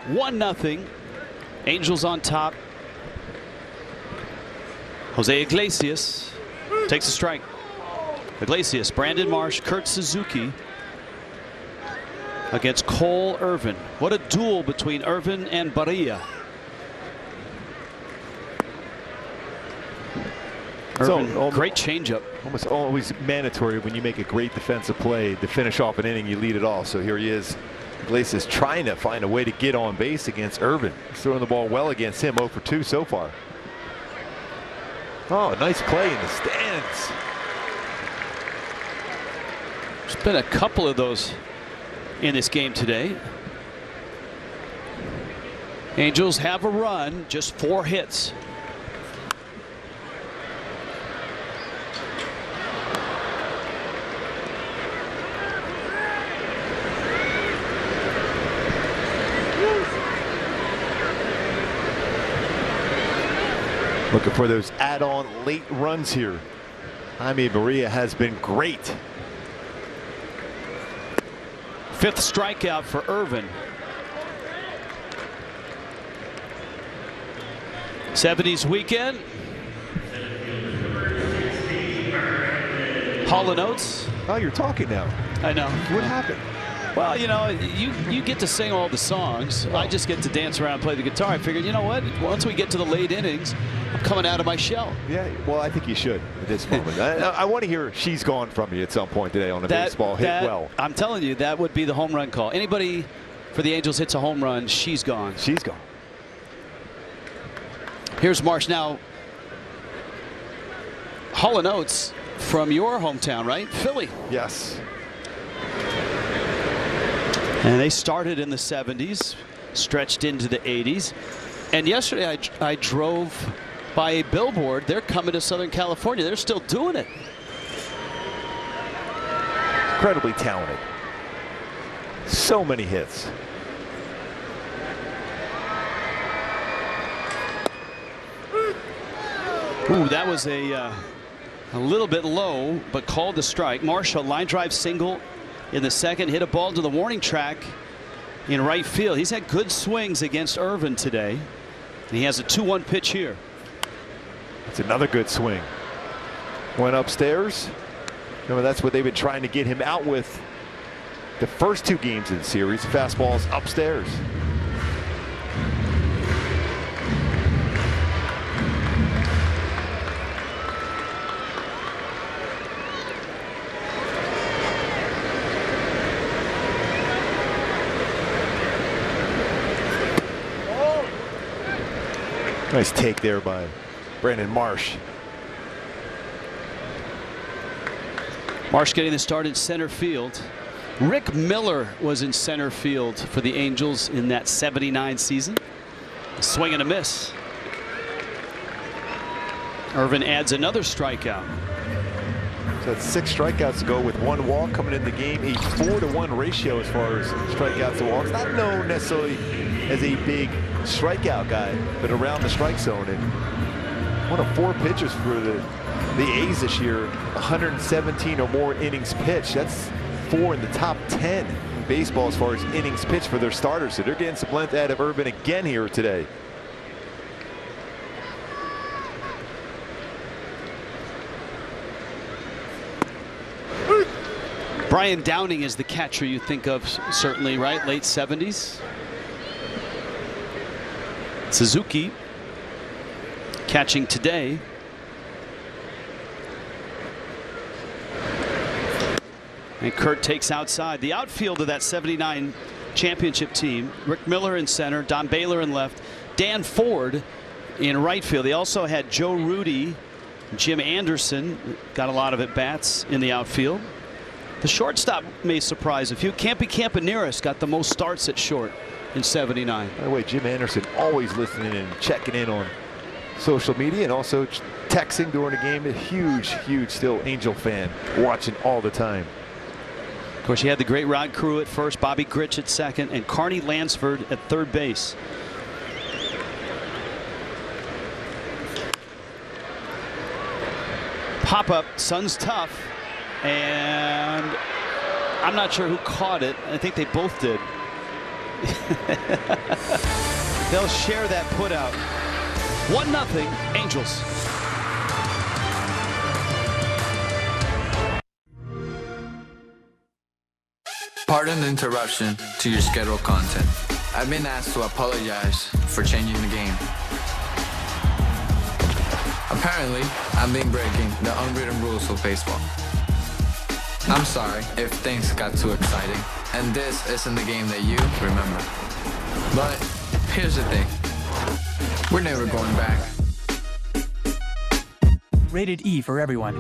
1-0. Angels on top. Jose Iglesias takes a strike. Iglesias, Brandon Marsh, Kurt Suzuki against Cole Irvin. What a duel between Irvin and Barria. Irvin, great changeup.
Almost always mandatory when you make a great defensive play to finish off an inning, you lead it off. So here he is. Iglesias trying to find a way to get on base against Irvin. He's throwing the ball well against him, 0 for 2 so far. Oh, nice play in the stands.
There's been a couple of those in this game today. Angels have a run, just 4 hits.
Looking for those add-on late runs here. Jaime Barria has been great.
5th strikeout for Irvin. 70s weekend. Hall & Oates.
Oh, you're talking now.
I know.
What happened?
Well, you know, you get to sing all the songs. I just get to dance around and play the guitar. I figured, you know what? Once we get to the late innings, I'm coming out of my shell.
Yeah, well, I think you should at this moment. I want to hear "She's Gone" from you at some point today on a baseball hit well.
I'm telling you, that would be the home run call. Anybody for the Angels hits a home run, she's gone.
She's gone.
Here's Marsh now. Hall & Oates from your hometown, right? Philly.
Yes.
And they started in the 70s, stretched into the 80s. And yesterday I drove by a billboard. They're coming to Southern California. They're still doing it.
Incredibly talented. So many hits.
Ooh, that was a little bit low, but called the strike. Marshall, line drive single in the second, hit a ball to the warning track in right field. He's had good swings against Irvin today. And he has a 2-1 pitch here.
It's another good swing. Went upstairs. Remember, that's what they've been trying to get him out with the first 2 games of the series. Fastballs upstairs. Nice take there by Brandon Marsh.
Marsh getting the start in center field. Rick Miller was in center field for the Angels in that '79 season. A swing and a miss. Irvin adds another strikeout.
So that's 6 strikeouts to go with 1 walk coming in the game. A 4-to-1 ratio as far as strikeouts to walks. Not known necessarily as a big strikeout guy, but around the strike zone. And one of 4 pitchers for the A's this year, 117 or more innings pitched. That's 4 in the top 10 in baseball as far as innings pitched for their starters. So they're getting some length out of Irvin again here today.
Brian Downing is the catcher you think of, certainly, right? Late 70s. Suzuki catching today. And Kurt takes outside. The outfield of that '79 championship team, Rick Miller in center, Don Baylor in left, Dan Ford in right field. They also had Joe Rudy, Jim Anderson, got a lot of at-bats in the outfield. The shortstop may surprise a few. Campy Campaneris got the most starts at short in '79.
By the way, Jim Anderson always listening and checking in on social media and also texting during the game. A huge still Angel fan, watching all the time.
Of course, you had the great Rod Crew at first, Bobby Grich at second, and Carney Lansford at third base. Pop-up, Sun's tough, and I'm not sure who caught it. I think they both did. They'll share that putout. 1-0 Angels.
Pardon the interruption to your scheduled content. I've been asked to apologize for changing the game. Apparently, I've been breaking the unwritten rules of baseball. I'm sorry if things got too exciting, and this isn't the game that you remember. But here's the thing. We're never going back.
Rated E for everyone.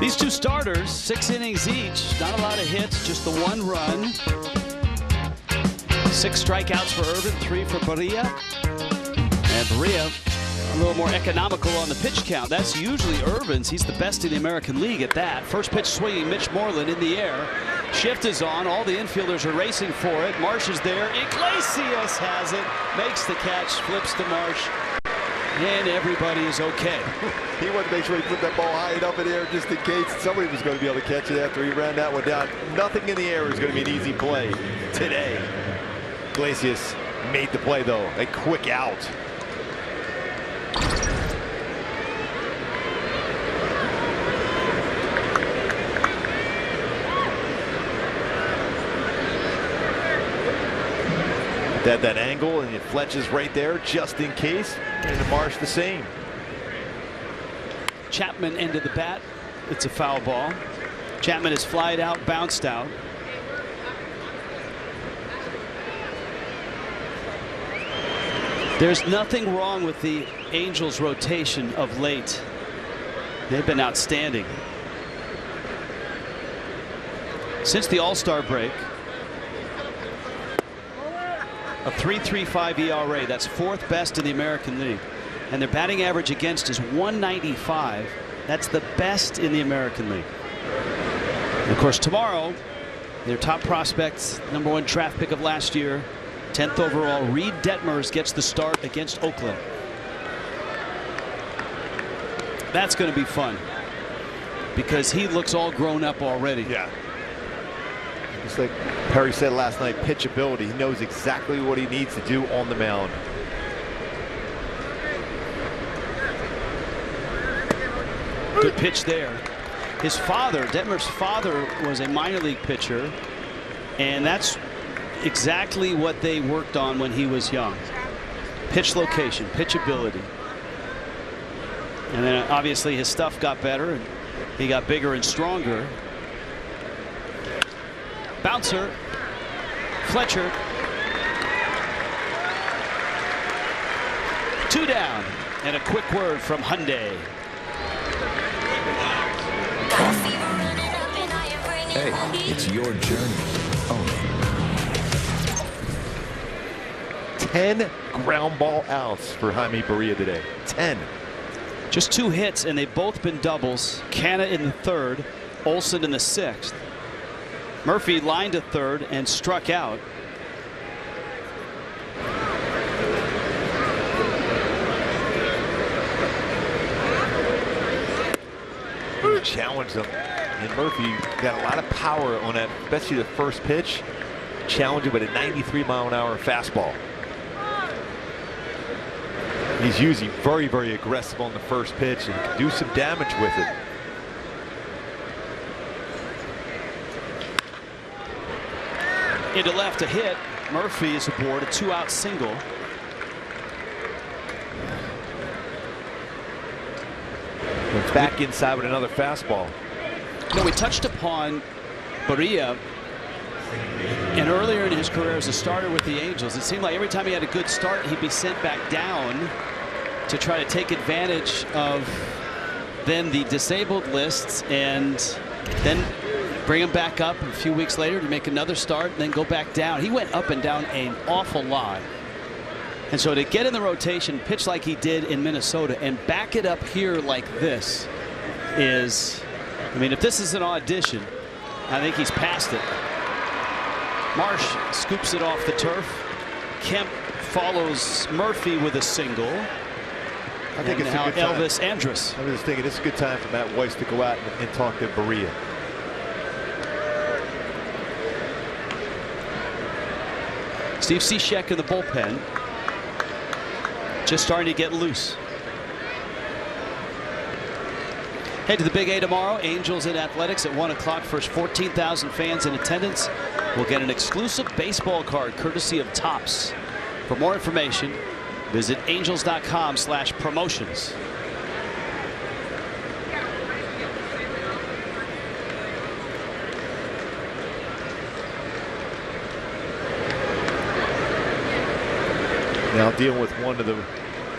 These two starters, 6 innings each, not a lot of hits, just the 1 run. 6 strikeouts for Irvin, 3 for Barria. And Barria a little more economical on the pitch count. That's usually Irvin's. He's the best in the American League at that. First pitch swinging, Mitch Moreland in the air. Shift is on. All the infielders are racing for it. Marsh is there. Iglesias has it. Makes the catch. Flips to Marsh. And everybody is okay.
He wanted to make sure he put that ball high enough in the air just in case somebody was going to be able to catch it after he ran that one down. Nothing in the air is going to be an easy play today. Iglesias Made the play, though. A quick out. That angle, and Fletch is right there just in case. And the Marsh the same.
Chapman into the bat. It's a foul ball. Chapman is flied out, bounced out. There's nothing wrong with the Angels' rotation of late. They've been outstanding. Since the All-Star break, a 3.35 ERA. That's 4th best in the American League. And their batting average against is 195. That's the best in the American League. And of course, tomorrow, their top prospects, #1 draft pick of last year, 10th overall, Reed Detmers gets the start against Oakland. That's going to be fun because he looks all grown up already.
Yeah. Just like Perry said last night, pitchability. He knows exactly what he needs to do on the mound.
Good pitch there. His father, Detmer's father, was a minor league pitcher, and that's exactly what they worked on when he was young. Pitch location, pitchability. And then obviously his stuff got better and he got bigger and stronger. Bouncer. Fletcher. 2 down. And a quick word from Hyundai.
Hey, it's your journey.
10 ground ball outs for Jaime Barria today. 10.
Just 2 hits, and they've both been doubles. Canna in the 3rd, Olsen in the 6th. Murphy lined to 3rd and struck out.
Challenged him, and Murphy got a lot of power on that, especially the first pitch. Challenged him with a 93-mile-an-hour fastball. He's usually very, very aggressive on the first pitch and can do some damage with it.
Into left, a hit. Murphy is aboard, a 2-out single.
It's back inside with another fastball.
No, we touched upon Barria, and earlier in his career as a starter with the Angels, it seemed like every time he had a good start, he'd be sent back down to try to take advantage of then the disabled lists and then bring him back up a few weeks later to make another start and then go back down. He went up and down an awful lot. And so to get in the rotation, pitch like he did in Minnesota and back it up here like this is, I mean, if this is an audition, I think he's passed it. Marsh scoops it off the turf. Kemp follows Murphy with a single.
I think
and
it's
now
a good time.
Elvis Andrus.
I'm just thinking it's a good time for Matt Weiss to go out and talk to Barria.
Steve Cishek in the bullpen. Just starting to get loose. Head to the Big A tomorrow. Angels and Athletics at 1 o'clock. First 14,000 fans in attendance will get an exclusive baseball card courtesy of Topps. For more information, visit angels.com/promotions.
Now dealing with one of the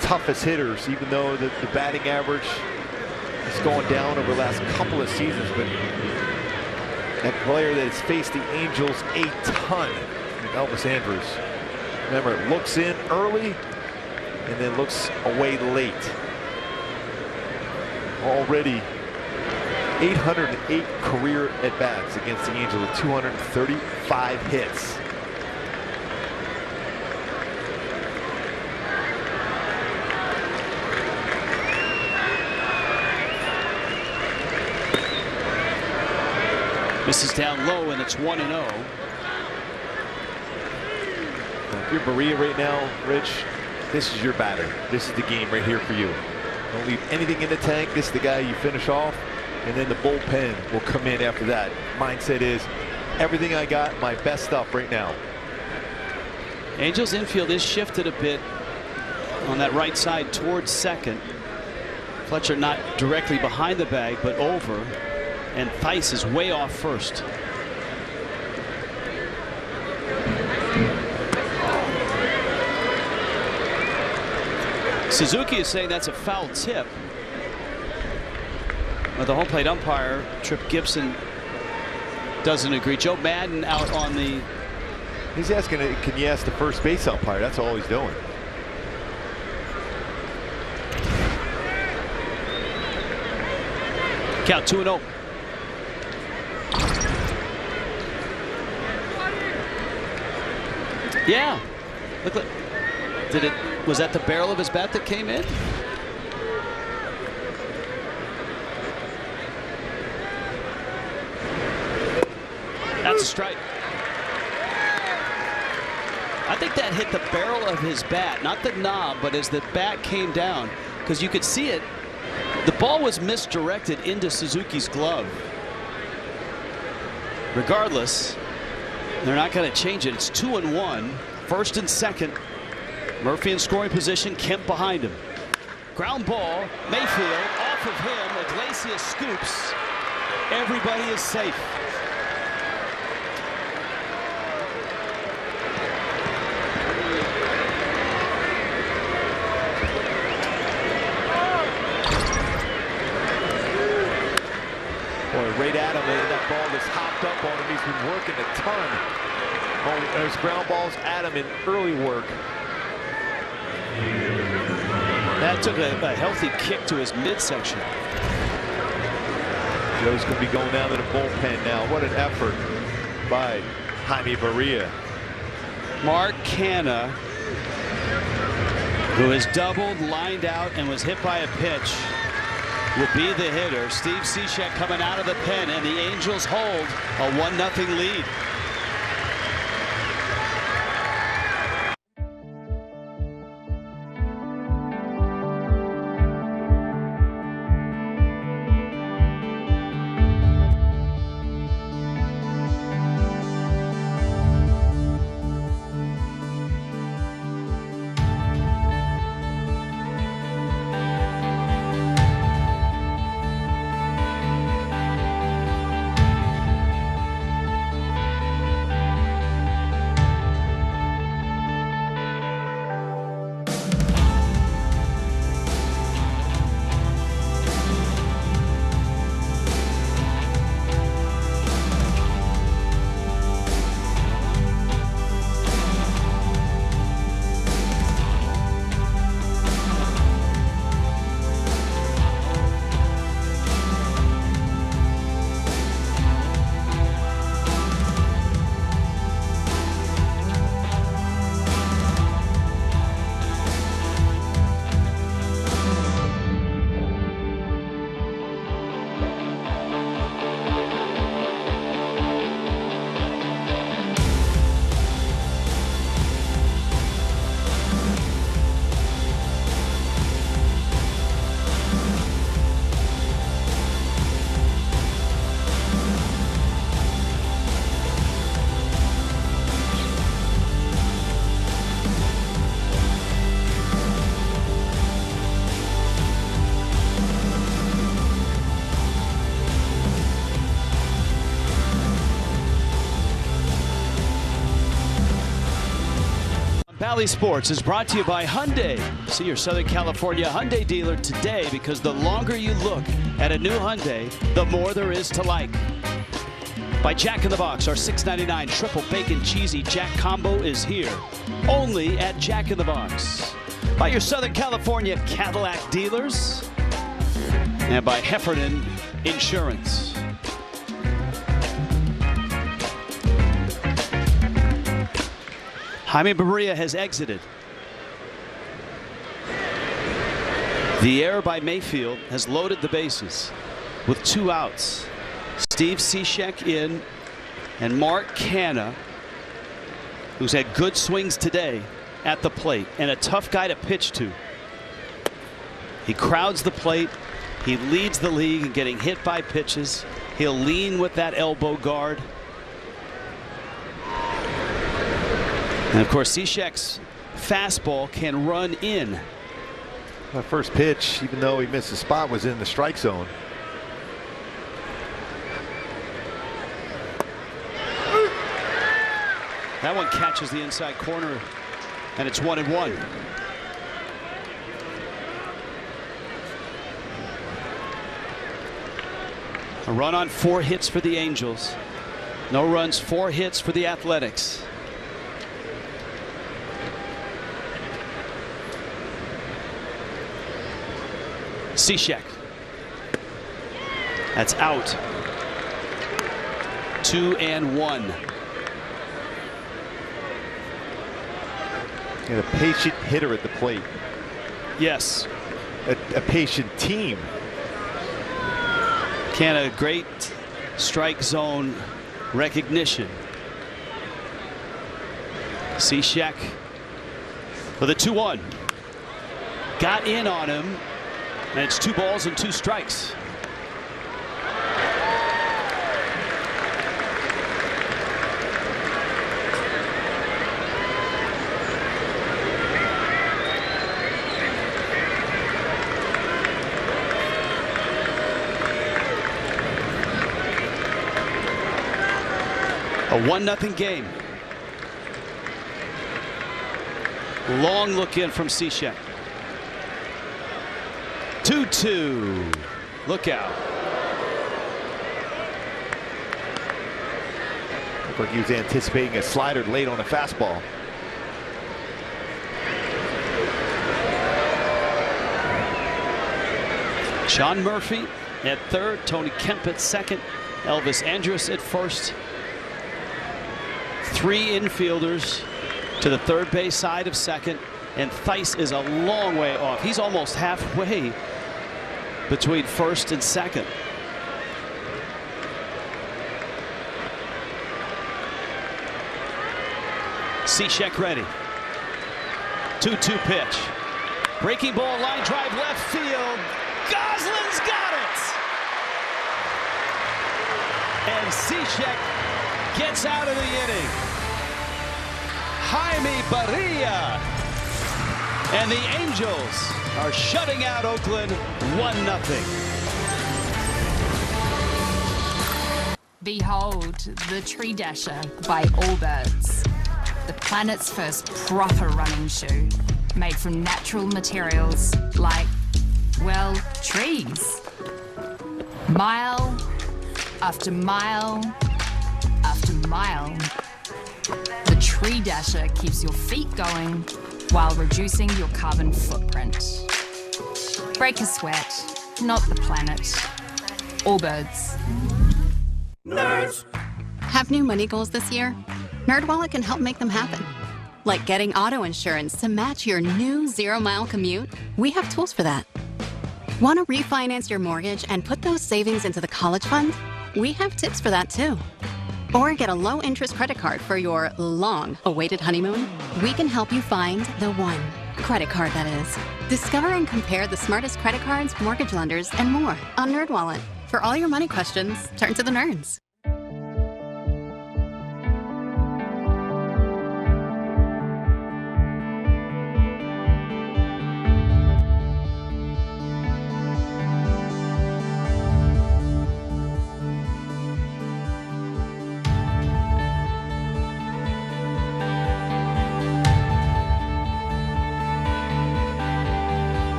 toughest hitters, even though the batting average has gone down over the last couple of seasons, but that player that has faced the Angels a ton, Elvis Andrus. Remember, it looks in early and then looks away late. Already 808 career at-bats against the Angels with 235 hits.
This is down low, and it's 1-0.
You're Barria right now, Rich. This is your batter. This is the game right here for you. Don't leave anything in the tank. This is the guy you finish off, and then the bullpen will come in after that. Mindset is everything I got, my best stuff right now.
Angels infield is shifted a bit on that right side towards second. Fletcher not directly behind the bag, but over, and Theis is way off first. Suzuki is saying that's a foul tip. But the home plate umpire, Trip Gibson, doesn't agree. Joe Madden out on the...
He's asking, can you ask the first base umpire? That's all he's doing.
Count 2-0. Yeah. Look. Did it? Was that the barrel of his bat that came in? That's a strike. I think that hit the barrel of his bat, not the knob, but as the bat came down, because you could see it. The ball was misdirected into Suzuki's glove. Regardless, they're not going to change it. It's 2-1, first and second. Murphy in scoring position, Kemp behind him. Ground ball, Mayfield off of him. Iglesias scoops. Everybody is safe.
Boy, right at him, and that ball just hopped up on him. He's been working a ton. Oh, there's ground balls at him in early work.
That took a healthy kick to his midsection.
Joe's going to be going down to the bullpen now. What an effort by Jaime Barria.
Mark Canha, who has doubled, lined out, and was hit by a pitch, will be the hitter. Steve Cishek coming out of the pen, and the Angels hold a 1-0 lead. Valley Sports is brought to you by Hyundai. See your Southern California Hyundai dealer today, because the longer you look at a new Hyundai, the more there is to like. By Jack in the Box, our $6.99 triple bacon cheesy Jack combo is here, only at Jack in the Box. By your Southern California Cadillac dealers, and by Heffernan Insurance. Jaime Barria has exited. The error by Mayfield has loaded the bases with 2 outs. Steve Cishek in, and Mark Canha, who's had good swings today at the plate and a tough guy to pitch to. He crowds the plate. He leads the league in getting hit by pitches. He'll lean with that elbow guard. And of course, Cishek's fastball can run in.
That first pitch, even though he missed the spot, was in the strike zone.
That one catches the inside corner, and it's 1-1. A run on 4 hits for the Angels. No runs, 4 hits for the Athletics. Cishek. That's out. 2-1.
And a patient hitter at the plate.
Yes.
A patient team.
Can a great strike zone recognition. Cishek for the 2-1. Got in on him, and it's 2 balls and 2 strikes. A 1-0 game. Long look in from Cishek. 2-2. Look out.
Looked like he was anticipating a slider late on a fastball.
Sean Murphy at third, Tony Kemp at second, Elvis Andrus at first. 3 infielders to the third base side of second, and Theis is a long way off. He's almost halfway between first and second. Cishek ready. 2-2 pitch. Breaking ball, line drive left field. Goslin's got it! And Cishek gets out of the inning. Jaime Barria. And the Angels are shutting out Oakland 1-0.
Behold the Tree Dasher by Allbirds. The planet's first proper running shoe, made from natural materials like, well, trees. Mile after mile after mile, the Tree Dasher keeps your feet going while reducing your carbon footprint. Break a sweat, not the planet. Allbirds.
Nerds. Have new money goals this year? NerdWallet can help make them happen. Like getting auto insurance to match your new 0-mile commute? We have tools for that. Want to refinance your mortgage and put those savings into the college fund? We have tips for that too. Or get a low-interest credit card for your long-awaited honeymoon? We can help you find the one. Credit card, that is. Discover and compare the smartest credit cards, mortgage lenders, and more on NerdWallet. For all your money questions, turn to the nerds.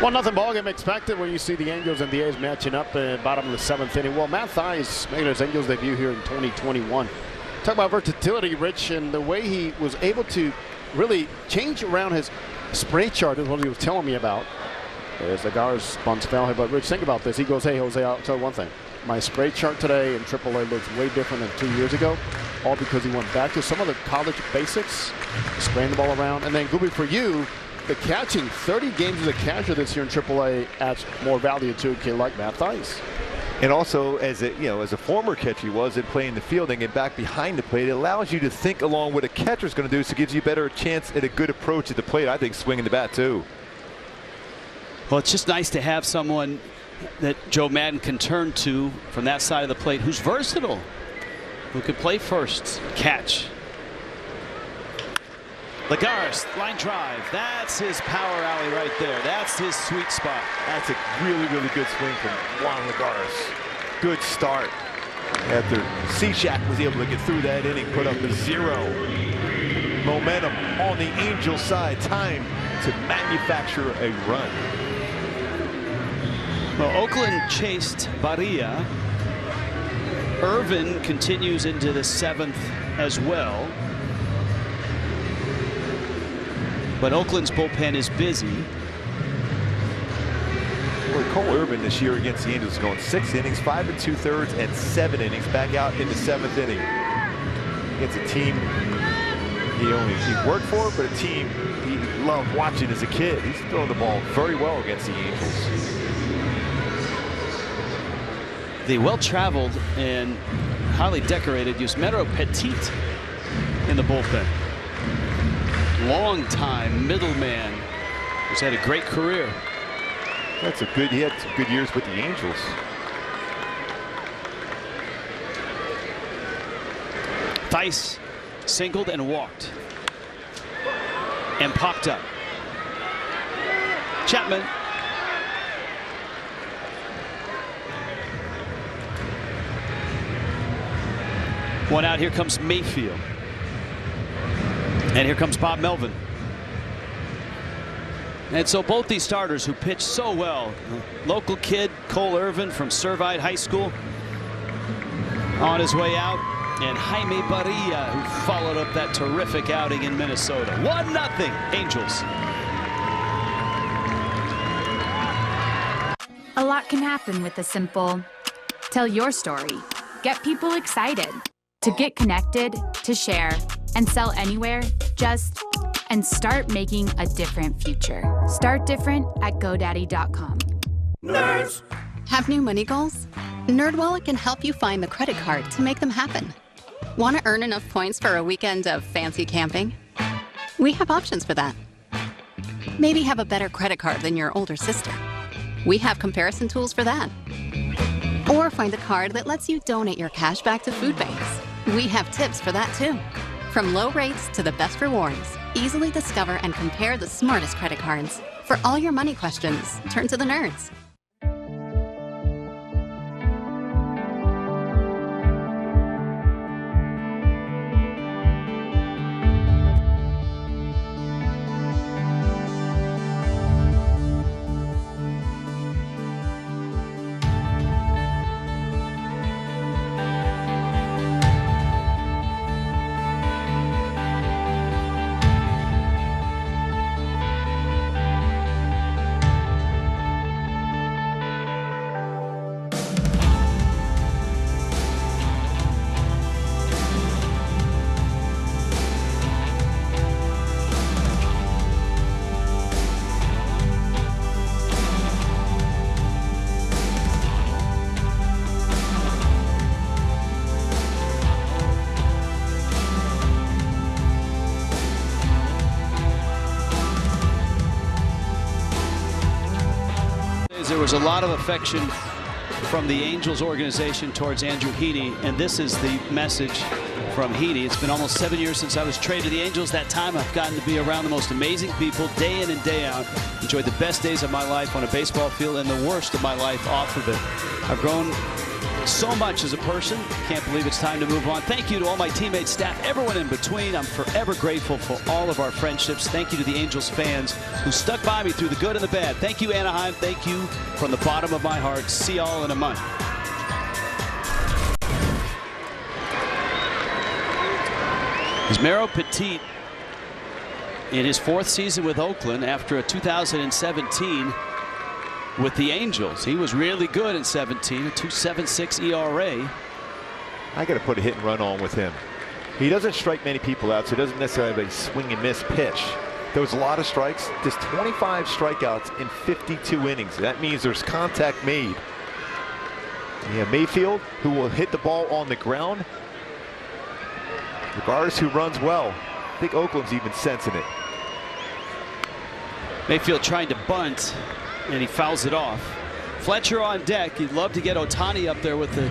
1-0 ball game expected when you see the Angels and the A's matching up in bottom of the 7th inning. Well, Matt Theis making his Angels debut here in 2021. Talk about versatility, Rich, and the way he was able to really change around his spray chart is what he was telling me about. As the Gars bunts foul here, but Rich, think about this. He goes, hey, Jose, I'll tell you one thing. My spray chart today in AAA looks way different than 2 years ago, all because he went back to some of the college basics, spraying the ball around. And then, Gooby, for you, the catching, 30 games as a catcher this year in AAA adds more value to a kid like Matt Theis.
And also, as a former catcher he was, at playing the field and get back behind the plate, it allows you to think along what a catcher's going to do, so it gives you a better chance at a good approach at the plate. I think swinging the bat too.
Well, it's just nice to have someone that Joe Maddon can turn to from that side of the plate who's versatile, who can play first, catch. Lagares, line drive. That's his power alley right there. That's his sweet spot.
That's a really, really good swing from Juan Lagares. Good start after Cishak was able to get through that inning, put up a 0. Momentum on the Angels side. Time to manufacture a run.
Well, Oakland chased Barria. Irvin continues into the 7th as well. But Oakland's bullpen is busy.
Well, Cole Irvin this year against the Angels is going 6 innings, 5 2/3, and 7 innings. Back out in the 7th inning. It's a team he worked for, but a team he loved watching as a kid. He's throwing the ball very well against the Angels.
The well-traveled and highly decorated Yusmeiro Petit in the bullpen. Long-time middleman who's had a great career.
He had some good years with the Angels.
Theis singled and walked and popped up. Chapman. One out. Here comes Mayfield. And here comes Bob Melvin. And so both these starters who pitched so well, local kid Cole Irvin from Servite High School on his way out, and Jaime Barria, who followed up that terrific outing in Minnesota. 1-0 Angels.
A lot can happen with a simple tell your story. Get people excited. To get connected, to share, and sell anywhere, and start making a different future. Start different at GoDaddy.com.
Nerds! Have new money goals? NerdWallet can help you find the credit card to make them happen. Want to earn enough points for a weekend of fancy camping? We have options for that. Maybe have a better credit card than your older sister. We have comparison tools for that. Or find a card that lets you donate your cash back to food banks. We have tips for that too. From low rates to the best rewards, easily discover and compare the smartest credit cards. For all your money questions, turn to the nerds.
There was a lot of affection from the Angels organization towards Andrew Heaney, and this is the message from Heaney. It's been almost 7 years since I was traded to the Angels. That time I've gotten to be around the most amazing people day in and day out. Enjoyed the best days of my life on a baseball field and the worst of my life off of it. I've grown so much as a person. Can't believe it's time to move on. Thank you to all my teammates, staff, everyone in between. I'm forever grateful for all of our friendships. Thank you to the Angels fans who stuck by me through the good and the bad. Thank you, Anaheim. Thank you from the bottom of my heart. See y'all in a month. Yusmeiro Petit in his 4th season with Oakland after a 2017 with the Angels. He was really good in 17, a 2.76 ERA.
I got to put a hit and run on with him. He doesn't strike many people out, so he doesn't necessarily have a swing and miss pitch. There was a lot of strikes, just 25 strikeouts in 52 innings. That means there's contact made. You have Mayfield, who will hit the ball on the ground, regardless who runs well. I think Oakland's even sensing it.
Mayfield trying to bunt, and he fouls it off. Fletcher on deck. He'd love to get Ohtani up there with a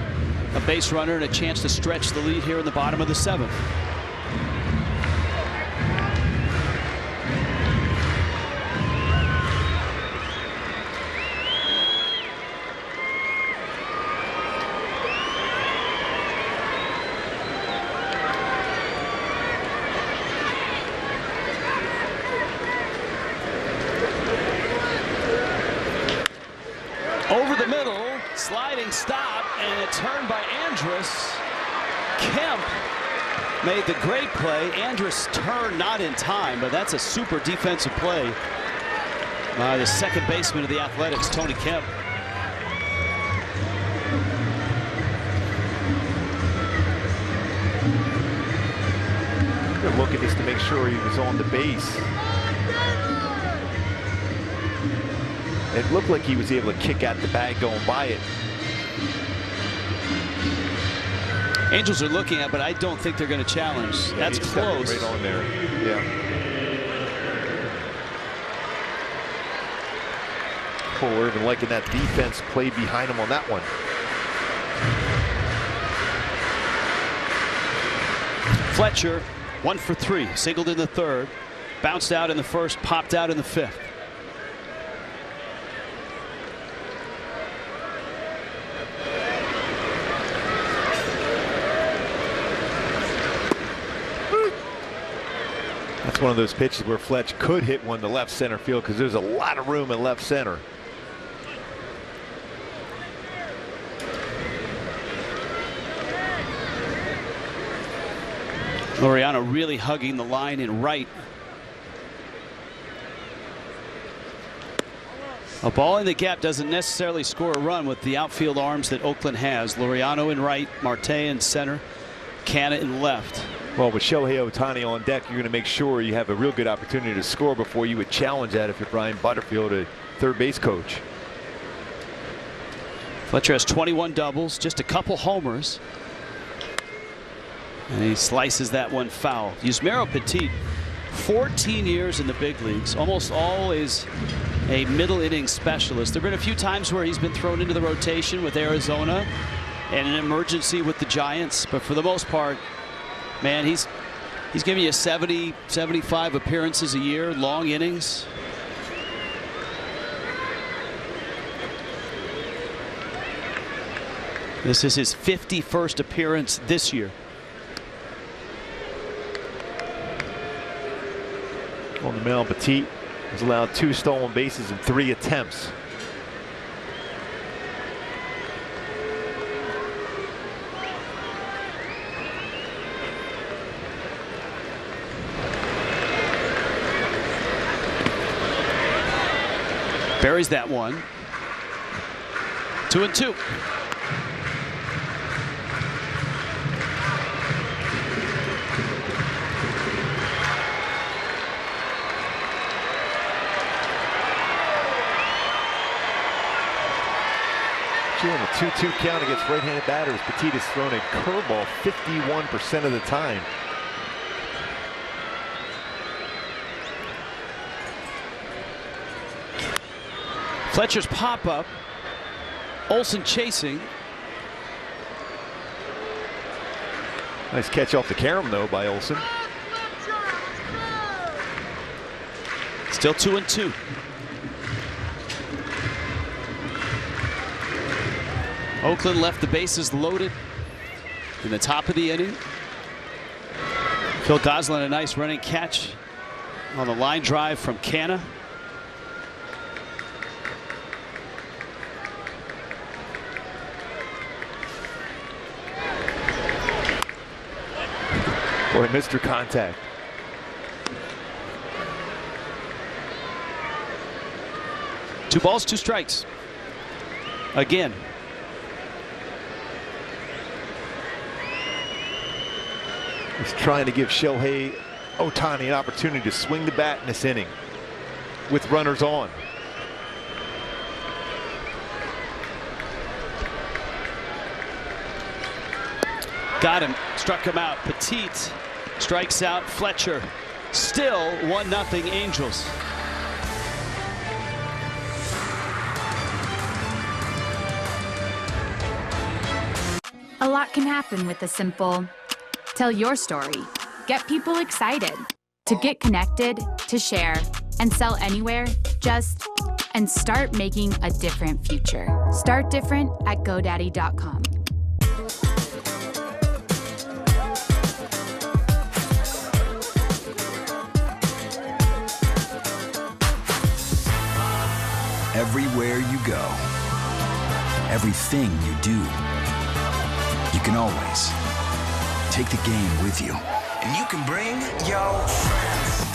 base runner and a chance to stretch the lead here in the bottom of the 7th. Over the middle, sliding stop, and a turn by Andrus. Kemp made the great play. Andrus turned not in time, but that's a super defensive play by the second baseman of the Athletics, Tony Kemp.
They're looking just to make sure he was on the base. It looked like he was able to kick out the bag going by it.
Angels are looking at, but I don't think they're going to challenge.
Yeah,
that's close.
Right on there. Yeah. Poor Irvin liking that defense play behind him on that one.
Fletcher, 1 for 3, singled in the 3rd, bounced out in the 1st, popped out in the 5th.
That's one of those pitches where Fletch could hit one to left center field because there's a lot of room in left center.
Laureano really hugging the line in right. A ball in the gap doesn't necessarily score a run with the outfield arms that Oakland has. Laureano in right, Marte in center, Canna in left.
Well, with Shohei Ohtani on deck, you're going to make sure you have a real good opportunity to score before you would challenge that if you're Brian Butterfield, a third base coach.
Fletcher has 21 doubles, just a couple homers. And he slices that one foul. Yusmeiro Petit, 14 years in the big leagues, almost always a middle inning specialist. There have been a few times where he's been thrown into the rotation with Arizona and an emergency with the Giants, but for the most part, man, he's giving you 70, 75 appearances a year, long innings. This is his 51st appearance this year.
On the mound, Petit has allowed 2 stolen bases in 3 attempts.
Buries that one. 2-2.
On the 2-2 count against right-handed batters, Petit has thrown a curveball 51% of the time.
Fletcher's pop-up. Olsen chasing.
Nice catch off the carom, though, by Olsen.
Still 2-2. Oakland left the bases loaded in the top of the inning. Phil Gosselin, a nice running catch on the line drive from Canna.
Boy, Mr. Contact.
Two balls, two strikes. Again.
He's trying to give Shohei Ohtani an opportunity to swing the bat in this inning with runners on.
Got him, struck him out. Petit strikes out Fletcher. Still 1-0 Angels.
A lot can happen with a simple tell your story. Get people excited. To get connected, to share, and sell anywhere, and start making a different future. Start different at GoDaddy.com.
Everywhere you go, everything you do, you can always take the game with you. And you can bring your friends.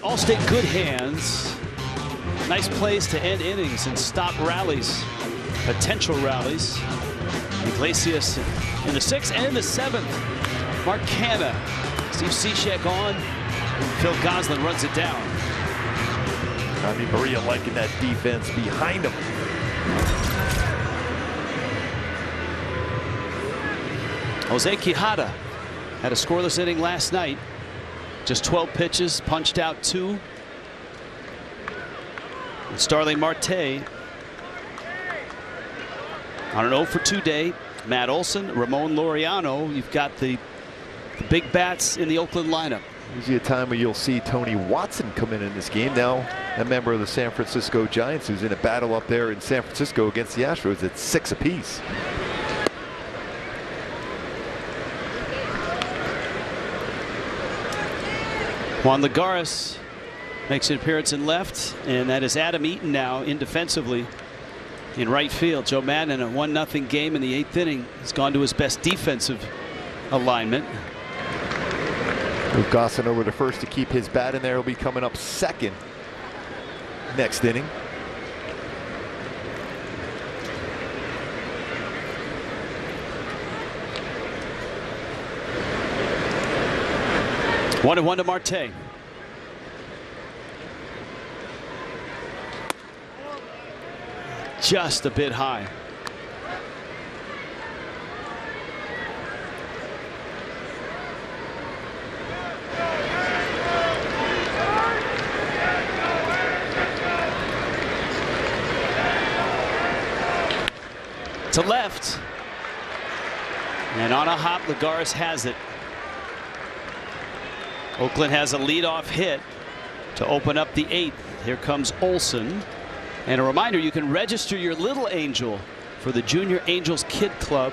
Allstate good hands. Nice plays to end innings and stop rallies, potential rallies. Iglesias in the 6th and in the 7th. Mark Canna, Steve Cishek on. Phil Gosselin runs it down.
I mean, Barria liking that defense behind him.
Jose Quijada had a scoreless inning last night. Just 12 pitches, punched out 2. And Starling Marte on an 0-for-2 day. Matt Olson, Ramon Laureano. You've got the big bats in the Oakland lineup.
Usually a time where you'll see Tony Watson come in this game. Now a member of the San Francisco Giants who's in a battle up there in San Francisco against the Astros at 6 apiece.
Juan Lagares makes an appearance in left, and that is Adam Eaton now in defensively in right field. Joe Madden in a 1-0 game in the 8th inning has gone to his best defensive alignment.
Move Gosselin over to first to keep his bat in there. He'll be coming up second next inning.
One and 1 to Marte. Just a bit high. To left. And on a hop, Lagares has it. Oakland has a leadoff hit. to open up the 8th. Here comes Olsen. And a reminder, you can register your little angel for the Junior Angels Kid Club.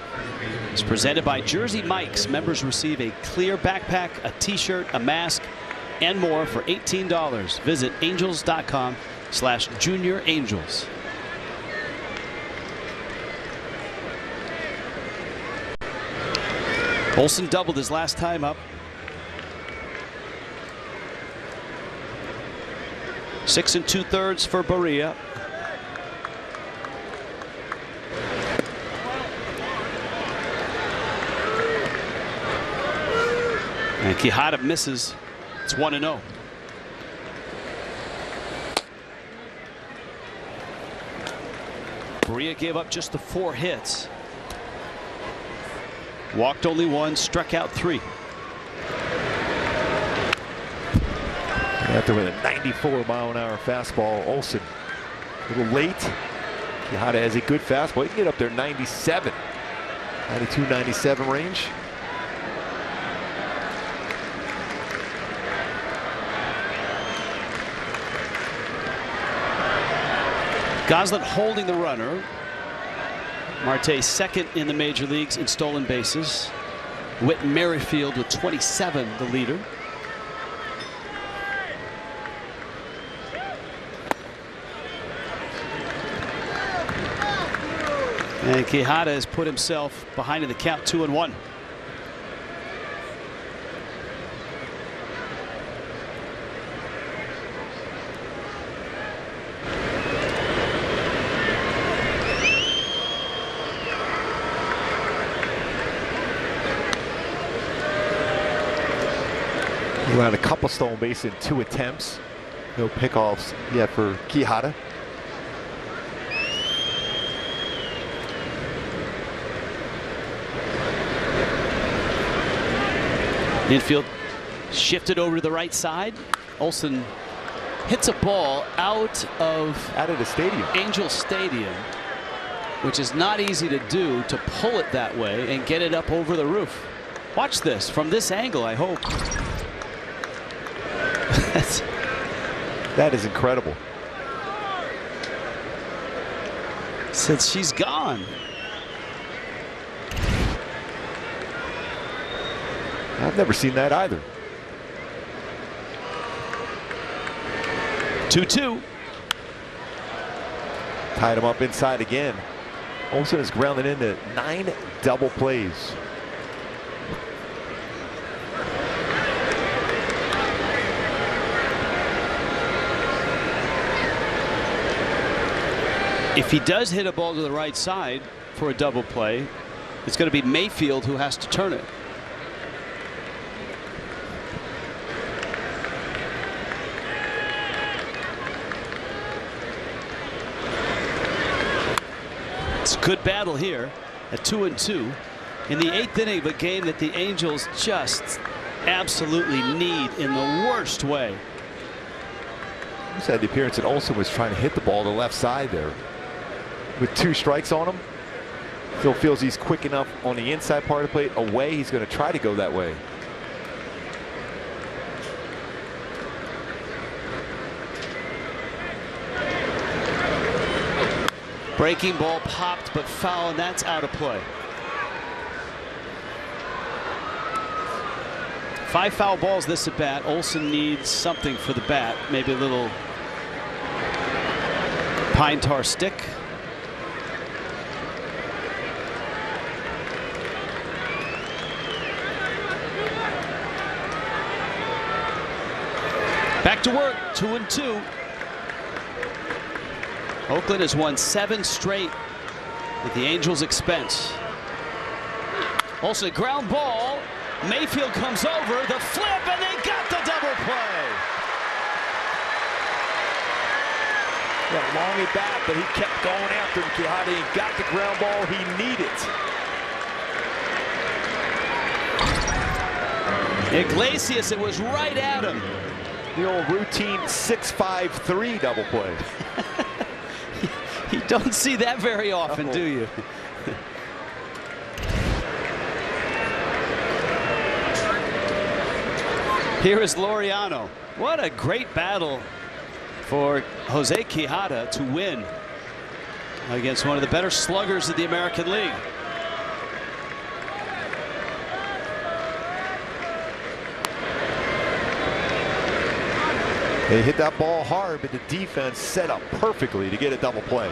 It's presented by Jersey Mike's. Members receive a clear backpack, a t-shirt, a mask, and more for $18. Visit angels.com/juniorangels. Olsen doubled his last time up. 6 2/3 for Barria. And Quijada misses. It's 1-0. Barria gave up just the 4 hits. Walked only 1, struck out 3.
After with a 94-mile-an-hour fastball, Olsen a little late. Quijada has a good fastball. He can get up there 97, 92, 97 range.
Goslin holding the runner. Marte second in the major leagues in stolen bases. Whit Merrifield with 27, the leader. And Quijada has put himself behind in the count, 2-1.
He ran a couple stolen bases in 2 attempts. No pickoffs yet for Quijada.
Infield shifted over to the right side. Olsen hits a ball out of
the stadium,
Angel Stadium, which is not easy to do, to pull it that way and get it up over the roof. Watch this from this angle, I hope.
That is incredible.
Since she's gone.
I've never seen that either.
2-2.
Tied him up inside again. Olsen is grounded into 9 double plays.
If he does hit a ball to the right side for a double play, it's going to be Mayfield who has to turn it. It's a good battle here at 2-2 in the 8th inning of a game that the Angels just absolutely need in the worst way.
You said the appearance that Olsen was trying to hit the ball to the left side there. With 2 strikes on him, Phil feels he's quick enough on the inside part of the plate. Away, he's going to try to go that way.
Breaking ball popped but foul, and that's out of play. 5 foul balls this at bat. Olsen needs something for the bat, maybe a little pine tar stick. Back to work, 2-2. Oakland has won 7 straight at the Angels' expense. Also, ground ball. Mayfield comes over, the flip, and they got the double play.
Yeah, long at bat, but he kept going after him. Quijada, he got the ground ball he needed.
Iglesias, it was right at him.
The old routine 6-5-3 double play.
You don't see that very often, do you? Here is Laureano. What a great battle for Jose Quijada to win against one of the better sluggers of the American League.
They hit that ball hard, but the defense set up perfectly to get a double play.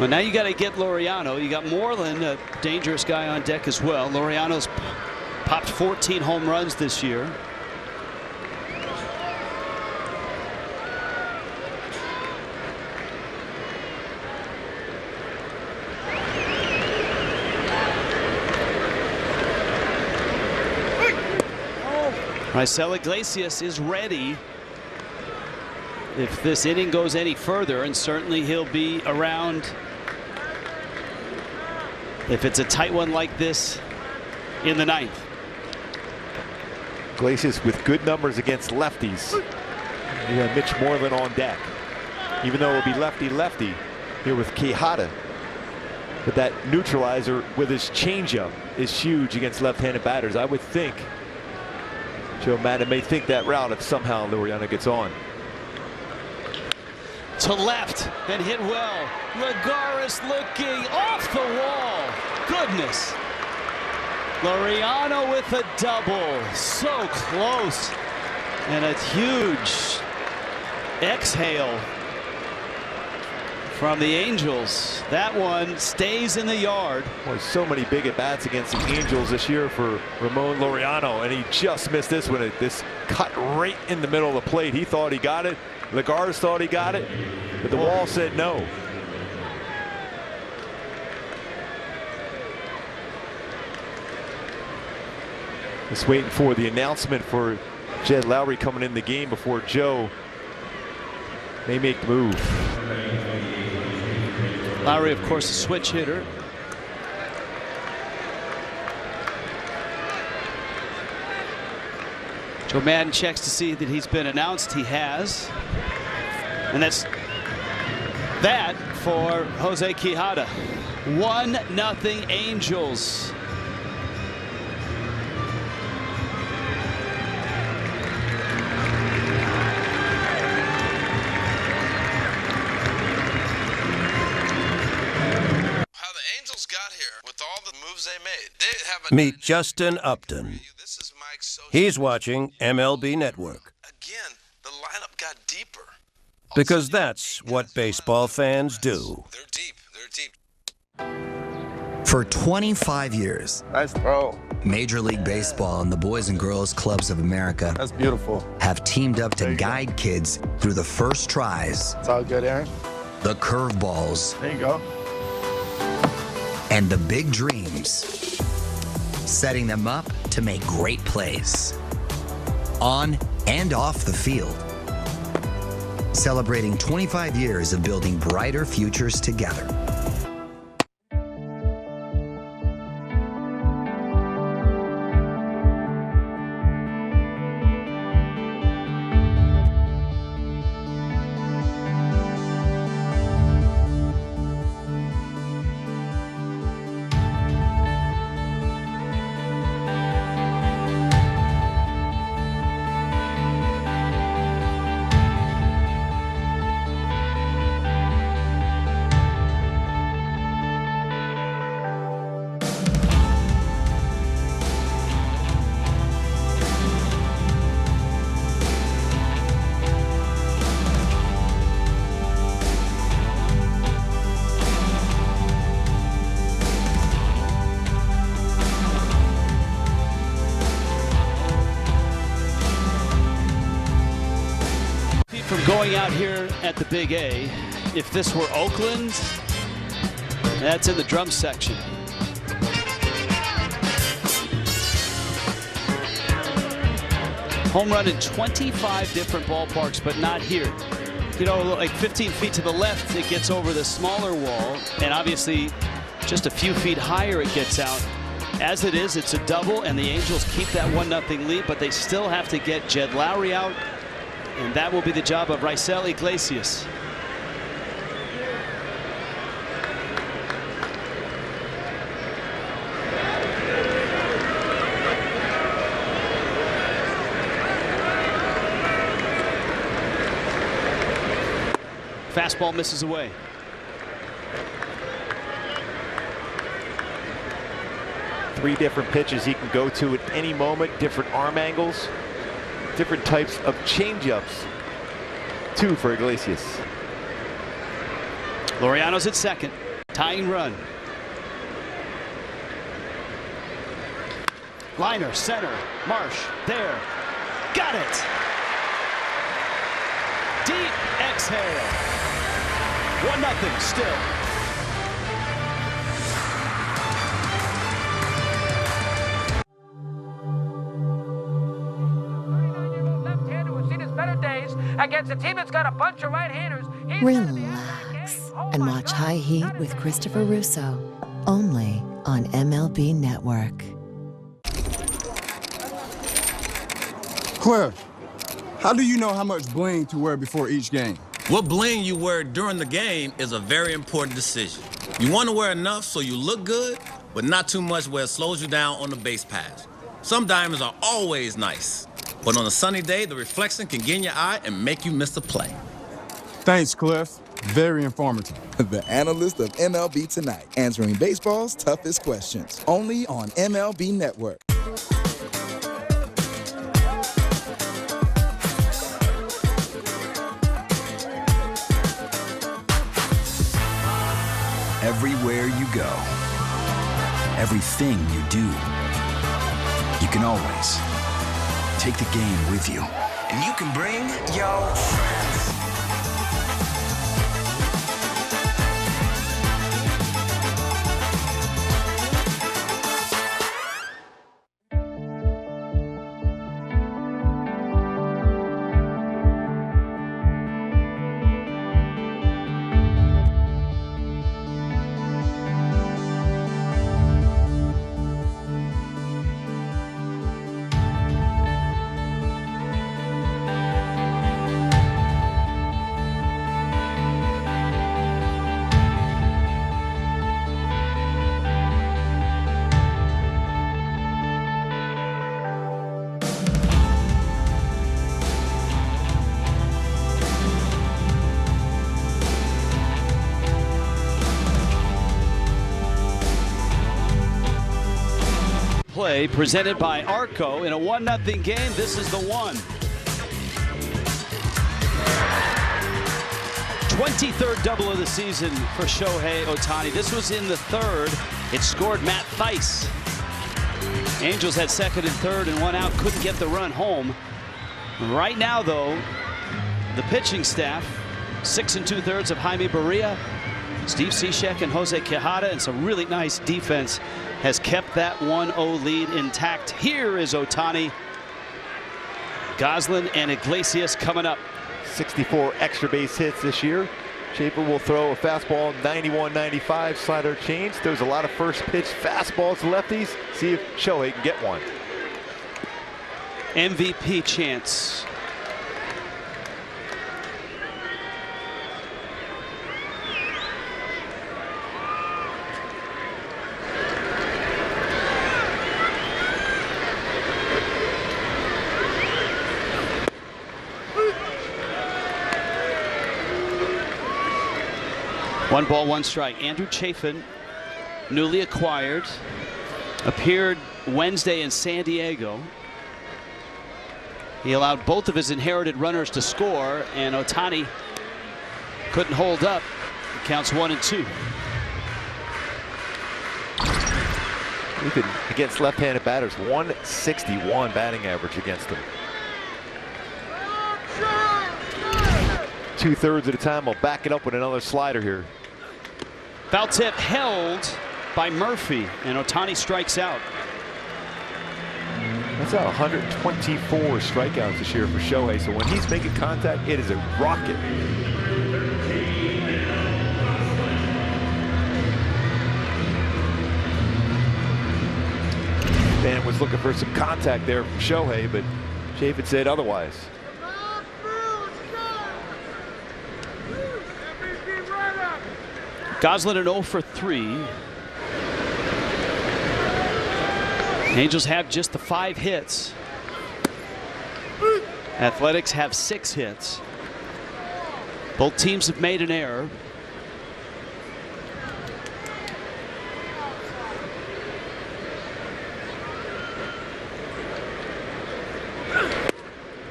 Well, now you got to get Laureano. You got Moreland, a dangerous guy on deck as well. Laureano's popped 14 home runs this year. Raisel Iglesias is ready if this inning goes any further, and certainly he'll be around if it's a tight one like this in the ninth.
Iglesias with good numbers against lefties. You got Mitch Moreland on deck, even though it'll be lefty-lefty here with Quijada. But that neutralizer with his changeup is huge against left-handed batters. I would think Joe Madden may think that route if somehow Laureano gets on.
To left and hit well. Lagares looking off the wall. Goodness. Laureano with a double. So close. And a huge exhale from the Angels. That one stays in the yard.
Boy, so many big at-bats against the Angels this year for Ramon Laureano, and he just missed this one. This cut right in the middle of the plate. He thought he got it. Lagares thought he got it, but the wall said no. Just waiting for the announcement for Jed Lowry coming in the game before Joe may make the move.
Lowry, of course, a switch hitter. Joe Madden checks to see that he's been announced. He has. And that's that for Jose Quijada. 1-0 Angels.
Meet Justin Upton. He's watching MLB Network.
Again, the lineup got deeper.
Because that's what baseball fans do.
They're deep. They're deep.
For 25 years,
nice throw.
Major League Baseball and the Boys and Girls Clubs of America
That's beautiful.
have teamed up to guide kids through the first tries.
It's all good, Aaron.
The curveballs.
There you go.
And the big dreams, setting them up to make great plays on and off the field, celebrating 25 years of building brighter futures together.
From going out here at the Big A, if this were Oakland, that's in the drum section. Home run in 25 different ballparks, but not here. You know, like 15 feet to the left, it gets over the smaller wall, and obviously just a few feet higher it gets out. As it is, it's a double, and the Angels keep that 1-0 lead, but they still have to get Jed Lowry out. And that will be the job of Raisel Iglesias. Fastball misses away.
Three different pitches he can go to at any moment, different arm angles, different types of changeups. 2 for Iglesias.
Laureano's at second. Tying run. Liner, center, Marsh, there. Got it! Deep exhale. 1-0 still.
Against a team that's got a bunch of right-handers.
Relax and watch High Heat with Christopher Russo, only on MLB Network.
Cliff, how do you know how much bling to wear before each game?
What bling you wear during the game is a very important decision. You want to wear enough so you look good, but not too much where it slows you down on the base pass. Some diamonds are always nice, but on a sunny day, the reflection can get in your eye and make you miss a play.
Thanks, Cliff. Very informative.
The analyst of MLB Tonight, answering baseball's toughest questions, only on MLB Network.
Everywhere you go, everything you do, you can always take the game with you. And you can bring your friends.
Play presented by Arco in a 1-0 game. This is the one. 23rd double of the season for Shohei Ohtani. This was in the third. It scored Matt Theis. Angels had second and third and one out. Couldn't get the run home. Right now, though, the pitching staff, 6 2/3 of Jaime Barria, Steve Cishek and Jose Quijada, and some really nice defense has kept that 1-0 lead intact. Here is Ohtani. Goslin and Iglesias coming up.
64 extra base hits this year. Schaefer will throw a fastball 91-95, slider change. There's a lot of first pitch fastballs to lefties. See if Shohei can get one.
MVP chance. One ball, one strike. Andrew Chafin, newly acquired, appeared Wednesday in San Diego. He allowed both of his inherited runners to score, and Ohtani couldn't hold up. It counts 1-2.
Even against left-handed batters, 161 batting average against him. 2/3 of the time, I'll back it up with another slider here.
Foul tip held by Murphy, and Ohtani strikes out.
That's 124 strikeouts this year for Shohei, so when he's making contact, it is a rocket. Dan was looking for some contact there from Shohei, but Chafin said otherwise.
Goslin an 0 for 3. Angels have just the 5 hits. Athletics have 6 hits. Both teams have made an error.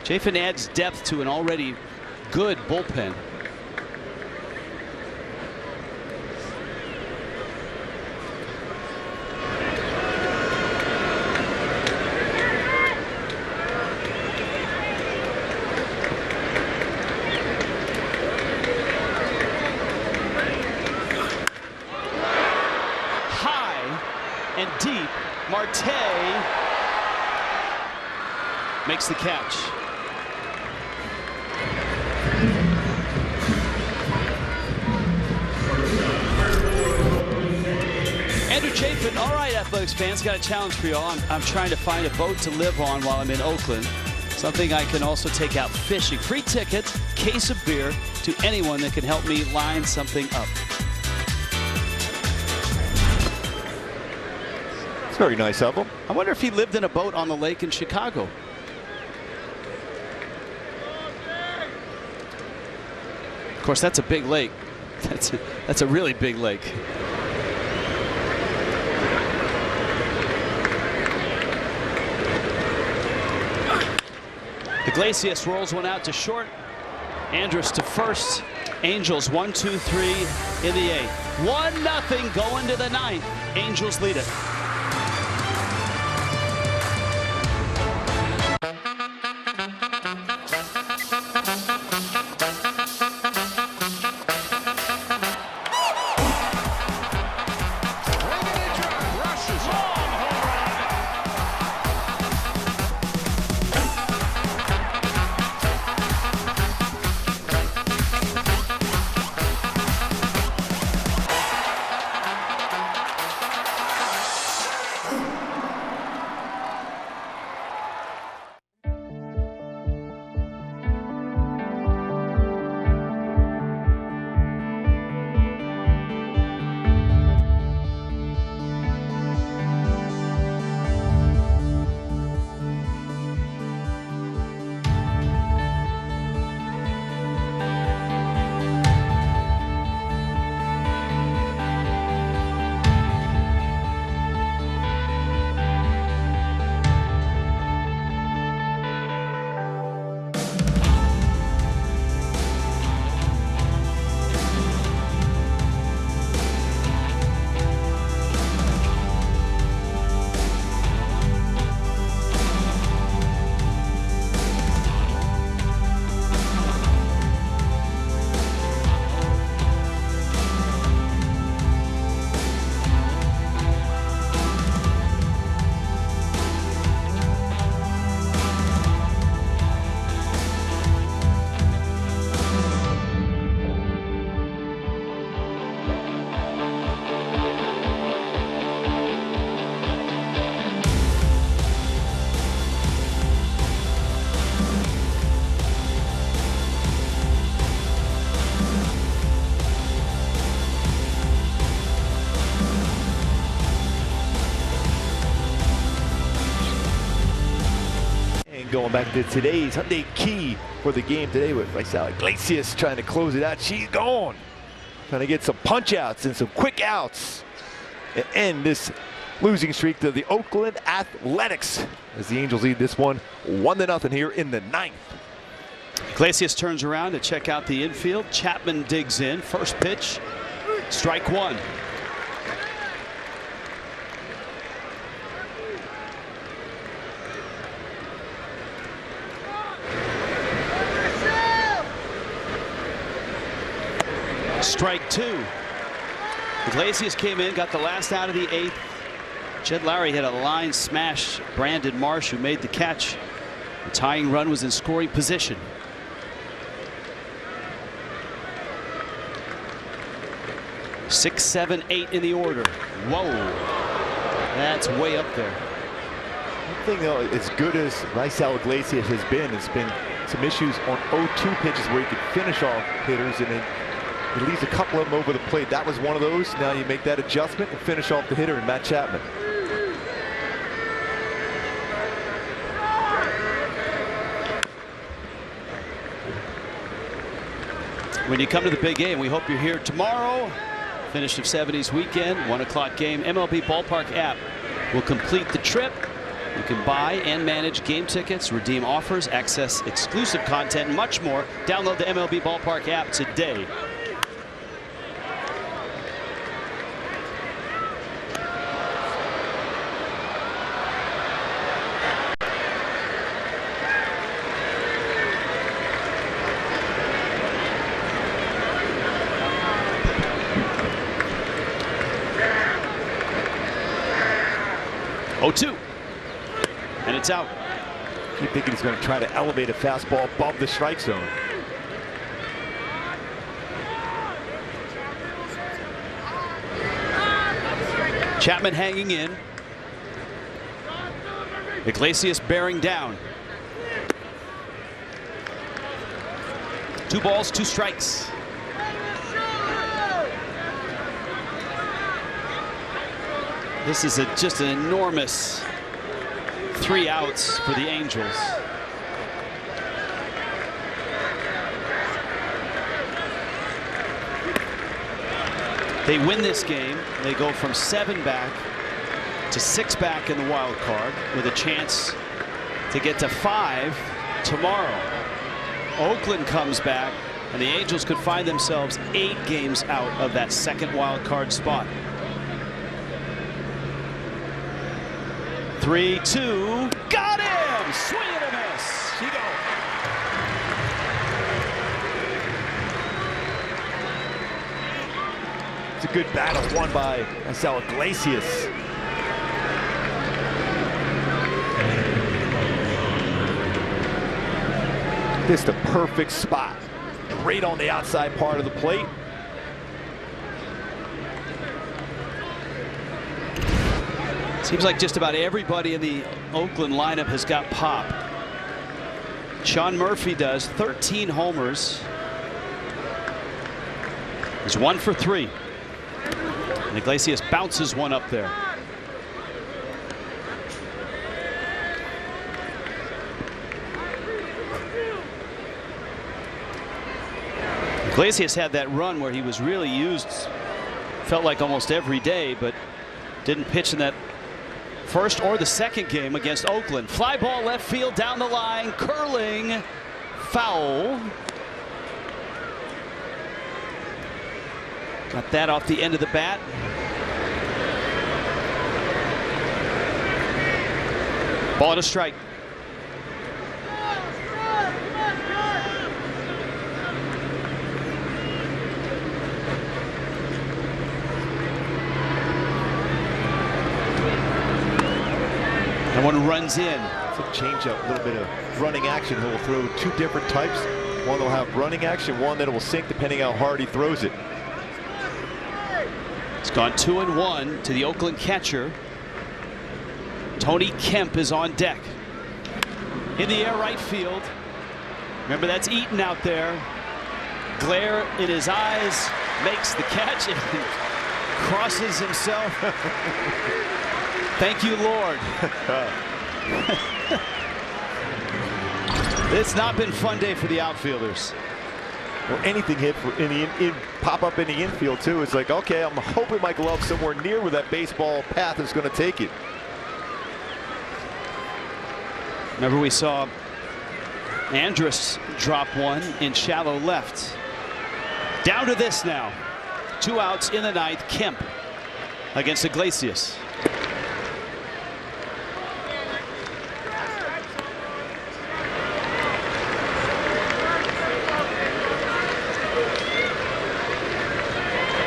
Chafin adds depth to an already good bullpen. And deep, Marte makes the catch. Andrew Chafin, all right, Athletics fans, got a challenge for you all. I'm trying to find a boat to live on while I'm in Oakland. Something I can also take out fishing. Free ticket, case of beer to anyone that can help me line something up.
Very nice of him.
I wonder if he lived in a boat on the lake in Chicago. Of course, that's a big lake. That's a really big lake. Iglesias rolls one out to short. Andrus to first. Angels 1-2-3 in the eighth. 1-0 going to the ninth. Angels lead it.
Going back to today's Hyundai key for the game today with Iglesias trying to close it out. She's gone. Trying to get some punch outs and some quick outs and end this losing streak to the Oakland Athletics as the Angels lead this one 1-0 here in the ninth.
Iglesias turns around to check out the infield. Chapman digs in. First pitch, strike one. Strike two. Iglesias came in, got the last out of the eighth. Jed Lowry hit a line smash. Brandon Marsh, who made the catch. The tying run was in scoring position. Six, seven, eight in the order. Whoa. That's way up there.
One thing, though, as good as Raisel Iglesias has been, it's been some issues on 0-2 pitches where he could finish off hitters, and then he leaves a couple of them over the plate. That was one of those. Now you make that adjustment and finish off the hitter in Matt Chapman.
when you come to the big game. We hope you're here tomorrow. Finish of 70s weekend, 1 o'clock game. MLB Ballpark app will complete the trip. You can buy and manage game tickets, redeem offers, access exclusive content, and much more. Download the MLB Ballpark app today. Oh-2. And it's out.
Keep thinking he's going to try to elevate a fastball above the strike zone.
Chapman hanging in. Iglesias bearing down. 2 balls, 2 strikes. This is just an enormous 3 outs for the Angels. They win this game. They go from 7 back to 6 back in the wild card with a chance to get to 5 tomorrow. Oakland comes back and the Angels could find themselves 8 games out of that second wild card spot. 3-2, got him! Swing and a miss. He go.
It's a good battle won by Iglesias. This is the perfect spot. Right on the outside part of the plate.
Seems like just about everybody in the Oakland lineup has got pop. Sean Murphy does, 13 homers. He's 1 for 3. And Iglesias bounces one up there. Iglesias had that run where he was really used, felt like almost every day, but didn't pitch in that first or the second game against Oakland. Fly ball left field down the line, curling, foul. Got that off the end of the bat. Ball and a strike. And one runs in.
It's a changeup, a little bit of running action. He'll throw 2 different types. One will have running action, one that will sink depending how hard he throws it.
It's gone 2-1 to the Oakland catcher. Tony Kemp is on deck. In the air right field. Remember, that's Eaton out there. Glare in his eyes, makes the catch and crosses himself. Thank you, Lord. It's not been a fun day for the outfielders.
Or anything hit for pop up in the infield too. It's like, okay, I'm hoping my glove's somewhere near where that baseball path is going to take it.
Remember, we saw Andrus drop one in shallow left. Down to this now. 2 outs in the 9th. Kemp against Iglesias.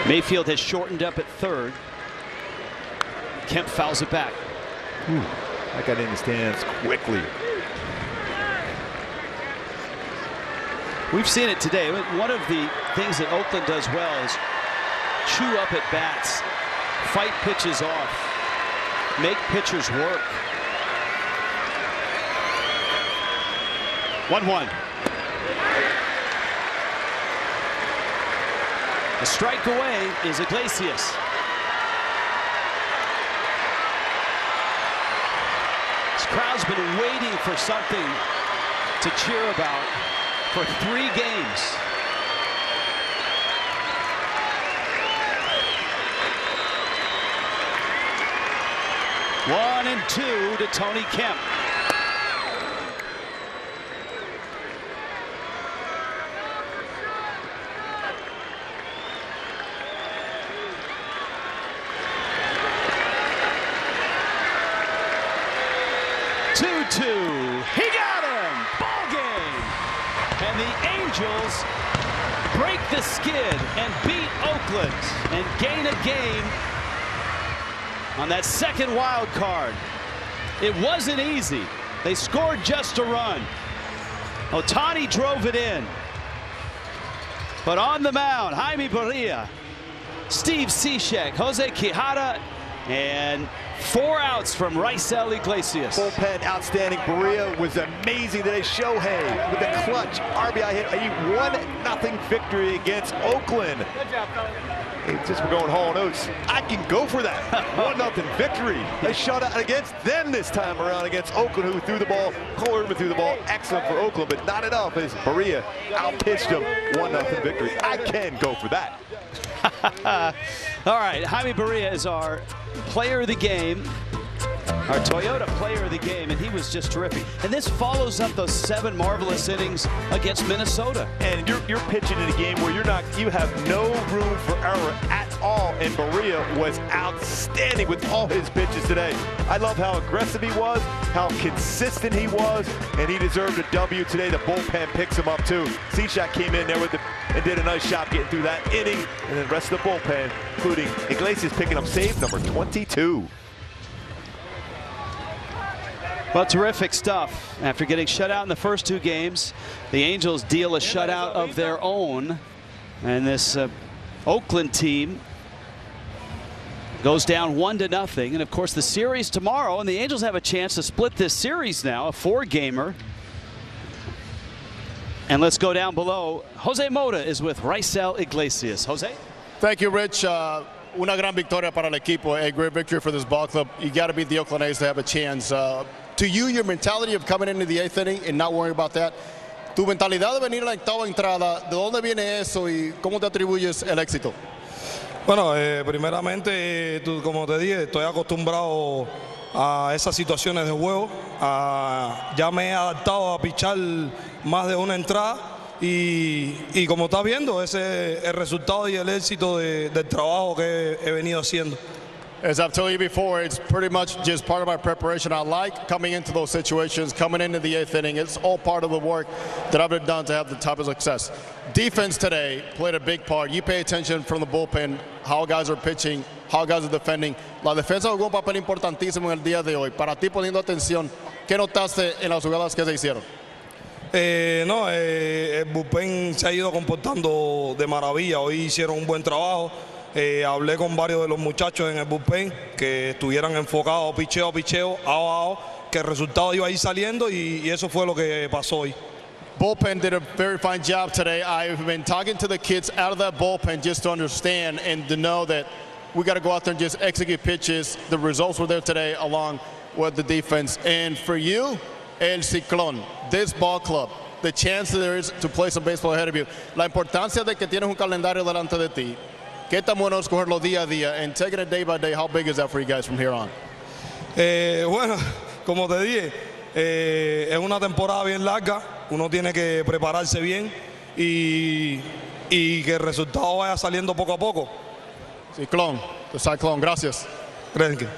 Mayfield has shortened up at 3rd. Kemp fouls it back.
That got in the stands quickly.
We've seen it today. One of the things that Oakland does well is chew up at bats, fight pitches off, make pitchers work. 1-1. A strike away is Iglesias. This crowd's been waiting for something to cheer about for 3 games. 1-2 to Tony Kemp. He got him! Ball game! And the Angels break the skid and beat Oakland and gain a game on that second wild card. It wasn't easy. They scored just a run. Ohtani drove it in. But on the mound, Jaime Barria, Steve Cishek, Jose Quijada, and 4 outs from Raisel Iglesias.
Bullpen outstanding. Barria was amazing today. Shohei with a clutch RBI hit. A 1-0 victory against Oakland. Just we're going Hall & Oates. I can go for that. 1-0 victory. They shut out against them this time around against Oakland, who threw the ball. Cole Irvin threw the ball. Excellent for Oakland, but not enough as Barria outpitched him. 1-0 victory. I can go for that.
All right, Jaime Barria is our player of the game, our Toyota player of the game, and he was just terrific. And this follows up those 7 marvelous innings against Minnesota.
And you're pitching in a game where you have no room for error at all. And Barria was outstanding with all his pitches today. I love how aggressive he was, how consistent he was, and he deserved a W today. The bullpen picks him up too. Cishek came in there and did a nice job getting through that inning, and then the rest of the bullpen, including Iglesias picking up save number 22.
Well, terrific stuff. After getting shut out in the first 2 games, the Angels deal a shutout of their own, and this Oakland team goes down 1-0. And of course, the series tomorrow, and the Angels have a chance to split this series now, a 4-gamer. And let's go down below. Jose Mota is with Raisel Iglesias. Jose?
Thank you, Rich. Una gran victoria para el equipo. A great victory for this ball club. You got to beat the Oakland A's to have a chance. To you, your mentality of coming into the 8th inning and not worrying about that. Tu mentalidad de venir a la 8ª entrada, ¿de dónde viene eso y cómo te atribuyes el éxito?
Bueno, primeramente, como te dije, estoy acostumbrado a esas situaciones de juego. Ya me he adaptado a pichar más de una entrada y como estás viendo, ese es el resultado y el éxito del trabajo que he venido haciendo.
As I've told you before, it's pretty much just part of my preparation. I like coming into those situations, coming into the 8th inning. It's all part of the work that I've been done to have the type of success. Defense today played a big part. You pay attention from the bullpen, how guys are pitching, how guys are defending. La defensa jugó un papel importantísimo en el día de hoy. Para ti, poniendo atención, ¿qué notaste en las jugadas que se hicieron?
No, el bullpen se ha ido comportando de maravilla. Hoy hicieron un buen trabajo. Hablé con varios de los muchachos en el bullpen que estuvieran enfocados picheo a picheo, abajo, que el resultado iba a ir saliendo y eso fue lo que pasó hoy.
Bullpen did a very fine job today. I've been talking to the kids out of that bullpen just to understand and to know that we got to go out there and just execute pitches. The results were there today along with the defense. And for you, El Ciclón, this ball club, the chance there is to play some baseball ahead of you, la importancia de que tienes un calendario delante de ti. ¿Qué tan bueno es cogerlo día a día and taking it day by day? How big is that for you guys from here on?
Bueno, como te dije, es una temporada bien larga. Uno tiene que prepararse bien y que el resultado vaya saliendo poco a poco.
Ciclón, the Cyclone, gracias.
Gracias.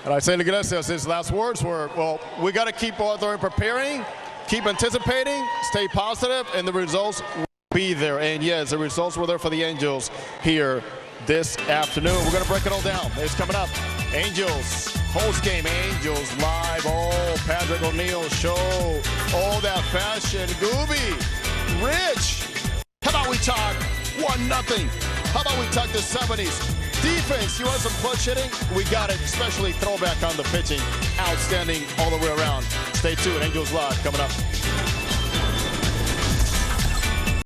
Raisel Iglesias, his last words were, well, we got to keep out there preparing, keep anticipating, stay positive, and the results will be there. And yes, the results were there for the Angels here this afternoon. We're going to break it all down. It's coming up. Angels, post game Angels live. Oh, Patrick O'Neal show. Oh, that fashion. Gooby, Rich. How about we talk 1-0? How about we talk the 70s? Defense, you want some clutch hitting? We got it, especially throwback on the pitching. Outstanding all the way around. Stay tuned. Angels Live coming up.